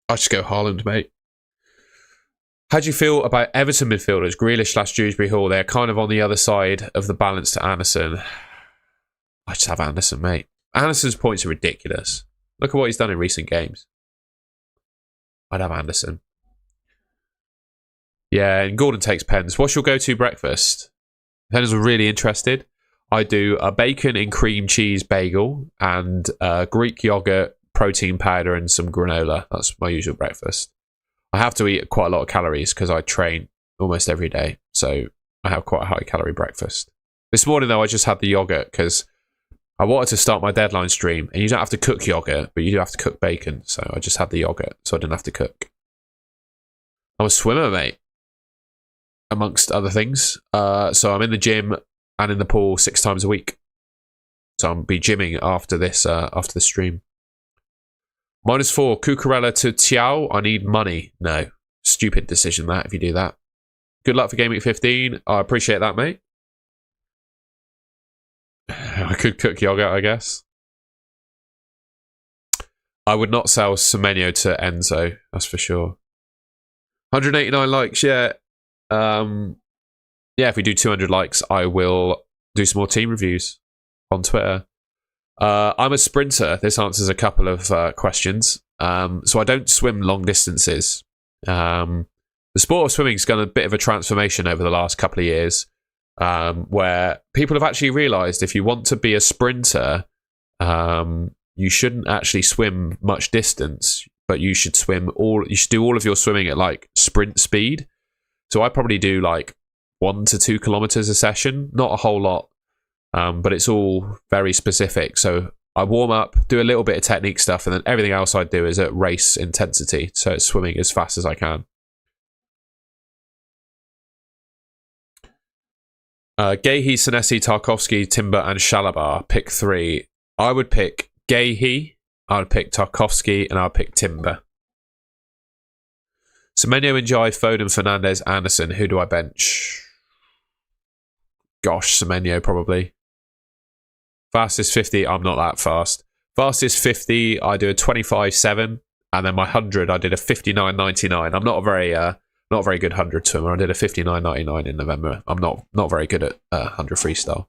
I'd just go Haaland, mate. How do you feel about Everton midfielders, Grealish/Dewsbury Hall? They're kind of on the other side of the balance to Anderson. I just have Anderson, mate. Anderson's points are ridiculous. Look at what he's done in recent games. I'd have Anderson. Yeah, and Gordon takes pens. What's your go-to breakfast? Depends are really interested. I do a bacon and cream cheese bagel and Greek yogurt, protein powder, and some granola. That's my usual breakfast. I have to eat quite a lot of calories because I train almost every day. So I have quite a high calorie breakfast. This morning, though, I just had the yogurt because I wanted to start my deadline stream. And you don't have to cook yogurt, but you do have to cook bacon. So I just had the yogurt so I didn't have to cook. I'm a swimmer, mate. Amongst other things. So I'm in the gym and in the pool 6 times a week. So I'll be gymming after this stream. -4, Cucurella to Tiao. I need money. No. Stupid decision that if you do that. Good luck for Gameweek 15. I appreciate that, mate. I could cook yogurt, I guess. I would not sell Semenyo to Enzo, that's for sure. 189 likes, yeah. Yeah, if we do 200 likes, I will do some more team reviews on Twitter. I'm a sprinter. This answers a couple of questions. So I don't swim long distances. The sport of swimming has gone a bit of a transformation over the last couple of years, where people have actually realised if you want to be a sprinter, You shouldn't actually swim much distance, but you should do all of your swimming at like sprint speed. So I probably do like 1 to 2 kilometers a session, not a whole lot, but it's all very specific. So I warm up, do a little bit of technique stuff, and then everything else I do is at race intensity. So it's swimming as fast as I can. Gahey, Senesi, Tarkovsky, Timber, and Shalabar. Pick 3. I would pick Gahey, I would pick Tarkovsky, and I would pick Timber. Semenyo, Njai, Foden, Fernandez, Anderson. Who do I bench? Gosh, Semenyo probably. Fastest 50, I'm not that fast. Fastest 50, I do a 25.7, and then my 100, I did a 59.99. I'm not a very good 100 swimmer. I did a 59.99 in November. I'm not very good at 100 freestyle.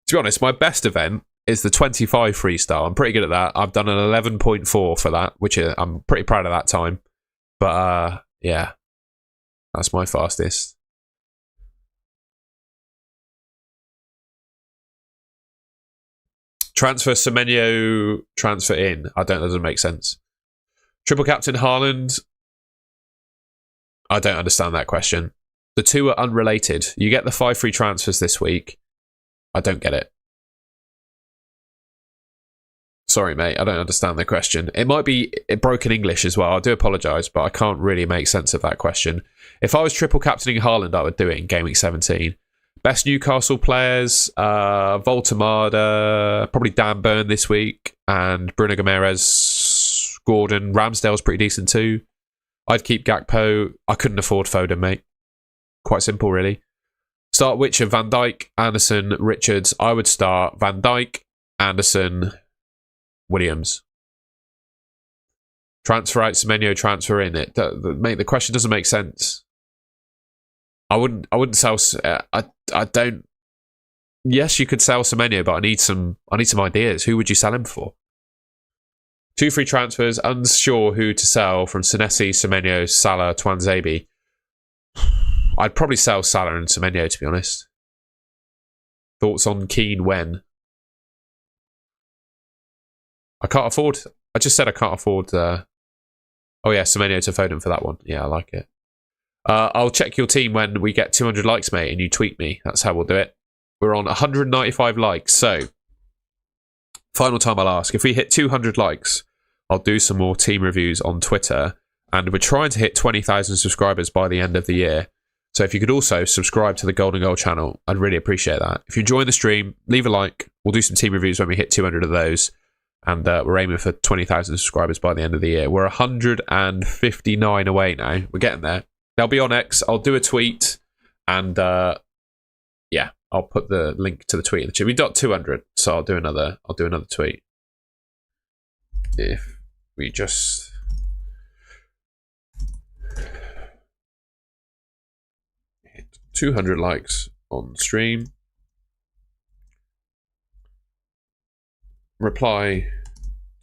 To be honest, my best event is the 25 freestyle. I'm pretty good at that. I've done an 11.4 for that, which I'm pretty proud of that time. But yeah, that's my fastest. Transfer Semenyo, transfer in. That doesn't make sense. Triple captain Haaland. I don't understand that question. The two are unrelated. You get the 5 free transfers this week. I don't get it. Sorry, mate. I don't understand the question. It might be broken English as well. I do apologise, but I can't really make sense of that question. If I was triple captaining Haaland, I would do it in Gameweek 17. Best Newcastle players, Voltemada, probably Dan Burn this week, and Bruno Gomes, Gordon. Ramsdale's pretty decent too. I'd keep Gakpo. I couldn't afford Foden, mate. Quite simple, really. Start which of Van Dijk, Anderson, Richards. I would start Van Dijk, Anderson, Williams. Transfer out Semenyo, transfer in. Mate, the question doesn't make sense. I wouldn't sell. I don't. Yes, you could sell Semenyo, but I need some ideas. Who would you sell him for? 2 free transfers. Unsure who to sell from Senesi, Semenyo, Salah, Twanzebe. I'd probably sell Salah and Semenyo, to be honest. Thoughts on Keane when? I can't afford. I just said I can't afford. Oh yeah, Semenyo to Foden for that one. Yeah, I like it. I'll check your team when we get 200 likes, mate, and you tweet me. That's how we'll do it. We're on 195 likes. So, final time I'll ask. If we hit 200 likes, I'll do some more team reviews on Twitter. And we're trying to hit 20,000 subscribers by the end of the year. So if you could also subscribe to the Golden Goal channel, I'd really appreciate that. If you're enjoying the stream, leave a like. We'll do some team reviews when we hit 200 of those. And we're aiming for 20,000 subscribers by the end of the year. We're 159 away now. We're getting there. They'll be on X. I'll do a tweet, and yeah, I'll put the link to the tweet in the chat. We've got 200, so I'll do another tweet. If we just hit 200 likes on stream, reply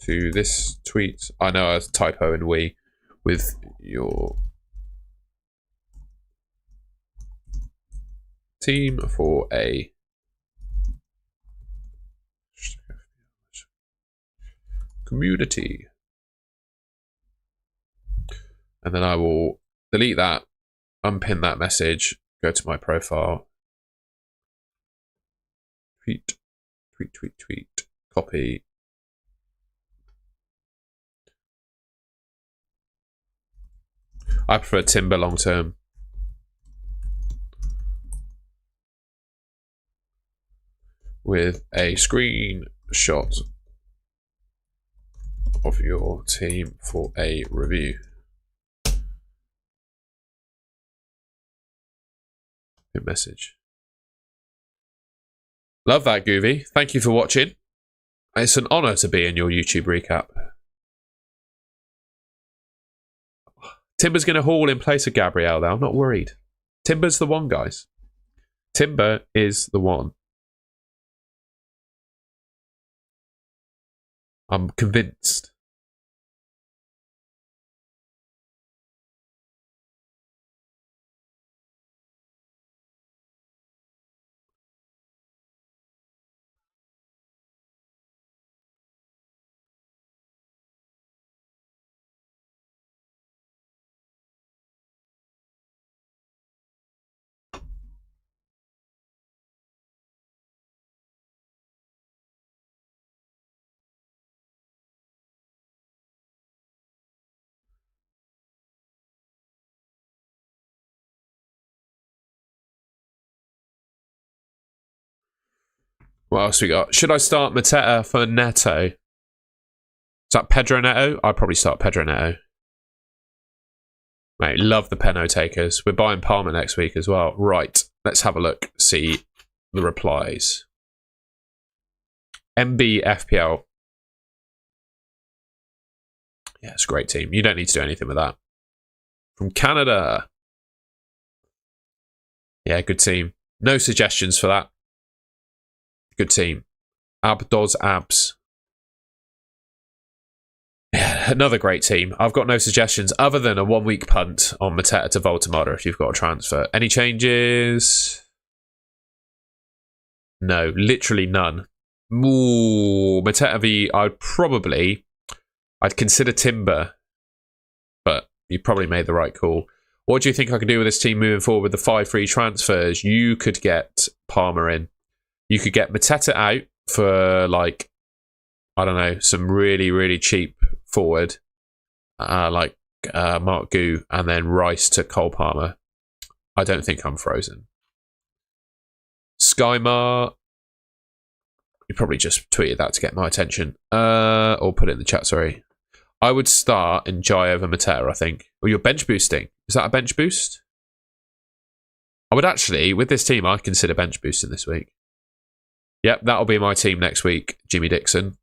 to this tweet. I know a typo in we with your team for a community, and then I will delete that, unpin that message, go to my profile, tweet, copy, I prefer Timber long term. With a screenshot of your team for a review. Good message. Love that, Goovy. Thank you for watching. It's an honour to be in your YouTube recap. Timber's going to haul in place of Gabriel, though. I'm not worried. Timber's the one, guys. Timber is the one. I'm convinced. What else we got? Should I start Mateta for Neto? Is that Pedro Neto? I'd probably start Pedro Neto. Mate, love the Peno takers. We're buying Palmer next week as well. Right, let's have a look. See the replies. MB FPL. Yeah, it's a great team. You don't need to do anything with that. From Canada. Yeah, good team. No suggestions for that. Good team. Abdos Abs. Yeah, another great team. I've got no suggestions other than a 1 week punt on Mateta to Voltamada if you've got a transfer. Any changes? No, literally none. Ooh, Mateta V, I'd consider Timber, but you probably made the right call. What do you think I could do with this team moving forward with the 5 free transfers? You could get Palmer in. You could get Mateta out for, like, I don't know, some really, really cheap forward, like Mark Gu, and then Rice to Cole Palmer. I don't think I'm frozen. Skymar, you probably just tweeted that to get my attention, or put it in the chat, sorry. I would start in Jai over Mateta, I think. Or you're bench boosting. Is that a bench boost? I would actually, with this team, I'd consider bench boosting this week. Yep, that'll be my team next week, Jimmy Dixon.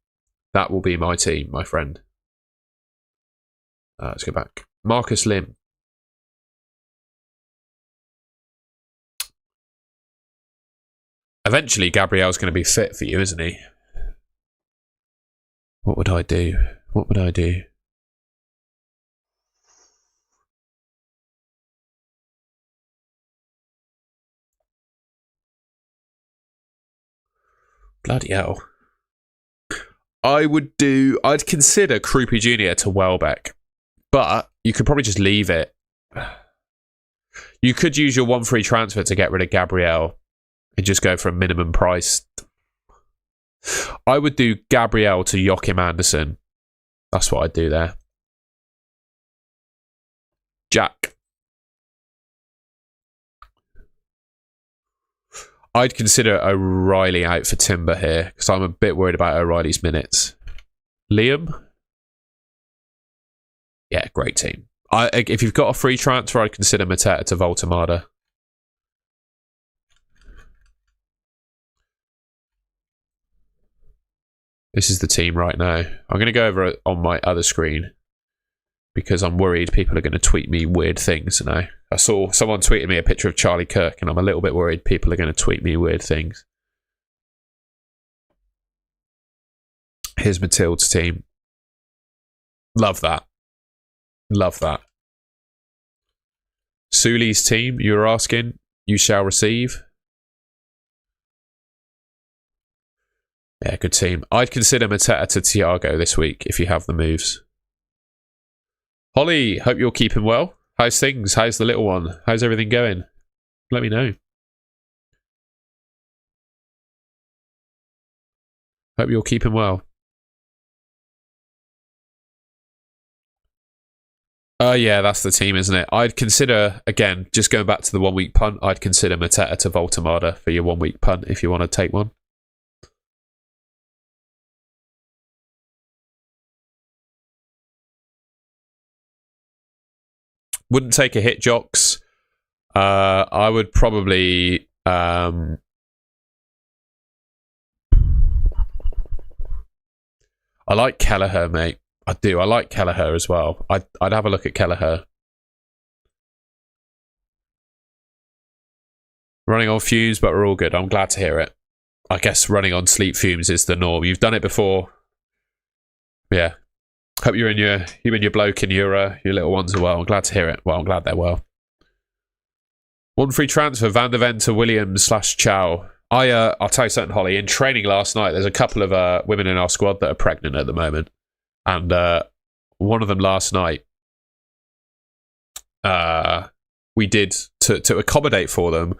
That will be my team, my friend. Let's go back. Marcus Lim. Eventually, Gabriel's going to be fit for you, isn't he? What would I do? What would I do? Bloody hell. I'd consider Krupi Jr. to Welbeck, but you could probably just leave it. You could use your 1 free transfer to get rid of Gabriel and just go for a minimum price. I would do Gabriel to Joachim Anderson. That's what I'd do there. Jack. I'd consider O'Reilly out for Timber here because I'm a bit worried about O'Reilly's minutes. Liam? Yeah, great team. If you've got a free transfer, I'd consider Mateta to Voltamada. This is the team right now. I'm going to go over it on my other screen because I'm worried people are going to tweet me weird things now. I saw someone tweeted me a picture of Charlie Kirk and I'm a little bit worried people are going to tweet me weird things. Here's Matilda's team. Love that. Love that. Suli's team, you were asking. You shall receive. Yeah, good team. I'd consider Mateta to Thiago this week if you have the moves. Holly, hope you're keeping well. How's things? How's the little one? How's everything going? Let me know. Hope you're keeping well. Yeah, that's the team, isn't it? I'd consider, again, just going back to the 1 week punt, I'd consider Mateta to Voltamada for your 1 week punt if you want to take one. Wouldn't take a hit, Jocks. I would probably... I like Kelleher, mate. I do. I like Kelleher as well. I'd have a look at Kelleher. Running on fumes, but we're all good. I'm glad to hear it. I guess running on sleep fumes is the norm. You've done it before. Yeah. Hope you and your bloke and your little ones are well. I'm glad to hear it. Well, I'm glad they're well. 1 free transfer, Van der Ven to Williams / Chow. I'll tell you something, Holly. In training last night, there's a couple of women in our squad that are pregnant at the moment. And one of them last night, we did, to accommodate for them,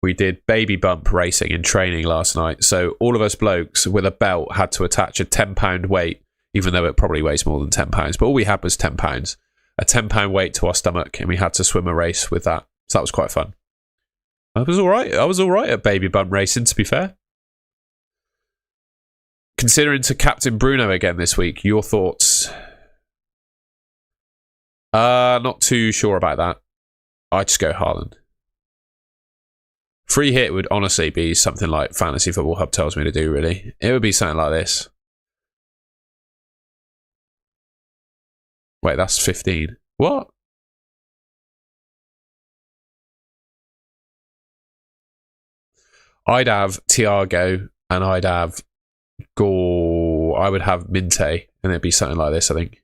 we did baby bump racing in training last night. So all of us blokes with a belt had to attach a £10 weight, even though it probably weighs more than £10. But all we had was £10. A £10 weight to our stomach, and we had to swim a race with that. So that was quite fun. I was all right. I was all right at baby bump racing, to be fair. Considering to captain Bruno again this week. Your thoughts? Not too sure about that. I'd just go Haaland. Free hit would honestly be something like Fantasy Football Hub tells me to do, really. It would be something like this. Wait, that's 15. What? I'd have Thiago and I'd have Gore. I would have Minte, and it'd be something like this, I think.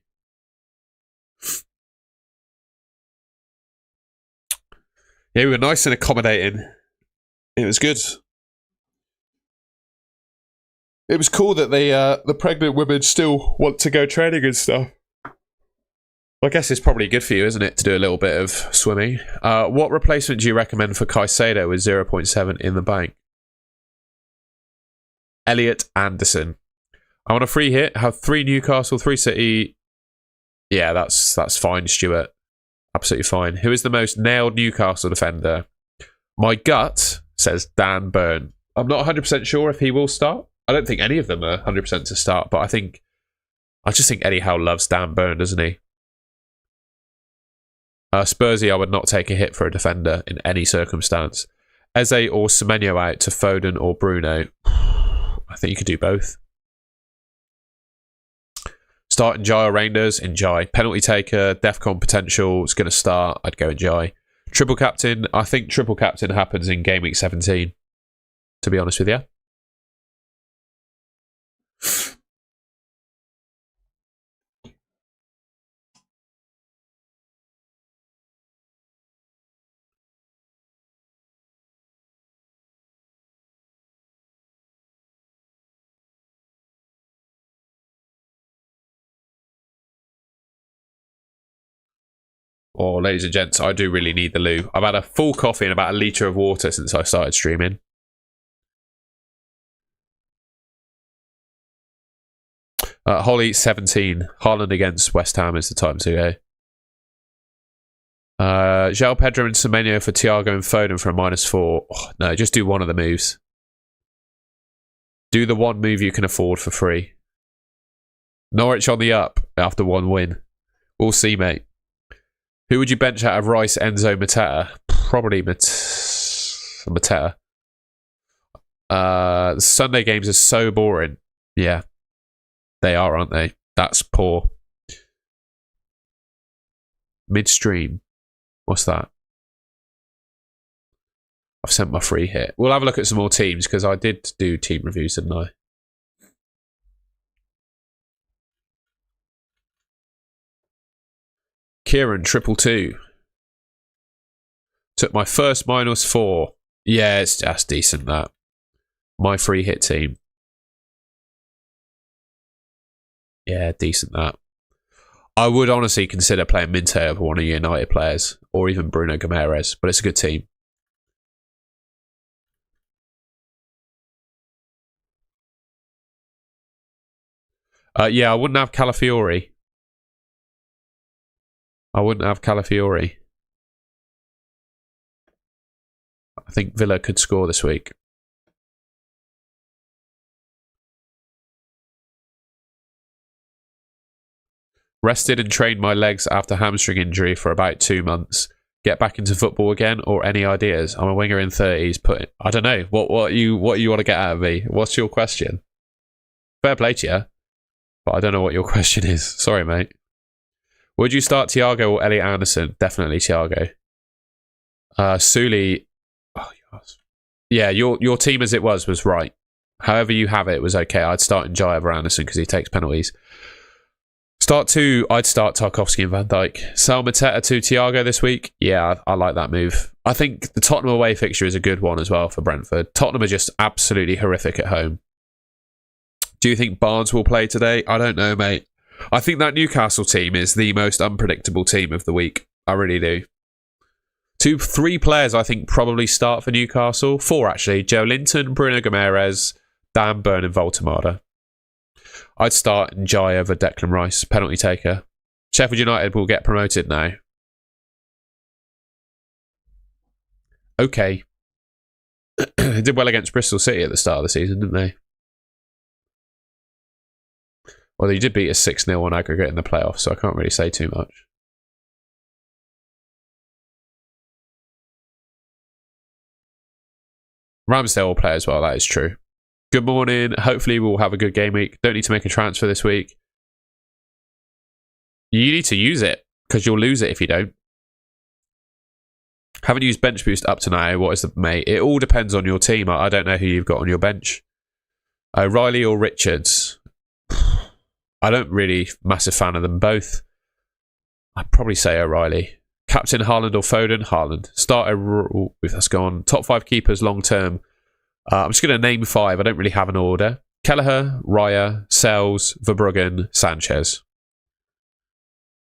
Yeah, we were nice and accommodating. It was good. It was cool that the pregnant women still want to go training and stuff. I guess it's probably good for you, isn't it, to do a little bit of swimming. What replacement do you recommend for Caicedo with 0.7 in the bank? Elliot Anderson. I want a free hit. Have 3 Newcastle, 3 City. Yeah, that's fine, Stuart. Absolutely fine. Who is the most nailed Newcastle defender? My gut says Dan Burn. I'm not 100% sure if he will start. I don't think any of them are 100% to start, but I just think Eddie Howe loves Dan Burn, doesn't he? Spursy, I would not take a hit for a defender in any circumstance. Eze or Semenyo out to Foden or Bruno. I think you could do both. Start Njai or Rangers? Njai. Penalty taker, Defcon potential is going to start. I'd go Njai. Triple captain. I think triple captain happens in Gameweek 17, to be honest with you. Oh, ladies and gents, I do really need the loo. I've had a full coffee and about a litre of water since I started streaming. Holly, 17. Haaland against West Ham is the time to go. João Pedro and Semenyo for Thiago and Foden for a -4. Oh, no, just do one of the moves. Do the one move you can afford for free. Norwich on the up after one win. We'll see, mate. Who would you bench out of Rice, Enzo, Mateta? Probably Mateta. The Sunday games are so boring. Yeah. They are, aren't they? That's poor. Midstream. What's that? I've sent my free hit. We'll have a look at some more teams because I did do team reviews, didn't I? Kieran, 222. Took my first -4. Yeah, it's just decent, that. My free hit team. Yeah, decent, that. I would honestly consider playing Minte over one of your United players, or even Bruno Guimaraes, but it's a good team. Yeah, I wouldn't have Calafiori. I think Villa could score this week. Rested and trained my legs after hamstring injury for about 2 months. Get back into football again, or any ideas? I'm a winger in 30s. I don't know what you want to get out of me. What's your question? Fair play to you, but I don't know what your question is. Sorry, mate. Would you start Thiago or Elliot Anderson? Definitely Thiago. Sully. Oh, yes. Yeah, your team as it was right. However you have it was okay. I'd start Njai over Anderson because he takes penalties. Start 2, I'd start Tarkowski and Van Dijk. Sell Mateta to Thiago this week. Yeah, I like that move. I think the Tottenham away fixture is a good one as well for Brentford. Tottenham are just absolutely horrific at home. Do you think Barnes will play today? I don't know, mate. I think that Newcastle team is the most unpredictable team of the week. I really do. 3 players I think probably start for Newcastle. 4 actually. Joe Linton, Bruno Guimaraes, Dan Burn and Voltemada. I'd start Njai over Declan Rice, penalty taker. Sheffield United will get promoted now. Okay. They did well against Bristol City at the start of the season, didn't they? Well, you did beat us 6-0 on aggregate in the playoffs, so I can't really say too much. Ramsdale will play as well, that is true. Good morning. Hopefully we'll have a good game week. Don't need to make a transfer this week. You need to use it, because you'll lose it if you don't. Haven't used bench boost up to now. What is the mate? It all depends on your team. I don't know who you've got on your bench. O'Reilly or Richards? I don't really massive fan of them both. I'd probably say O'Reilly. Captain Haaland or Foden? Haaland. Starter, that's gone. Top 5 keepers long term. I'm just going to name 5. I don't really have an order. Kelleher, Raya, Sells, Verbruggen, Sanchez.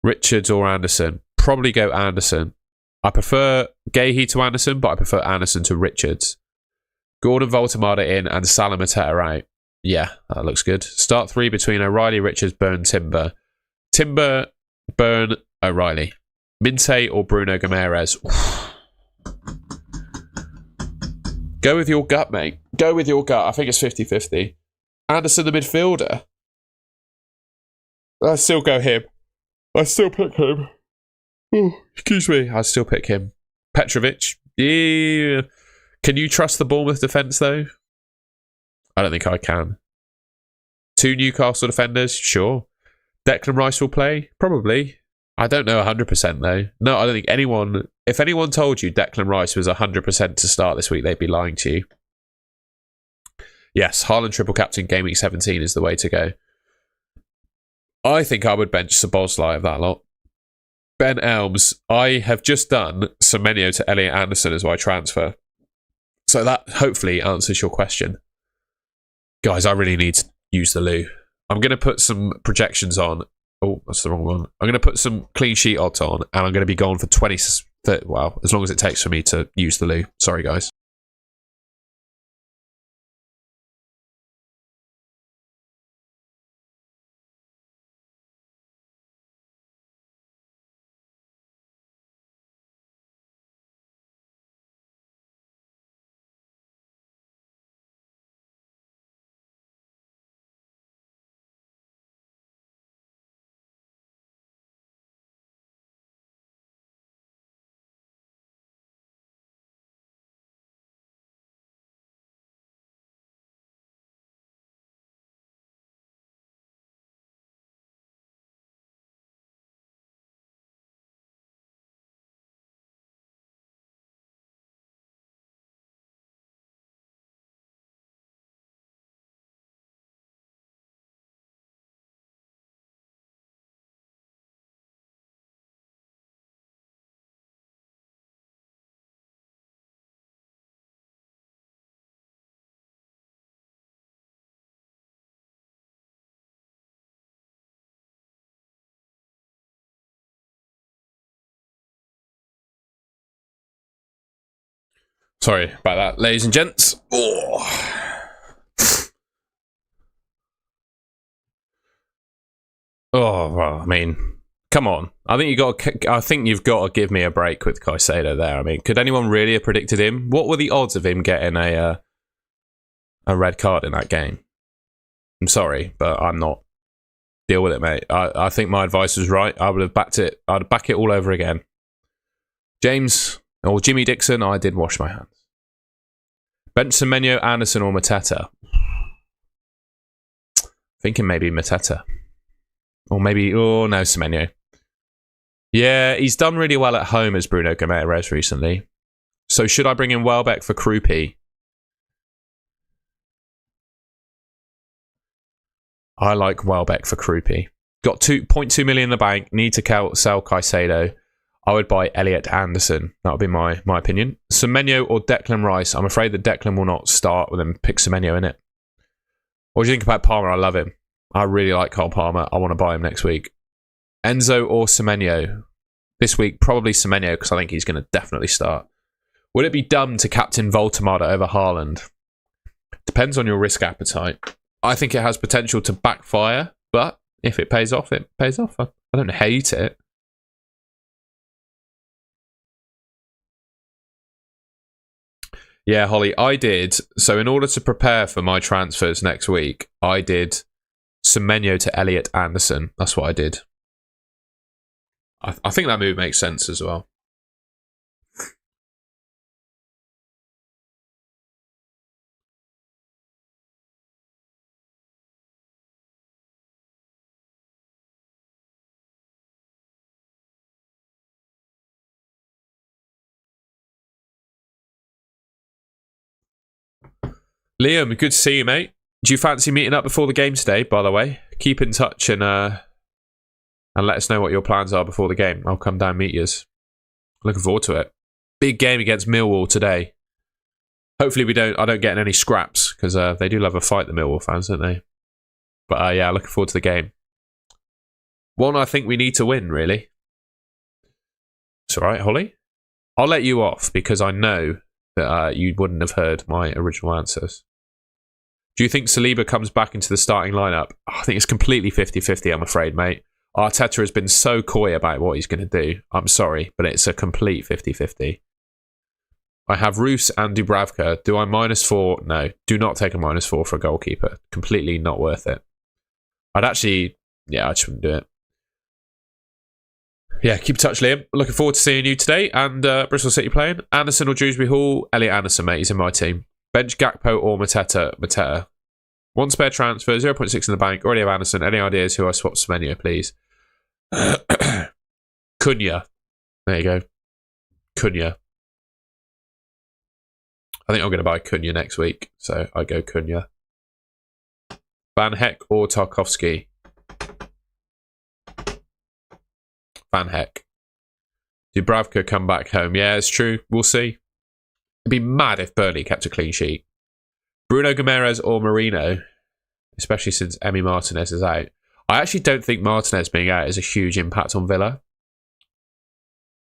Richards or Anderson? Probably go Anderson. I prefer Gahey to Anderson, but I prefer Anderson to Richards. Gordon, Voltemada in, and Salah Mateta out. Yeah, that looks good. Start 3 between O'Reilly, Richards, Burn, Timber. Timber, Burn, O'Reilly. Minte or Bruno Guimaraes? Go with your gut, mate. Go with your gut. I think it's 50-50. Anderson, the midfielder. I still go him. I still pick him. Excuse me. I still pick him. Petrovic. Yeah. Can you trust the Bournemouth defence, though? I don't think I can. 2 Newcastle defenders? Sure. Declan Rice will play? Probably. I don't know 100% though. No, I don't think anyone... If anyone told you Declan Rice was 100% to start this week, they'd be lying to you. Yes, Haaland triple captain game week 17 is the way to go. I think I would bench Szoboszlai of that lot. Ben Elms. I have just done Semenyo to Elliot Anderson as my transfer. So that hopefully answers your question. Guys, I really need to use the loo. I'm going to put some projections on. Oh, that's the wrong one. I'm going to put some clean sheet odds on, and I'm going to be gone for 20... Well, as long as it takes for me to use the loo. Sorry, guys. Sorry about that, ladies and gents. Oh, well, I mean, come on. I think you've got to give me a break with Caicedo there. I mean, could anyone really have predicted him? What were the odds of him getting a red card in that game? I'm sorry, but I'm not. Deal with it, mate. I think my advice was right. I would have backed it. I'd back it all over again. James or Jimmy Dixon, I did wash my hands. Bench Semenyo, Anderson or Mateta? Thinking maybe Mateta. Or maybe, oh no, Semenyo. Yeah, he's done really well at home as Bruno Guimaraes recently. So should I bring in Welbeck for Krupi? I like Welbeck for Krupi. Got 2.2 million in the bank. Need to sell Caicedo. I would buy Elliot Anderson. That would be my opinion. Semenyo or Declan Rice? I'm afraid that Declan will not start with him. Pick Semenyo in it. What do you think about Palmer? I love him. I really like Cole Palmer. I want to buy him next week. Enzo or Semenyo? This week, probably Semenyo because I think he's going to definitely start. Would it be dumb to captain Voltemada over Haaland? Depends on your risk appetite. I think it has potential to backfire, but if it pays off, it pays off. I don't hate it. Yeah, Holly, I did. So in order to prepare for my transfers next week, I did Semenyo to Elliot Anderson. That's what I did. I think that move makes sense as well. Liam, good to see you, mate. Do you fancy meeting up before the game today, by the way? Keep in touch and let us know what your plans are before the game. I'll come down and meet yous. Looking forward to it. Big game against Millwall today. Hopefully I don't get in any scraps, because they do love a fight, the Millwall fans, don't they? But yeah, looking forward to the game. One I think we need to win, really. It's alright, Holly. I'll let you off, because I know that you wouldn't have heard my original answers. Do you think Saliba comes back into the starting lineup? I think it's completely 50-50, I'm afraid, mate. Arteta has been so coy about what he's going to do. I'm sorry, but it's a complete 50-50. I have Roos and Dubravka. Do I -4? No. Do not take a -4 for a goalkeeper. Completely not worth it. I just wouldn't do it. Yeah, keep in touch, Liam. Looking forward to seeing you today. And Bristol City playing. Anderson or Dewsbury Hall? Elliot Anderson, mate. He's in my team. Bench Gakpo or Mateta. One spare transfer, 0.6 in the bank. Already have Anderson. Any ideas who I swap Semenyo, please? Cunha. There you go. Cunha. I think I'm going to buy Cunha next week. So I go Cunha. Van Heck or Tarkovsky? Van Heck. Dubravka come back home. Yeah, it's true. We'll see. It'd be mad if Burnley kept a clean sheet. Bruno Gomes or Marino, especially since Emi Martinez is out. I actually don't think Martinez being out has a huge impact on Villa.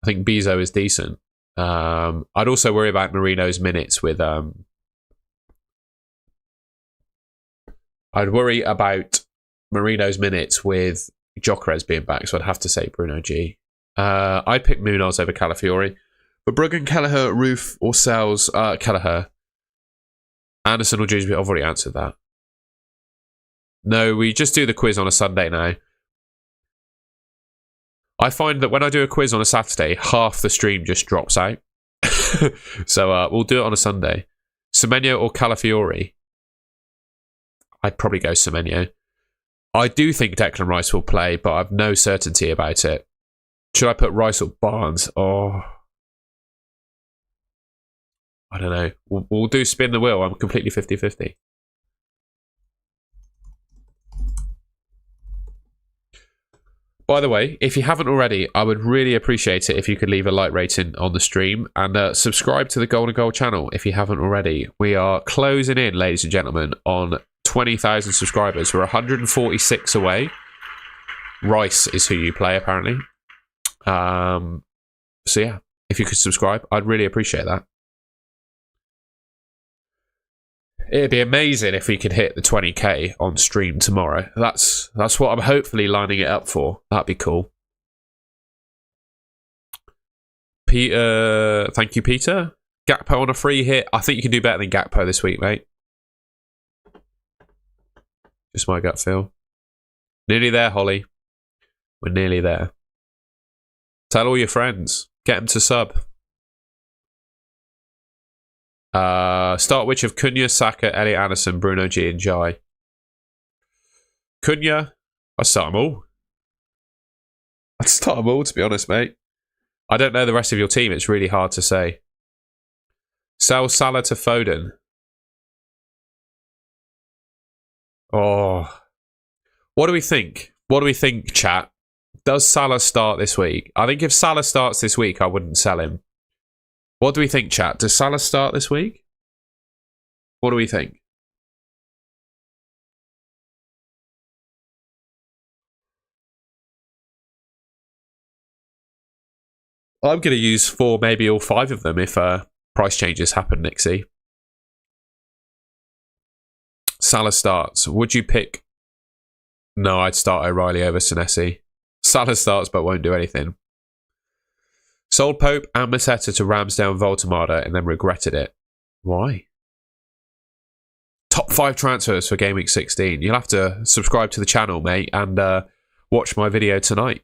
I think Bezo is decent. I'd also worry about Marino's minutes with... I'd worry about Marino's minutes with Gyökeres being back, so I'd have to say Bruno G. I'd pick Munoz over Calafiori. But Bruggen, Kelleher, Roof, or Sells, Kelleher. Anderson or Dewsbury, I've already answered that. No, we just do the quiz on a Sunday now. I find that when I do a quiz on a Saturday, half the stream just drops out. So we'll do it on a Sunday. Semenyo or Calafiori? I'd probably go Semenyo. I do think Declan Rice will play, but I've no certainty about it. Should I put Rice or Barnes? Oh, I don't know. We'll do spin the wheel. I'm completely 50-50. By the way, if you haven't already, I would really appreciate it if you could leave a like rating on the stream and subscribe to the Golden Goal channel if you haven't already. We are closing in, ladies and gentlemen, on 20,000 subscribers. We're 146 away. Rice is who you play, apparently. So yeah, if you could subscribe, I'd really appreciate that. It'd be amazing if we could hit the 20k on stream tomorrow. That's what I'm hopefully lining it up for. That'd be cool. Peter, thank you, Peter. Gakpo on a free hit. I think you can do better than Gakpo this week, mate. Just my gut feel. Nearly there, Holly. We're nearly there. Tell all your friends. Get them to sub. Start which of Cunha, Saka, Elliot Anderson, Bruno G and Jai? Cunha, I'd start them all. I'd start them all, to be honest, mate. I don't know the rest of your team. It's really hard to say. Sell Salah to Foden. Oh. What do we think? What do we think, chat? Does Salah start this week? I think if Salah starts this week, I wouldn't sell him. What do we think, chat? Does Salah start this week? What do we think? I'm going to use 4, maybe all 5 of them if price changes happen, Nixie. Salah starts. Would you pick... No, I'd start O'Reilly over Senesi. Salah starts but won't do anything. Sold Pope and Mateta to Ramsdale and Voltemada and then regretted it. Why? Top 5 transfers for Game Week 16. You'll have to subscribe to the channel, mate, and watch my video tonight.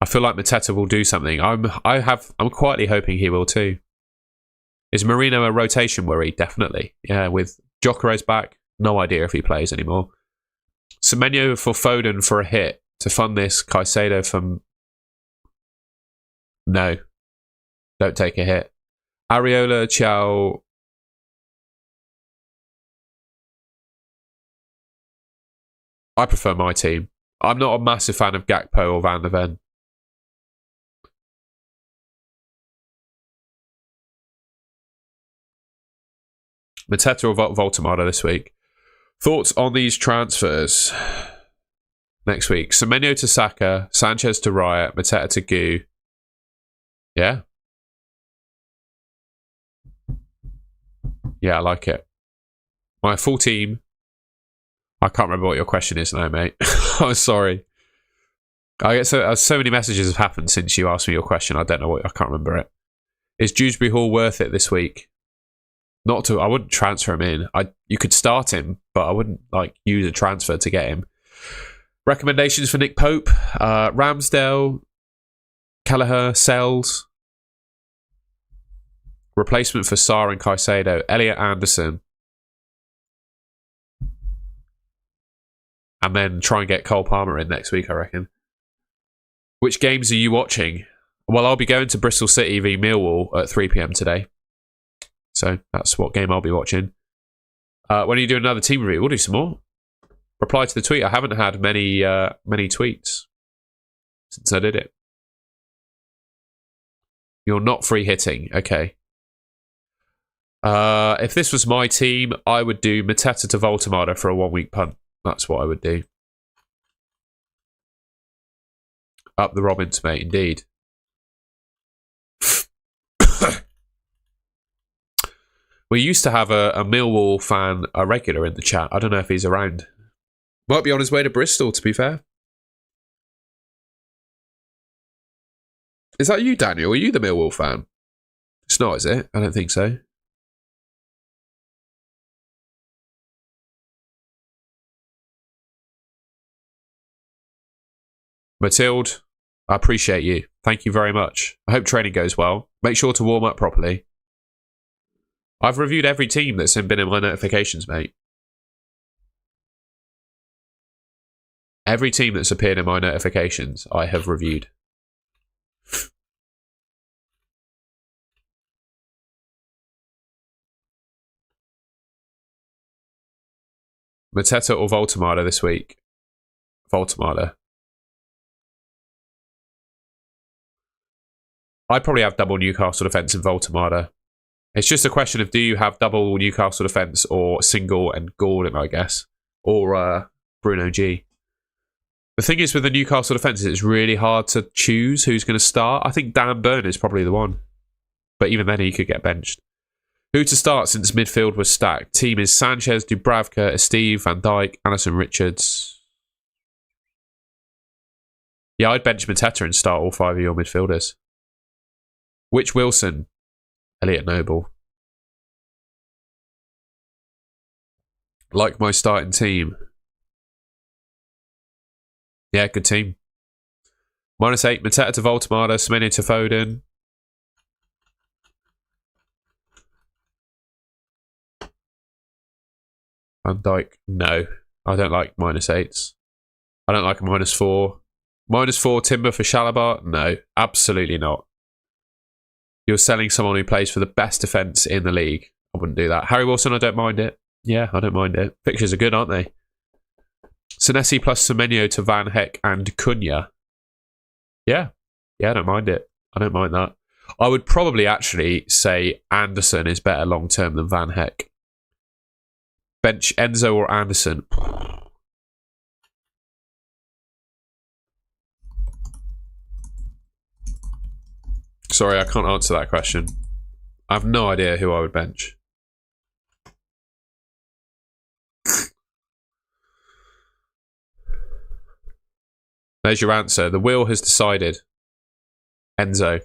I feel like Mateta will do something. I'm quietly hoping he will too. Is Marino a rotation worry? Definitely. Yeah, with Jokero's back, no idea if he plays anymore. Semenyo for Foden for a hit to fund this. Caicedo from... No. Don't take a hit. Areola, Chow... I prefer my team. I'm not a massive fan of Gakpo or Van der Ven. Mateta or Voltemada this week. Thoughts on these transfers next week? Semenyo to Saka, Sanchez to Raya, Mateta to Gu. Yeah. Yeah, I like it. My full team. I can't remember what your question is now, mate. I'm sorry. I get so many messages have happened since you asked me your question. I don't know what. I can't remember it. Is Dewsbury Hall worth it this week? Not to. I wouldn't transfer him in. You could start him, but I wouldn't use a transfer to get him. Recommendations for Nick Pope: Ramsdale, Kelleher, Sells. Replacement for Sarr and Caicedo: Elliot Anderson. And then try and get Cole Palmer in next week, I reckon. Which games are you watching? Well, I'll be going to Bristol City v Millwall at 3 PM today. So that's what game I'll be watching. When are you doing another team review? We'll do some more. Reply to the tweet. I haven't had many tweets since I did it. You're not free hitting. Okay. If this was my team, I would do Mateta to Voltemada for a 1-week punt. That's what I would do. Up the Robins, mate, indeed. We used to have a Millwall fan, a regular in the chat. I don't know if he's around. Might be on his way to Bristol, to be fair. Is that you, Daniel? Are you the Millwall fan? It's not, is it? I don't think so. Matilde, I appreciate you. Thank you very much. I hope training goes well. Make sure to warm up properly. I've reviewed every team that's been in my notifications, mate. Every team that's appeared in my notifications, I have reviewed. Mateta or Voltemada this week? Voltemada. I'd probably have double Newcastle defence in Voltemada. It's just a question of do you have double Newcastle defence or single and Gordon, I guess. Or Bruno G. The thing is with the Newcastle defence is it's really hard to choose who's going to start. I think Dan Burn is probably the one. But even then he could get benched. Who to start since midfield was stacked? Team is Sanchez, Dubravka, Steve, Van Dijk, Allison Richards. Yeah, I'd bench Mateta and start all 5 of your midfielders. Which Wilson? Elliot Noble. Like my starting team. Yeah, good team. -8, Mateta to Voltemada, Semenyo to Foden. Van Dijk, no. I don't like -8s. I don't like a -4. -4 Timber for Shalabah? No, absolutely not. You're selling someone who plays for the best defence in the league. I wouldn't do that. Harry Wilson, I don't mind it. Yeah, I don't mind it. Pictures are good, aren't they? Senesi plus Semenyo to Van Heck and Cunha. Yeah. Yeah, I don't mind it. I don't mind that. I would probably actually say Anderson is better long-term than Van Heck. Bench Enzo or Anderson? Sorry, I can't answer that question. I have no idea who I would bench. There's your answer. The wheel has decided. Enzo.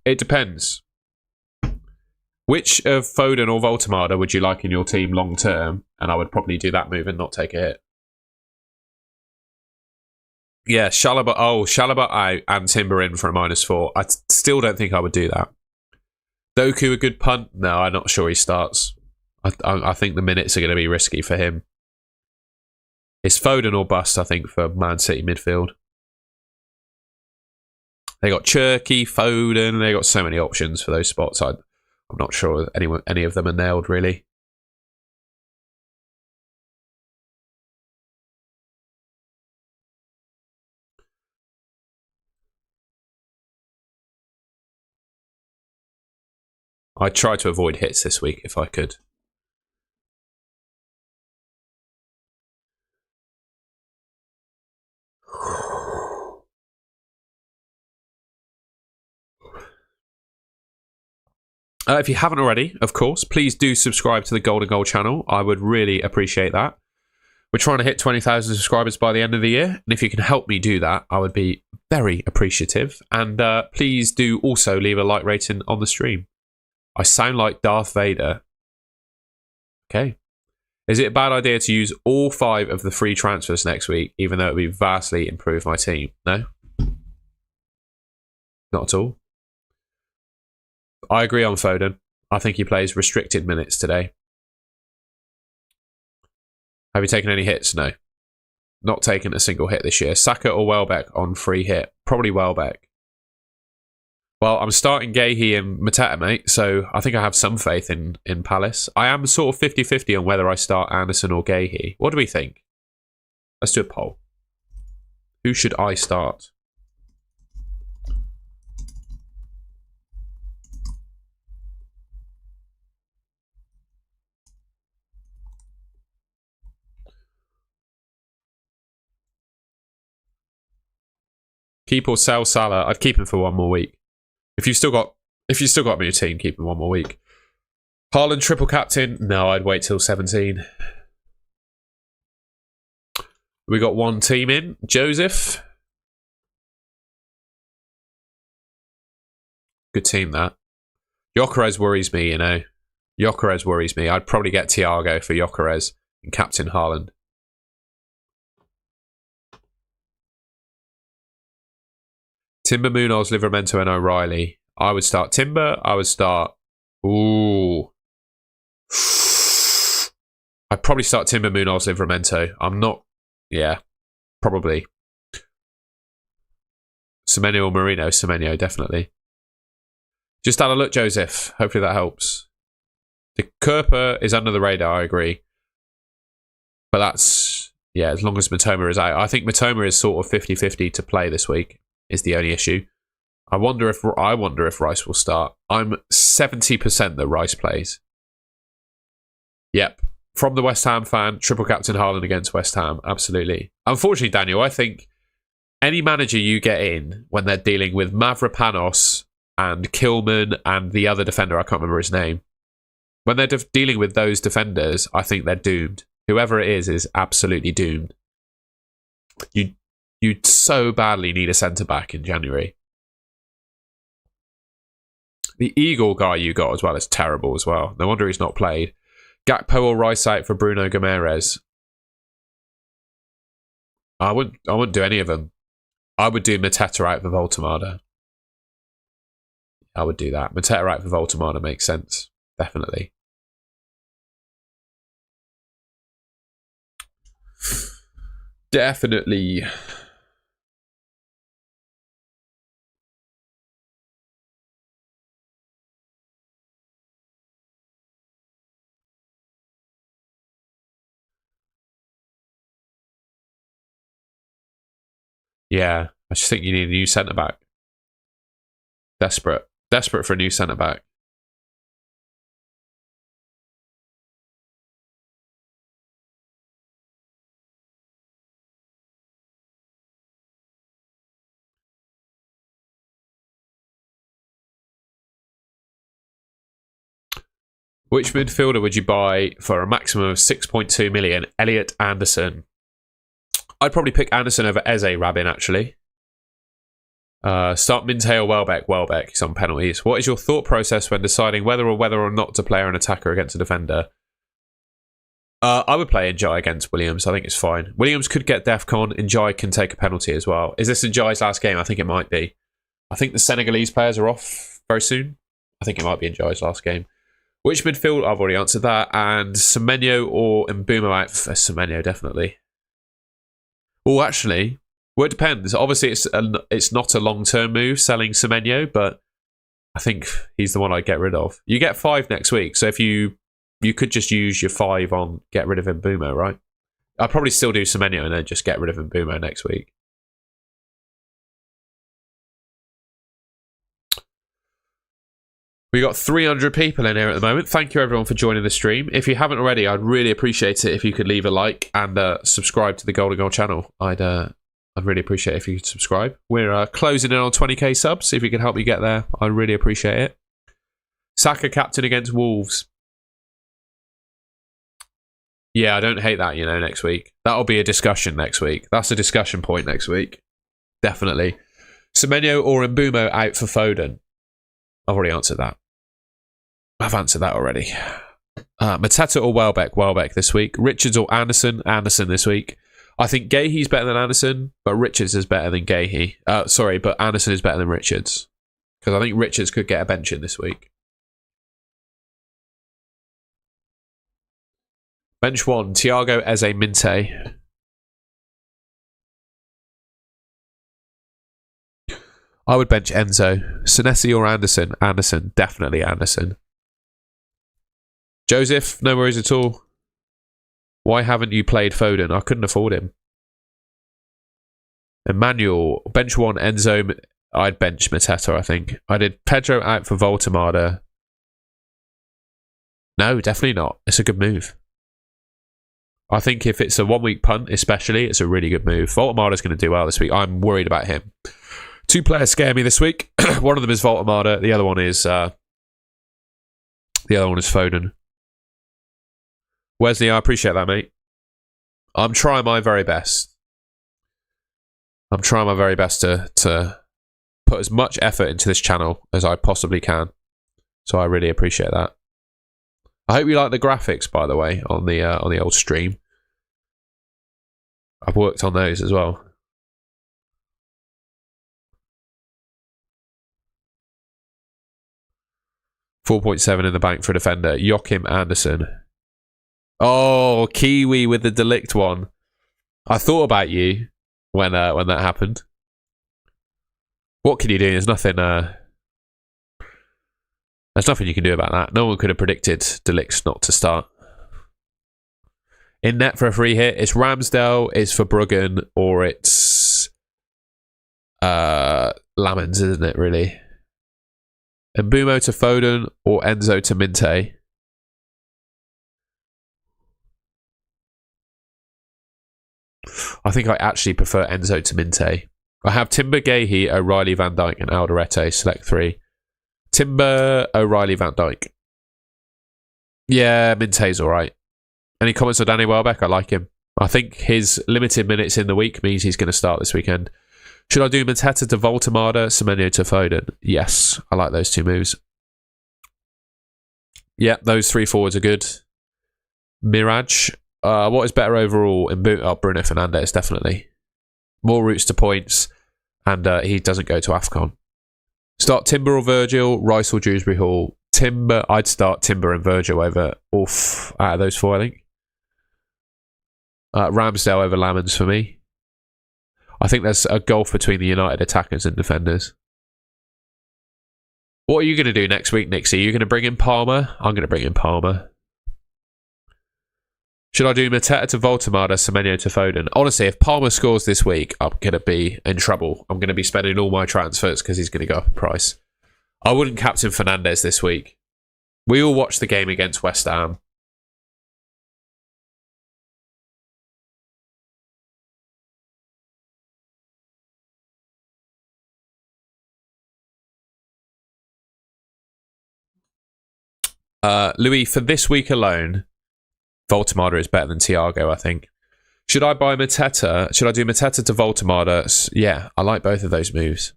It depends. Which of Foden or Voltemada would you like in your team long term? And I would probably do that move and not take a hit. Yeah, Chalobah. Oh, Chalobah out and Timber in for a -4. I still don't think I would do that. Doku a good punt? No, I'm not sure he starts. I think the minutes are going to be risky for him. It's Foden or bust, I think, for Man City midfield. They got Cherky, Foden. They got so many options for those spots. I'm not sure any of them are nailed, really. I'd try to avoid hits this week if I could. If you haven't already, of course, please do subscribe to the Golden Goal channel. I would really appreciate that. We're trying to hit 20,000 subscribers by the end of the year. And if you can help me do that, I would be very appreciative. And please do also leave a like rating on the stream. I sound like Darth Vader. Okay. Is it a bad idea to use all 5 of the free transfers next week, even though it would vastly improve my team? No? Not at all. I agree on Foden. I think he plays restricted minutes today. Have you taken any hits? No. Not taken a single hit this year. Saka or Welbeck on free hit? Probably Welbeck. Well, I'm starting Gahey and Mateta, mate, so I think I have some faith in Palace. I am sort of 50-50 on whether I start Anderson or Gahey. What do we think? Let's do a poll. Who should I start? Keep or sell Salah? I'd keep him for one more week. If you've still got me a team, keep him one more week. Haaland triple captain? No, I'd wait till 17. We got one team in. Joseph. Good team, that. Gyökeres worries me, you know. Gyökeres worries me. I'd probably get Thiago for Gyökeres and captain Haaland. Timber, Munoz, Livramento and O'Reilly. I would start Timber. I would start... Ooh. I'd probably start Timber, Munoz, Livramento. I'm not... Yeah. Probably. Semenyo or Marino? Semenyo, definitely. Just had a look, Joseph. Hopefully that helps. The Kerper is under the radar, I agree. But that's... Yeah, as long as Matoma is out. I think Matoma is sort of 50-50 to play this week. Is the only issue. I wonder if Rice will start. I'm 70% that Rice plays. Yep. From the West Ham fan, triple captain Haaland against West Ham. Absolutely. Unfortunately, Daniel, I think any manager you get in when they're dealing with Mavropanos and Kilman and the other defender, I can't remember his name. When they're dealing with those defenders, I think they're doomed. Whoever it is absolutely doomed. You so badly need a centre-back in January. The Eagle guy you got as well is terrible as well. No wonder he's not played. Gakpo or Rice out for Bruno Gomes. I wouldn't do any of them. I would do Mateta out for Voltemada. I would do that. Mateta out for Voltemada makes sense. Definitely. Definitely. Yeah, I just think you need a new centre-back. Desperate for a new centre-back. Which midfielder would you buy for a maximum of 6.2 million? Elliot Anderson. I'd probably pick Anderson over Eze Rabin, actually. Start Minte or Welbeck. Welbeck is on penalties. What is your thought process when deciding whether or not to play an attacker against a defender? I would play Njai against Williams. I think it's fine. Williams could get DEFCON. Njai can take a penalty as well. Is this Njai's last game? I think it might be. I think the Senegalese players are off very soon. I think it might be Njai's last game. Which midfield? I've already answered that. And Semenyo or Mbeumo out for Semenyo, definitely. Oh, actually, well, it depends. Obviously, it's not a long-term move, selling Semenyo, but I think he's the one I'd get rid of. You get 5 next week, so if you could just use your 5 on get rid of Mbeumo, right? I'd probably still do Semenyo and then just get rid of Mbeumo next week. We got 300 people in here at the moment. Thank you everyone for joining the stream. If you haven't already, I'd really appreciate it if you could leave a like and subscribe to the Golden Goal channel. I'd really appreciate it if you could subscribe. We're closing in on 20k subs. If you could help me get there, I'd really appreciate it. Saka captain against Wolves. Yeah, I don't hate that, next week. That'll be a discussion next week. That's a discussion point next week. Definitely. Semenyo or Mbeumo out for Foden. I've already answered that. I've answered that already. Mateta or Welbeck? Welbeck this week. Richards or Anderson? Anderson this week. I think Gahey's better than Anderson, but Richards is better than Gahey. But Anderson is better than Richards. Because I think Richards could get a bench in this week. Bench 1, Thiago, Eze, Minte. I would bench Enzo. Senesi or Anderson? Anderson. Definitely Anderson. Joseph, no worries at all. Why haven't you played Foden? I couldn't afford him. Emmanuel, bench 1, Enzo. I'd bench Mateta, I think. I did Pedro out for Voltemada. No, definitely not. It's a good move. I think if it's a 1-week punt, especially, it's a really good move. Voltemada's going to do well this week. I'm worried about him. 2 players scare me this week. One of them is Voltemada. The other one is Foden. Wesley, I appreciate that, mate. I'm trying my very best. I'm trying my very best to put as much effort into this channel as I possibly can. So I really appreciate that. I hope you like the graphics, by the way, on the old stream. I've worked on those as well. $4.7 in the bank for a defender. Joachim Anderson. Oh, Kiwi with the Delict one. I thought about you when that happened. What can you do? There's nothing you can do about that. No one could have predicted Delict not to start. In net for a free hit, it's Ramsdale, it's for Bruggen, or it's Lamens, isn't it, really? Mbeumo to Foden or Enzo to Minte. I think I actually prefer Enzo to Minte. I have Timber, Gahey, O'Reilly, Van Dijk, and Alderete. Select 3. Timber, O'Reilly, Van Dijk. Yeah, Minte's alright. Any comments on Danny Welbeck? I like him. I think his limited minutes in the week means he's going to start this weekend. Should I do Mateta to Voltemada, Semenyo to Foden? Yes, I like those 2 moves. Yeah, those 3 forwards are good. Mirage. What is better overall? Bruno Fernandes, definitely. More routes to points, and he doesn't go to AFCON. Start Timber or Virgil, Rice or Dewsbury Hall. Timber, I'd start Timber and Virgil over out of those 4, I think. Ramsdale over Lamens for me. I think there's a gulf between the United attackers and defenders. What are you going to do next week, Nixie? Are you going to bring in Palmer? I'm going to bring in Palmer. Should I do Mateta to Voltemada, Semenyo to Foden? Honestly, if Palmer scores this week, I'm going to be in trouble. I'm going to be spending all my transfers because he's going to go up in price. I wouldn't captain Fernandes this week. We all watched the game against West Ham. Louis, for this week alone, Voltemada is better than Thiago, I think. Should I buy Mateta? Should I do Mateta to Voltemada? Yeah, I like both of those moves.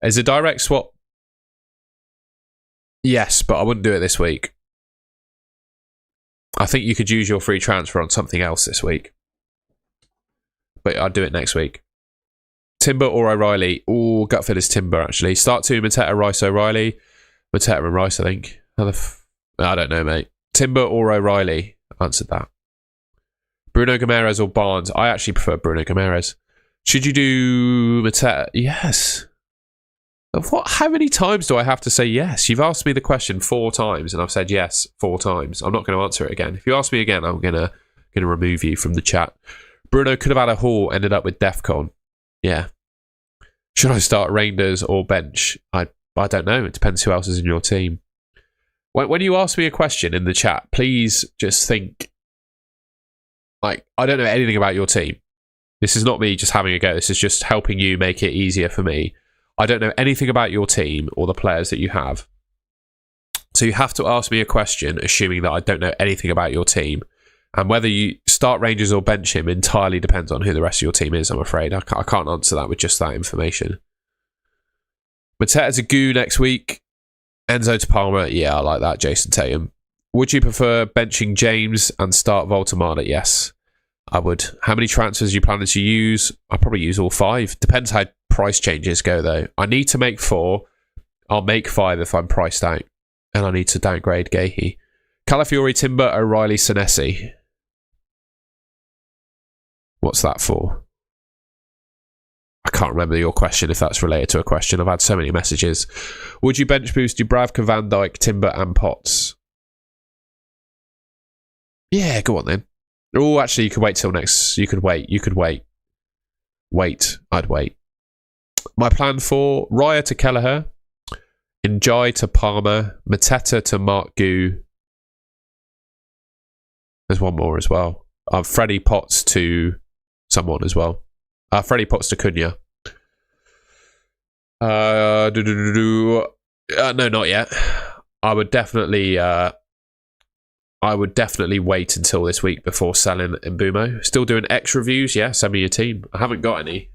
Is a direct swap? Yes, but I wouldn't do it this week. I think you could use your free transfer on something else this week. But I'd do it next week. Timber or O'Reilly? Oh, gut feel is Timber, actually. Start 2, Mateta, Rice, O'Reilly. Mateta and Rice, I think. I don't know, mate. Timber or O'Reilly? Answered that. Bruno Guimaraes or Barnes? I actually prefer Bruno Guimaraes. Should you do Mateta? Yes. How many times do I have to say yes? You've asked me the question 4 times and I've said yes 4 times. I'm not going to answer it again. If you ask me again, I'm gonna remove you from the chat. Bruno could have had a haul, ended up with Defcon. Yeah. Should I start Reinders or bench? I don't know. It depends who else is in your team. When you ask me a question in the chat, please just think, like, I don't know anything about your team. This is not me just having a go. This is just helping you make it easier for me. I don't know anything about your team or the players that you have. So you have to ask me a question assuming that I don't know anything about your team. And whether you start Rangers or bench him entirely depends on who the rest of your team is, I'm afraid. I can't answer that with just that information. Mateta's a goo next week. Enzo to Palmer. Yeah, I like that. Jason Tatum. Would you prefer benching James and start Voltemada? Yes, I would. How many transfers are you planning to use? I'll probably use all 5. Depends how price changes go, though. I need to make 4. I'll make 5 if I'm priced out. And I need to downgrade Gahey. Calafiori, Timber, O'Reilly, Senesi. What's that for? I can't remember your question if that's related to a question. I've had so many messages. Would you bench boost Dubravka, Van Dijk, Timber and Potts? Yeah, go on then. Oh, actually, you could wait till next. You could wait. Wait. I'd wait. My plan for Raya to Kelleher, Njai to Palmer, Mateta to Mark Gu. There's one more as well. Freddie Potts to someone as well. Freddie Potts to Cunha. No, not yet. I would definitely wait until this week before selling Mbumo. Still doing X reviews? Yeah, send me your team. I haven't got any.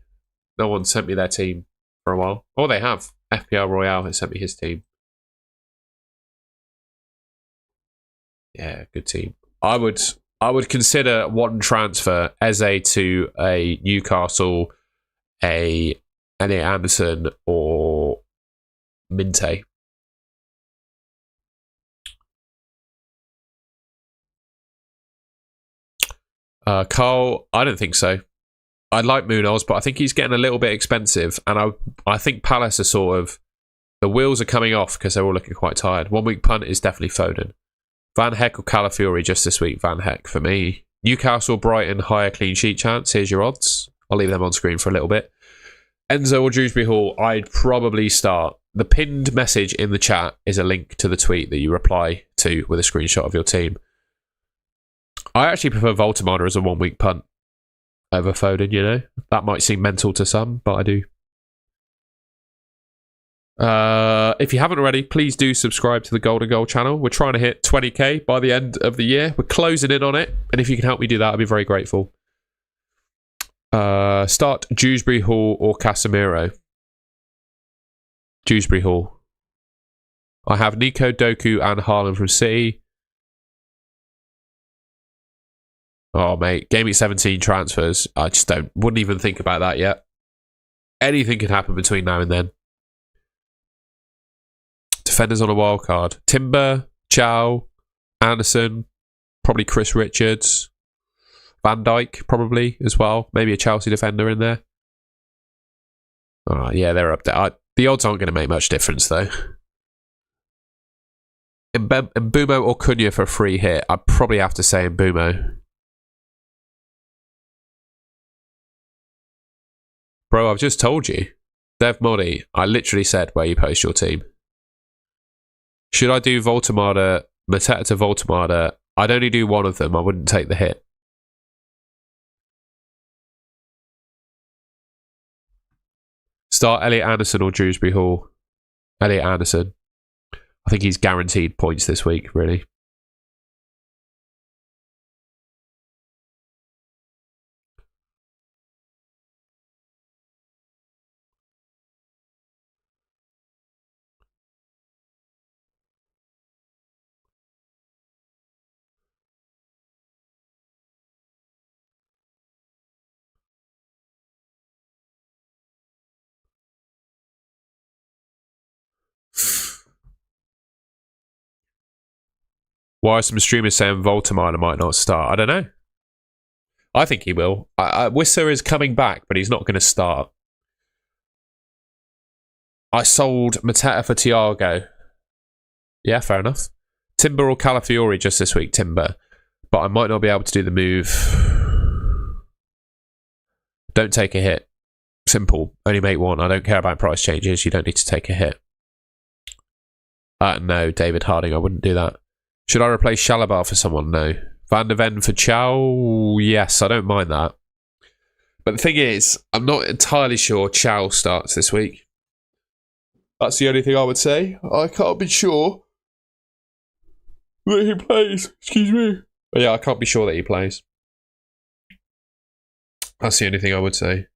No one sent me their team for a while. Oh, they have. FPL Royale has sent me his team. Yeah, good team. I would consider one transfer, Eze to a Newcastle, a Elliot Anderson, or Minte. Carl, I don't think so. I like Munoz, but I think he's getting a little bit expensive, and I think Palace are sort of, the wheels are coming off because they're all looking quite tired. 1 week punt is definitely Foden. Van Heck or Calafiori just this week? Van Heck for me. Newcastle, Brighton, higher clean sheet chance. Here's your odds. I'll leave them on screen for a little bit. Enzo or Dewsbury Hall? I'd probably start. The pinned message in the chat is a link to the tweet that you reply to with a screenshot of your team. I actually prefer Voltemada as a 1 week punt over Foden, you know. That might seem mental to some, but I do. If you haven't already, please do subscribe to the Golden Goal channel. We're trying to hit 20k by the end of the year. We're closing in on it, and if you can help me do that, I'd be very grateful. Start Dewsbury Hall or Casemiro? Dewsbury Hall. I have Nico, Doku and Haaland from City. Oh, mate. Gameweek 17 transfers. I just wouldn't even think about that yet. Anything can happen between now and then. Defenders on a wild card. Timber, Chow, Anderson, probably Chris Richards, Van Dijk probably as well. Maybe a Chelsea defender in there. Yeah, they're up there. The odds aren't going to make much difference though. Mbumo or Cunha for a free hit? I'd probably have to say Mbumo. Bro, I've just told you. Dev Modi, I literally said where you post your team. Should I do Voltemada, Mateta to Voltemada? I'd only do one of them. I wouldn't take the hit. Start Elliot Anderson or Dewsbury Hall? Elliot Anderson. I think he's guaranteed points this week, really. Why are some streamers saying Voltemada might not start? I don't know. I think he will. Wissa is coming back, but he's not going to start. I sold Mateta for Thiago. Yeah, fair enough. Timber or Calafiori just this week, Timber. But I might not be able to do the move. Don't take a hit. Simple. Only make one. I don't care about price changes. You don't need to take a hit. No, David Harding. I wouldn't do that. Should I replace Shalabar for someone? No. Van de Ven for Chow? Yes, I don't mind that. But the thing is, I'm not entirely sure Chow starts this week. That's the only thing I would say. I can't be sure that he plays. Excuse me. But yeah, I can't be sure that he plays. That's the only thing I would say.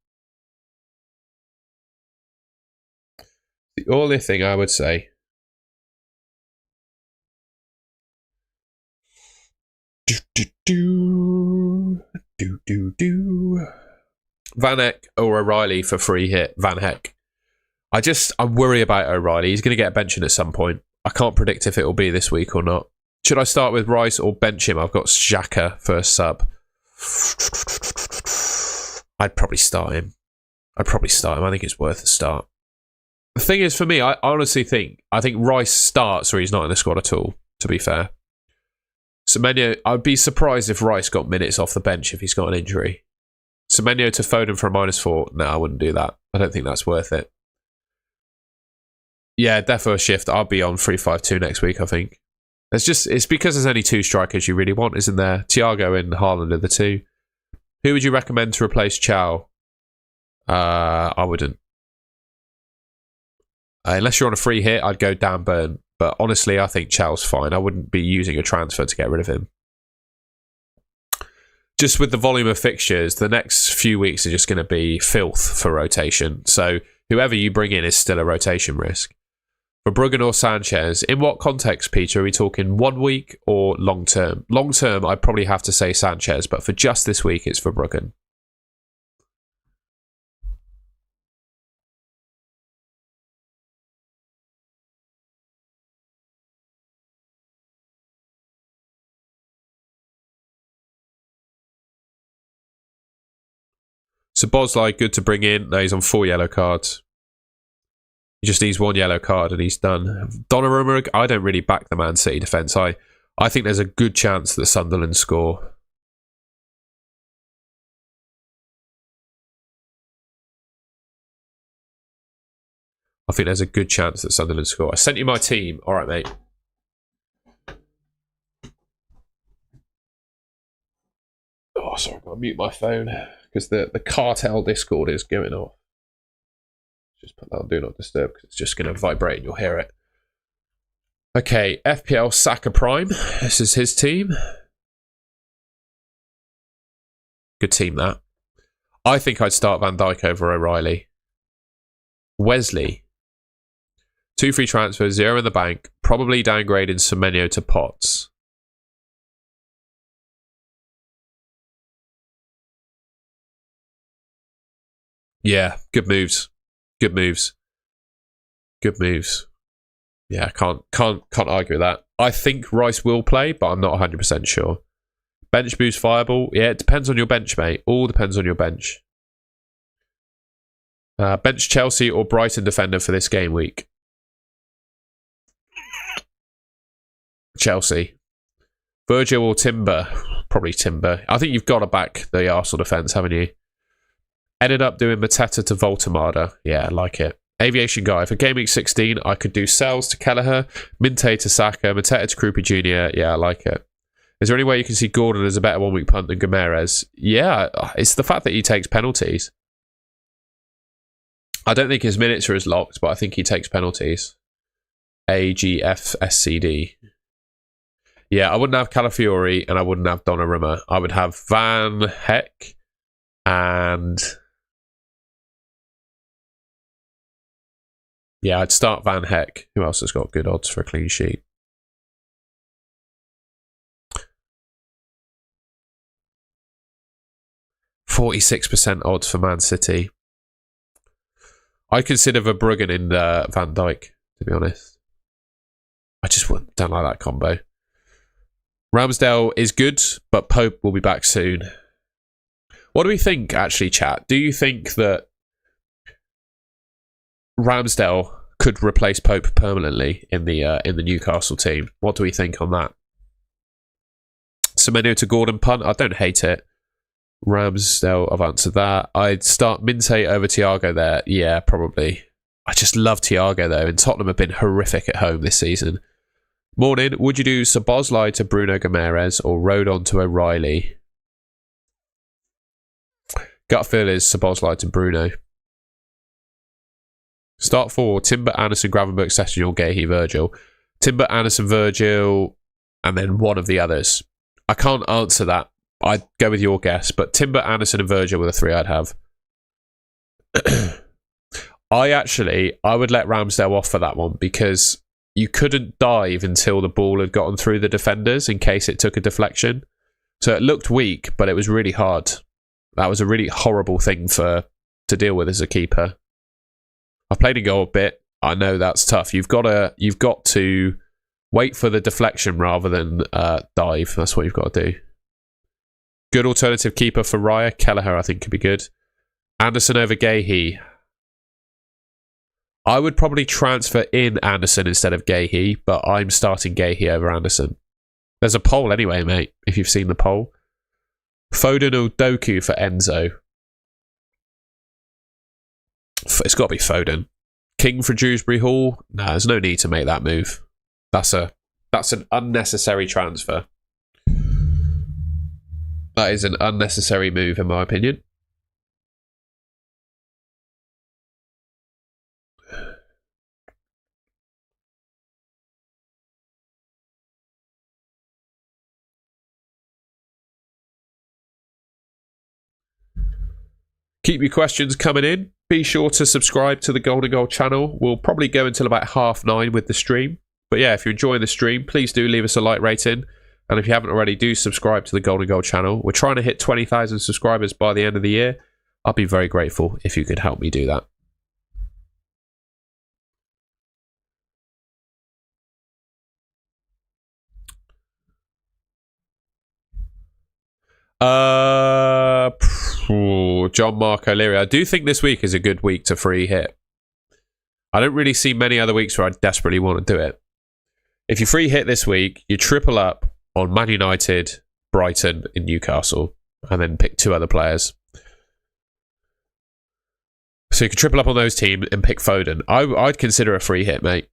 The only thing I would say. Van Heck or O'Reilly for free hit. Van Heck. I worry about O'Reilly. He's going to get benching at some point. I can't predict if it will be this week or not. Should I start with Rice or bench him? I've got Xhaka for a sub. I'd probably start him. I think it's worth a start. The thing is, for me, I honestly think Rice starts or he's not in the squad at all, to be fair. Semenyo, I'd be surprised if Rice got minutes off the bench if he's got an injury. Semenyo to Foden for a -4. No, I wouldn't do that. I don't think that's worth it. Yeah, defo shift. I'll be on 3-5-2 next week, I think. It's because there's only two strikers you really want, isn't there? Thiago and Haaland are the two. Who would you recommend to replace Chow? I wouldn't. Unless you're on a free hit, I'd go Dan Burn. But honestly, I think Chow's fine. I wouldn't be using a transfer to get rid of him. Just with the volume of fixtures, the next few weeks are just going to be filth for rotation. So whoever you bring in is still a rotation risk. For Bruggen or Sanchez, in what context, Peter? Are we talking 1 week or long term? Long term, I'd probably have to say Sanchez, but for just this week, it's for Bruggen. So Bosley, good to bring in. No, he's on 4 yellow cards. He just needs 1 yellow card and he's done. Donnarumma, I don't really back the Man City defence. I think there's a good chance that Sunderland score. I think there's a good chance that Sunderland score. I sent you my team. All right, mate. Oh, sorry, I've got to mute my phone because the Cartel Discord is going off. Just put that on Do Not Disturb because it's just going to vibrate and you'll hear it. Okay, FPL Saka Prime. This is his team. Good team, that. I think I'd start Van Dijk over O'Reilly. Wesley. 2 free transfers, 0 in the bank. Probably downgrading Semenyo to Potts. Yeah, good moves. Good moves. Good moves. Yeah, can't argue with that. I think Rice will play, but I'm not 100% sure. Bench boost viable? Yeah, it depends on your bench, mate. All depends on your bench. Bench Chelsea or Brighton defender for this game week? Chelsea. Virgil or Timber? Probably Timber. I think you've got to back the Arsenal defence, haven't you? Ended up doing Mateta to Voltemada. Yeah, I like it. Aviation Guy. For Gameweek 16, I could do Sells to Kelleher, Minte to Saka, Mateta to Krupi Jr. Yeah, I like it. Is there any way you can see Gordon as a better one-week punt than Gomeres? Yeah, it's the fact that he takes penalties. I don't think his minutes are as locked, but I think he takes penalties. AGFSCD. Yeah, I wouldn't have Calafiori and I wouldn't have Donnarumma. I would have Van Heck and... yeah, I'd start Van Heck. Who else has got good odds for a clean sheet? %46 odds for Man City. I consider Verbruggen in Van Dijk, to be honest. I just don't like that combo. Ramsdale is good, but Pope will be back soon. What do we think, actually, chat? Do you think that Ramsdale could replace Pope permanently in the Newcastle team? What do we think on that? Semenyo to Gordon punt. I don't hate it. Ramsdale, I've answered that. I'd start Minte over Thiago there. Yeah, probably. I just love Thiago though, and Tottenham have been horrific at home this season. Morning. Would you do Szoboszlai to Bruno Guimaraes or Rodon to O'Reilly? Gut feel is Szoboszlai to Bruno. Start 4. Timber, Anderson, Gravenberch, Sessegnon, Gahey, Virgil. Timber, Anderson, Virgil, and then one of the others. I can't answer that. I'd go with your guess, but Timber, Anderson, and Virgil were the 3 I'd have. I would let Ramsdale off for that one because you couldn't dive until the ball had gotten through the defenders in case it took a deflection. So it looked weak, but it was really hard. That was a really horrible thing to deal with as a keeper. I've played a goal a bit. I know that's tough. You've got to wait for the deflection rather than dive. That's what you've got to do. Good alternative keeper for Raya. Kelleher, I think, could be good. Anderson over Gahey. I would probably transfer in Anderson instead of Gahey, but I'm starting Gahey over Anderson. There's a poll anyway, mate, if you've seen the poll. Foden or Doku for Enzo. It's got to be Foden. King for Dewsbury Hall? No, there's no need to make that move. That's an unnecessary transfer. That is an unnecessary move, in my opinion. Keep your questions coming in. Be sure to subscribe to the Golden Goal channel. We'll probably go until about 9:30 with the stream. But yeah, if you're enjoying the stream, please do leave us a like rating. And if you haven't already, do subscribe to the Golden Goal channel. We're trying to hit 20,000 subscribers by the end of the year. I'd be very grateful if you could help me do that. John Mark O'Leary. I do think this week is a good week to free hit. I don't really see many other weeks where I desperately want to do it. If you free hit this week, you triple up on Man United, Brighton, and Newcastle, and then pick 2 other players. So you can triple up on those teams and pick Foden. I'd consider a free hit, mate.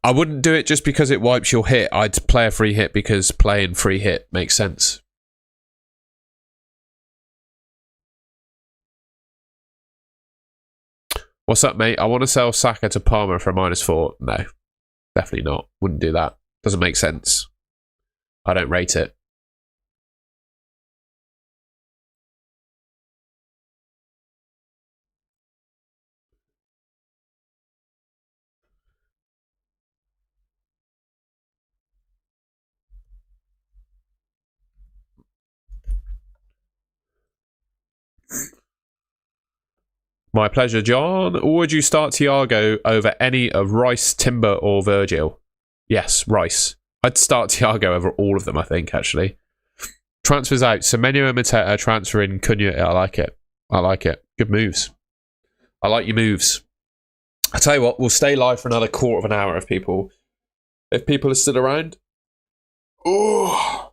I wouldn't do it just because it wipes your hit. I'd play a free hit because playing free hit makes sense. What's up, mate? I want to sell Saka to Palmer for a -4. No, definitely not. Wouldn't do that. Doesn't make sense. I don't rate it. My pleasure, John. Would you start Thiago over any of Rice, Timber, or Virgil? Yes, Rice. I'd start Thiago over all of them, I think, actually. Transfers out. Semenyo and Mateta transfer in Cunha. I like it. I like it. Good moves. I like your moves. I tell you what, we'll stay live for another quarter of an hour if people are still around. Oh,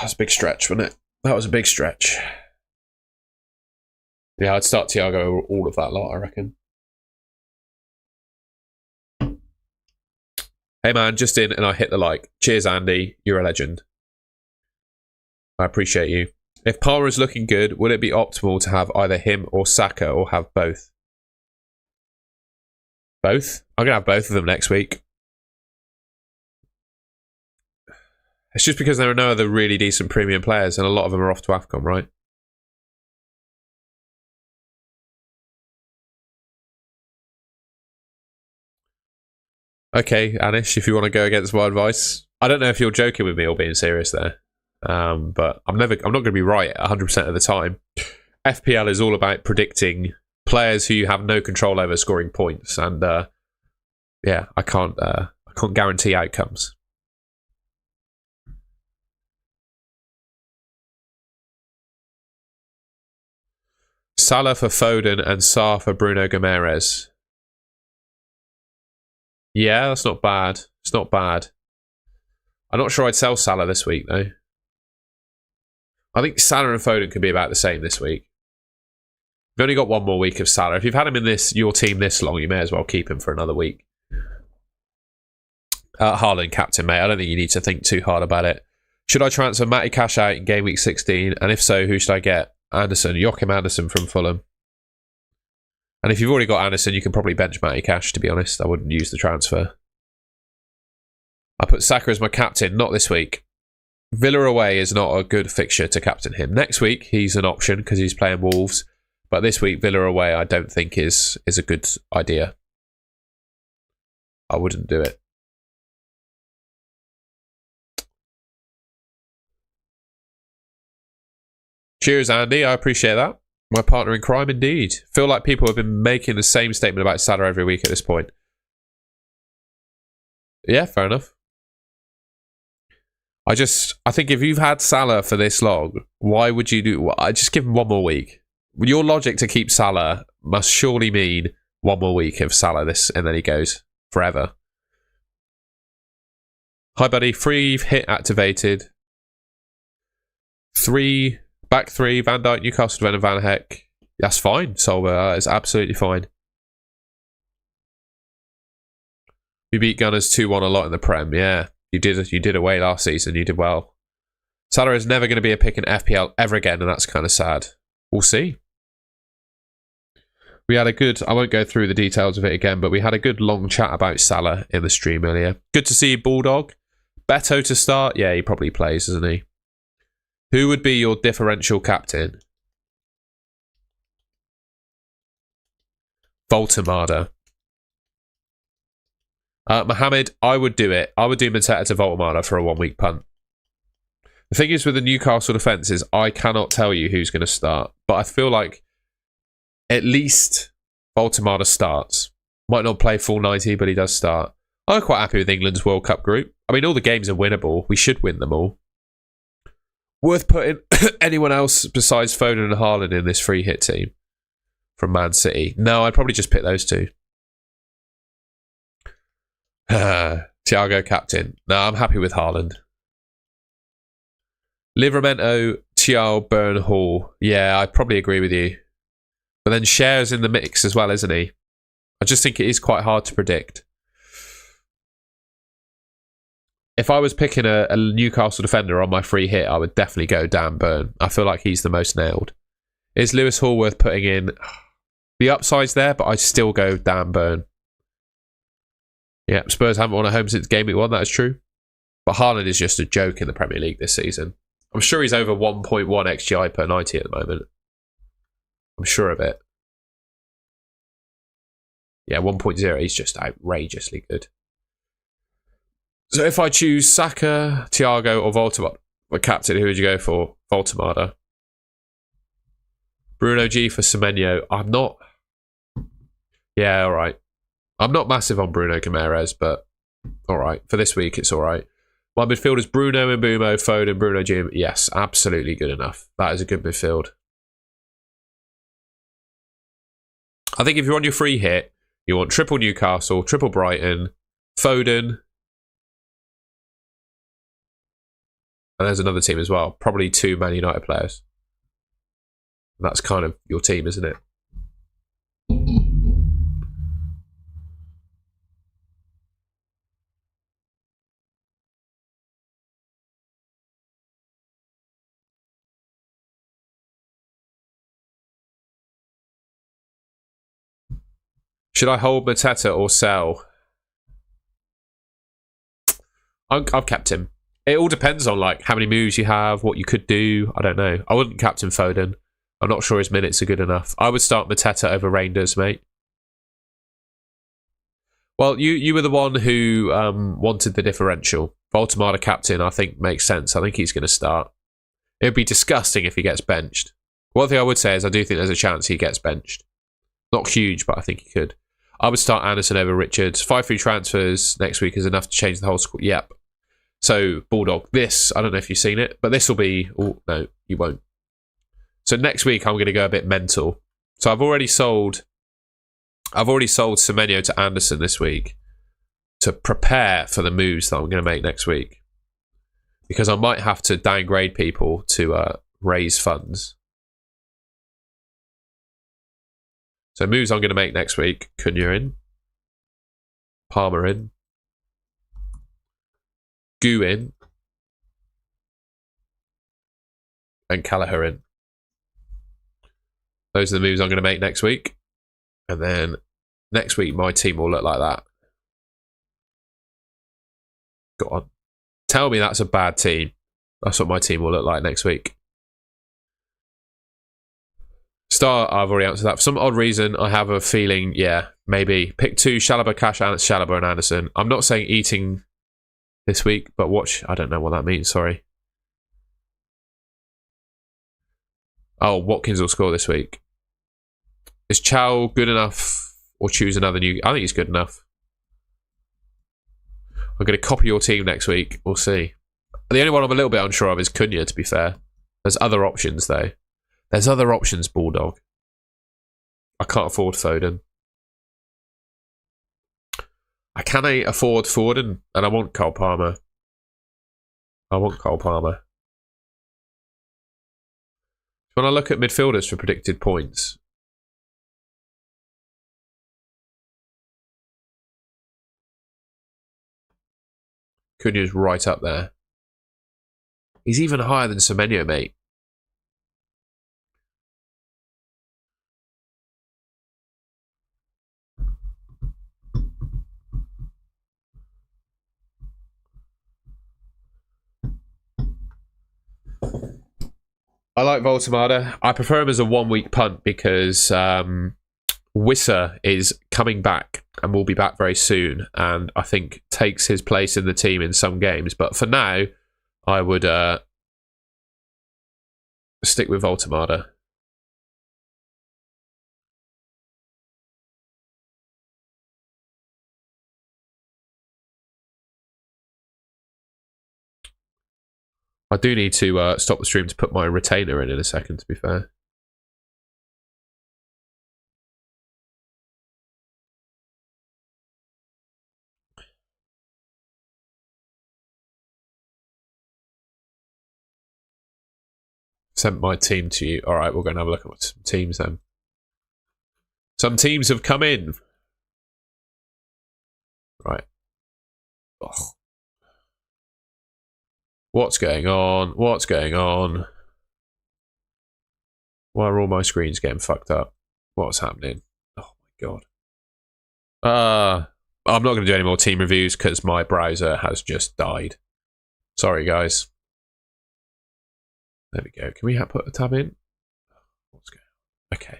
that's a big stretch, wasn't it? That was a big stretch. Yeah, I'd start Thiago over all of that lot, I reckon. Hey man, just in and I hit the like. Cheers, Andy. You're a legend. I appreciate you. If Palmer is looking good, would it be optimal to have either him or Saka or have both? Both? I'm going to have both of them next week. It's just because there are no other really decent premium players and a lot of them are off to AFCON, right? Okay, Anish, if you want to go against my advice. I don't know if you're joking with me or being serious there. But I'm not going to be right 100% of the time. FPL is all about predicting players who you have no control over scoring points. And yeah, I can't guarantee outcomes. Salah for Foden and Sarr for Bruno Guimaraes. Yeah, that's not bad. It's not bad. I'm not sure I'd sell Salah this week, though. I think Salah and Foden could be about the same this week. We've only got one more week of Salah. If you've had him in your team this long, you may as well keep him for another week. Haaland captain, mate. I don't think you need to think too hard about it. Should I transfer Matty Cash out in game week 16? And if so, who should I get? Anderson, Joachim Anderson from Fulham. And if you've already got Anderson, you can probably bench Matty Cash, to be honest. I wouldn't use the transfer. I put Saka as my captain, not this week. Villa away is not a good fixture to captain him. Next week, he's an option because he's playing Wolves. But this week, Villa away, I don't think is a good idea. I wouldn't do it. Cheers, Andy. I appreciate that. My partner in crime, indeed. Feel like people have been making the same statement about Salah every week at this point. Yeah, fair enough. I think if you've had Salah for this long, why would you do... I just give him one more week. Your logic to keep Salah must surely mean one more week of Salah and then he goes forever. Hi, buddy. Free hit activated. Back three, Van Dijk, Newcastle, Van Heck. That's fine, Solver. It's absolutely fine. We beat Gunners 2-1 a lot in the Prem. Yeah, you did away last season. You did well. Salah is never going to be a pick in FPL ever again, and that's kind of sad. We'll see. We had a good... I won't go through the details of it again, but we had a good long chat about Salah in the stream earlier. Good to see you, Bulldog. Beto to start? Yeah, he probably plays, doesn't he? Who would be your differential captain? Voltemada. Mohammed, I would do it. I would do Mateta to Voltemada for a 1 week punt. The thing is with the Newcastle defence is I cannot tell you who's going to start, but I feel like at least Voltemada starts. Might not play full 90, but he does start. I'm quite happy with England's World Cup group. I mean, all the games are winnable. We should win them all. Worth putting anyone else besides Foden and Haaland in this free hit team from Man City? No, I'd probably just pick those two. Thiago captain. No, I'm happy with Haaland. Livramento, Thiago, Burn, Hall. Yeah, I probably agree with you. But then Cher's in the mix as well, isn't he? I just think it is quite hard to predict. If I was picking a Newcastle defender on my free hit, I would definitely go Dan Burn. I feel like he's the most nailed. Is Lewis Hall worth putting in? The upside's there, but I'd still go Dan Burn. Yeah, Spurs haven't won at home since game week 1, that is true. But Haaland is just a joke in the Premier League this season. I'm sure he's over 1.1 XGI per 90 at the moment. I'm sure of it. Yeah, 1.0, he's just outrageously good. So if I choose Saka, Thiago, or Voltemada, my captain, who would you go for? Voltemada. Bruno G for Semenyo. I'm not... Yeah, all right. I'm not massive on Bruno Guimaraes, but all right. For this week, it's all right. My midfield is Bruno, Mbeumo, Foden, Bruno G. Yes, absolutely good enough. That is a good midfield. I think if you're on your free hit, you want triple Newcastle, triple Brighton, Foden... And there's another team as well. Probably 2 Man United players. That's kind of your team, isn't it? Should I hold Mateta or sell? I've kept him. It all depends on like how many moves you have, what you could do. I don't know. I wouldn't captain Foden. I'm not sure his minutes are good enough. I would start Mateta over Reinders, mate. Well, you were the one who wanted the differential. Voltemada captain, I think, makes sense. I think he's going to start. It would be disgusting if he gets benched. One thing I would say is I do think there's a chance he gets benched. Not huge, but I think he could. I would start Anderson over Richards. 5 free transfers next week is enough to change the whole squad. Yep. So, Bulldog, this, I don't know if you've seen it, but this will be... Oh, no, you won't. So next week, I'm going to go a bit mental. So I've already sold Semenyo to Anderson this week to prepare for the moves that I'm going to make next week. Because I might have to downgrade people to raise funds. So moves I'm going to make next week. Cunha in. Palmer in. Gu in. And Callagher in. Those are the moves I'm going to make next week. And then next week, my team will look like that. Go on. Tell me that's a bad team. That's what my team will look like next week. Start, I've already answered that. For some odd reason, I have a feeling, yeah, maybe. Pick 2, Chalobah, Cash, Chalobah and Anderson. I'm not saying eating this week, but watch. I don't know what that means, sorry. Oh, Watkins will score this week. Is Chow good enough or choose another new... I think he's good enough. I'm going to copy your team next week. We'll see. The only one I'm a little bit unsure of is Cunha, to be fair. There's other options, though. There's other options, Bulldog. I can't afford Foden. I can afford Foden, and I want Cole Palmer. I want Cole Palmer. When I look at midfielders for predicted points, Cunha's right up there. He's even higher than Semenyo, mate. I like Voltemada. I prefer him as a 1-week punt because Wissa is coming back and will be back very soon, and I think takes his place in the team in some games. But for now, I would stick with Voltemada. I do need to stop the stream to put my retainer in a second, to be fair. Sent my team to you. All right, we're going to have a look at some teams then. Some teams have come in. Right. Ugh. What's going on? What's going on? Why are all my screens getting fucked up? What's happening? Oh my god. I'm not going to do any more team reviews because my browser has just died. Sorry, guys. There we go. Can we put a tab in? What's going on? Okay.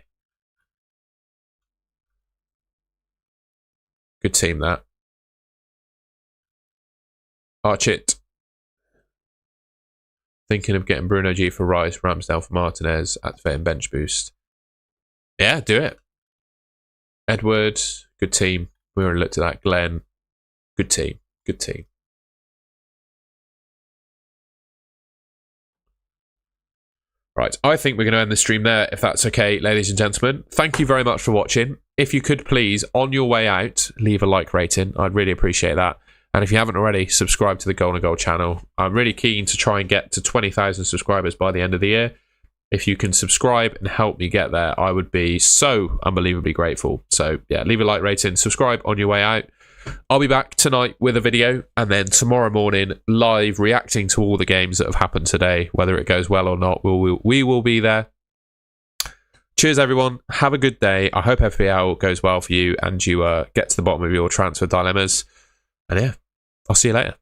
Good team, that. Arch it. Thinking of getting Bruno G for Rice, Ramsdale for Martinez, activating bench boost. Yeah, do it. Edward, good team. We already looked at that. Glenn, good team. Good team. Right, I think we're going to end the stream there, if that's okay, ladies and gentlemen. Thank you very much for watching. If you could please, on your way out, leave a like rating. I'd really appreciate that. And if you haven't already, subscribe to the Goal and Goal channel. I'm really keen to try and get to 20,000 subscribers by the end of the year. If you can subscribe and help me get there, I would be so unbelievably grateful. So yeah, leave a like rating, subscribe on your way out. I'll be back tonight with a video, and then tomorrow morning live reacting to all the games that have happened today. Whether it goes well or not, we will be there. Cheers, everyone. Have a good day. I hope FPL goes well for you and you get to the bottom of your transfer dilemmas. And yeah, I'll see you later.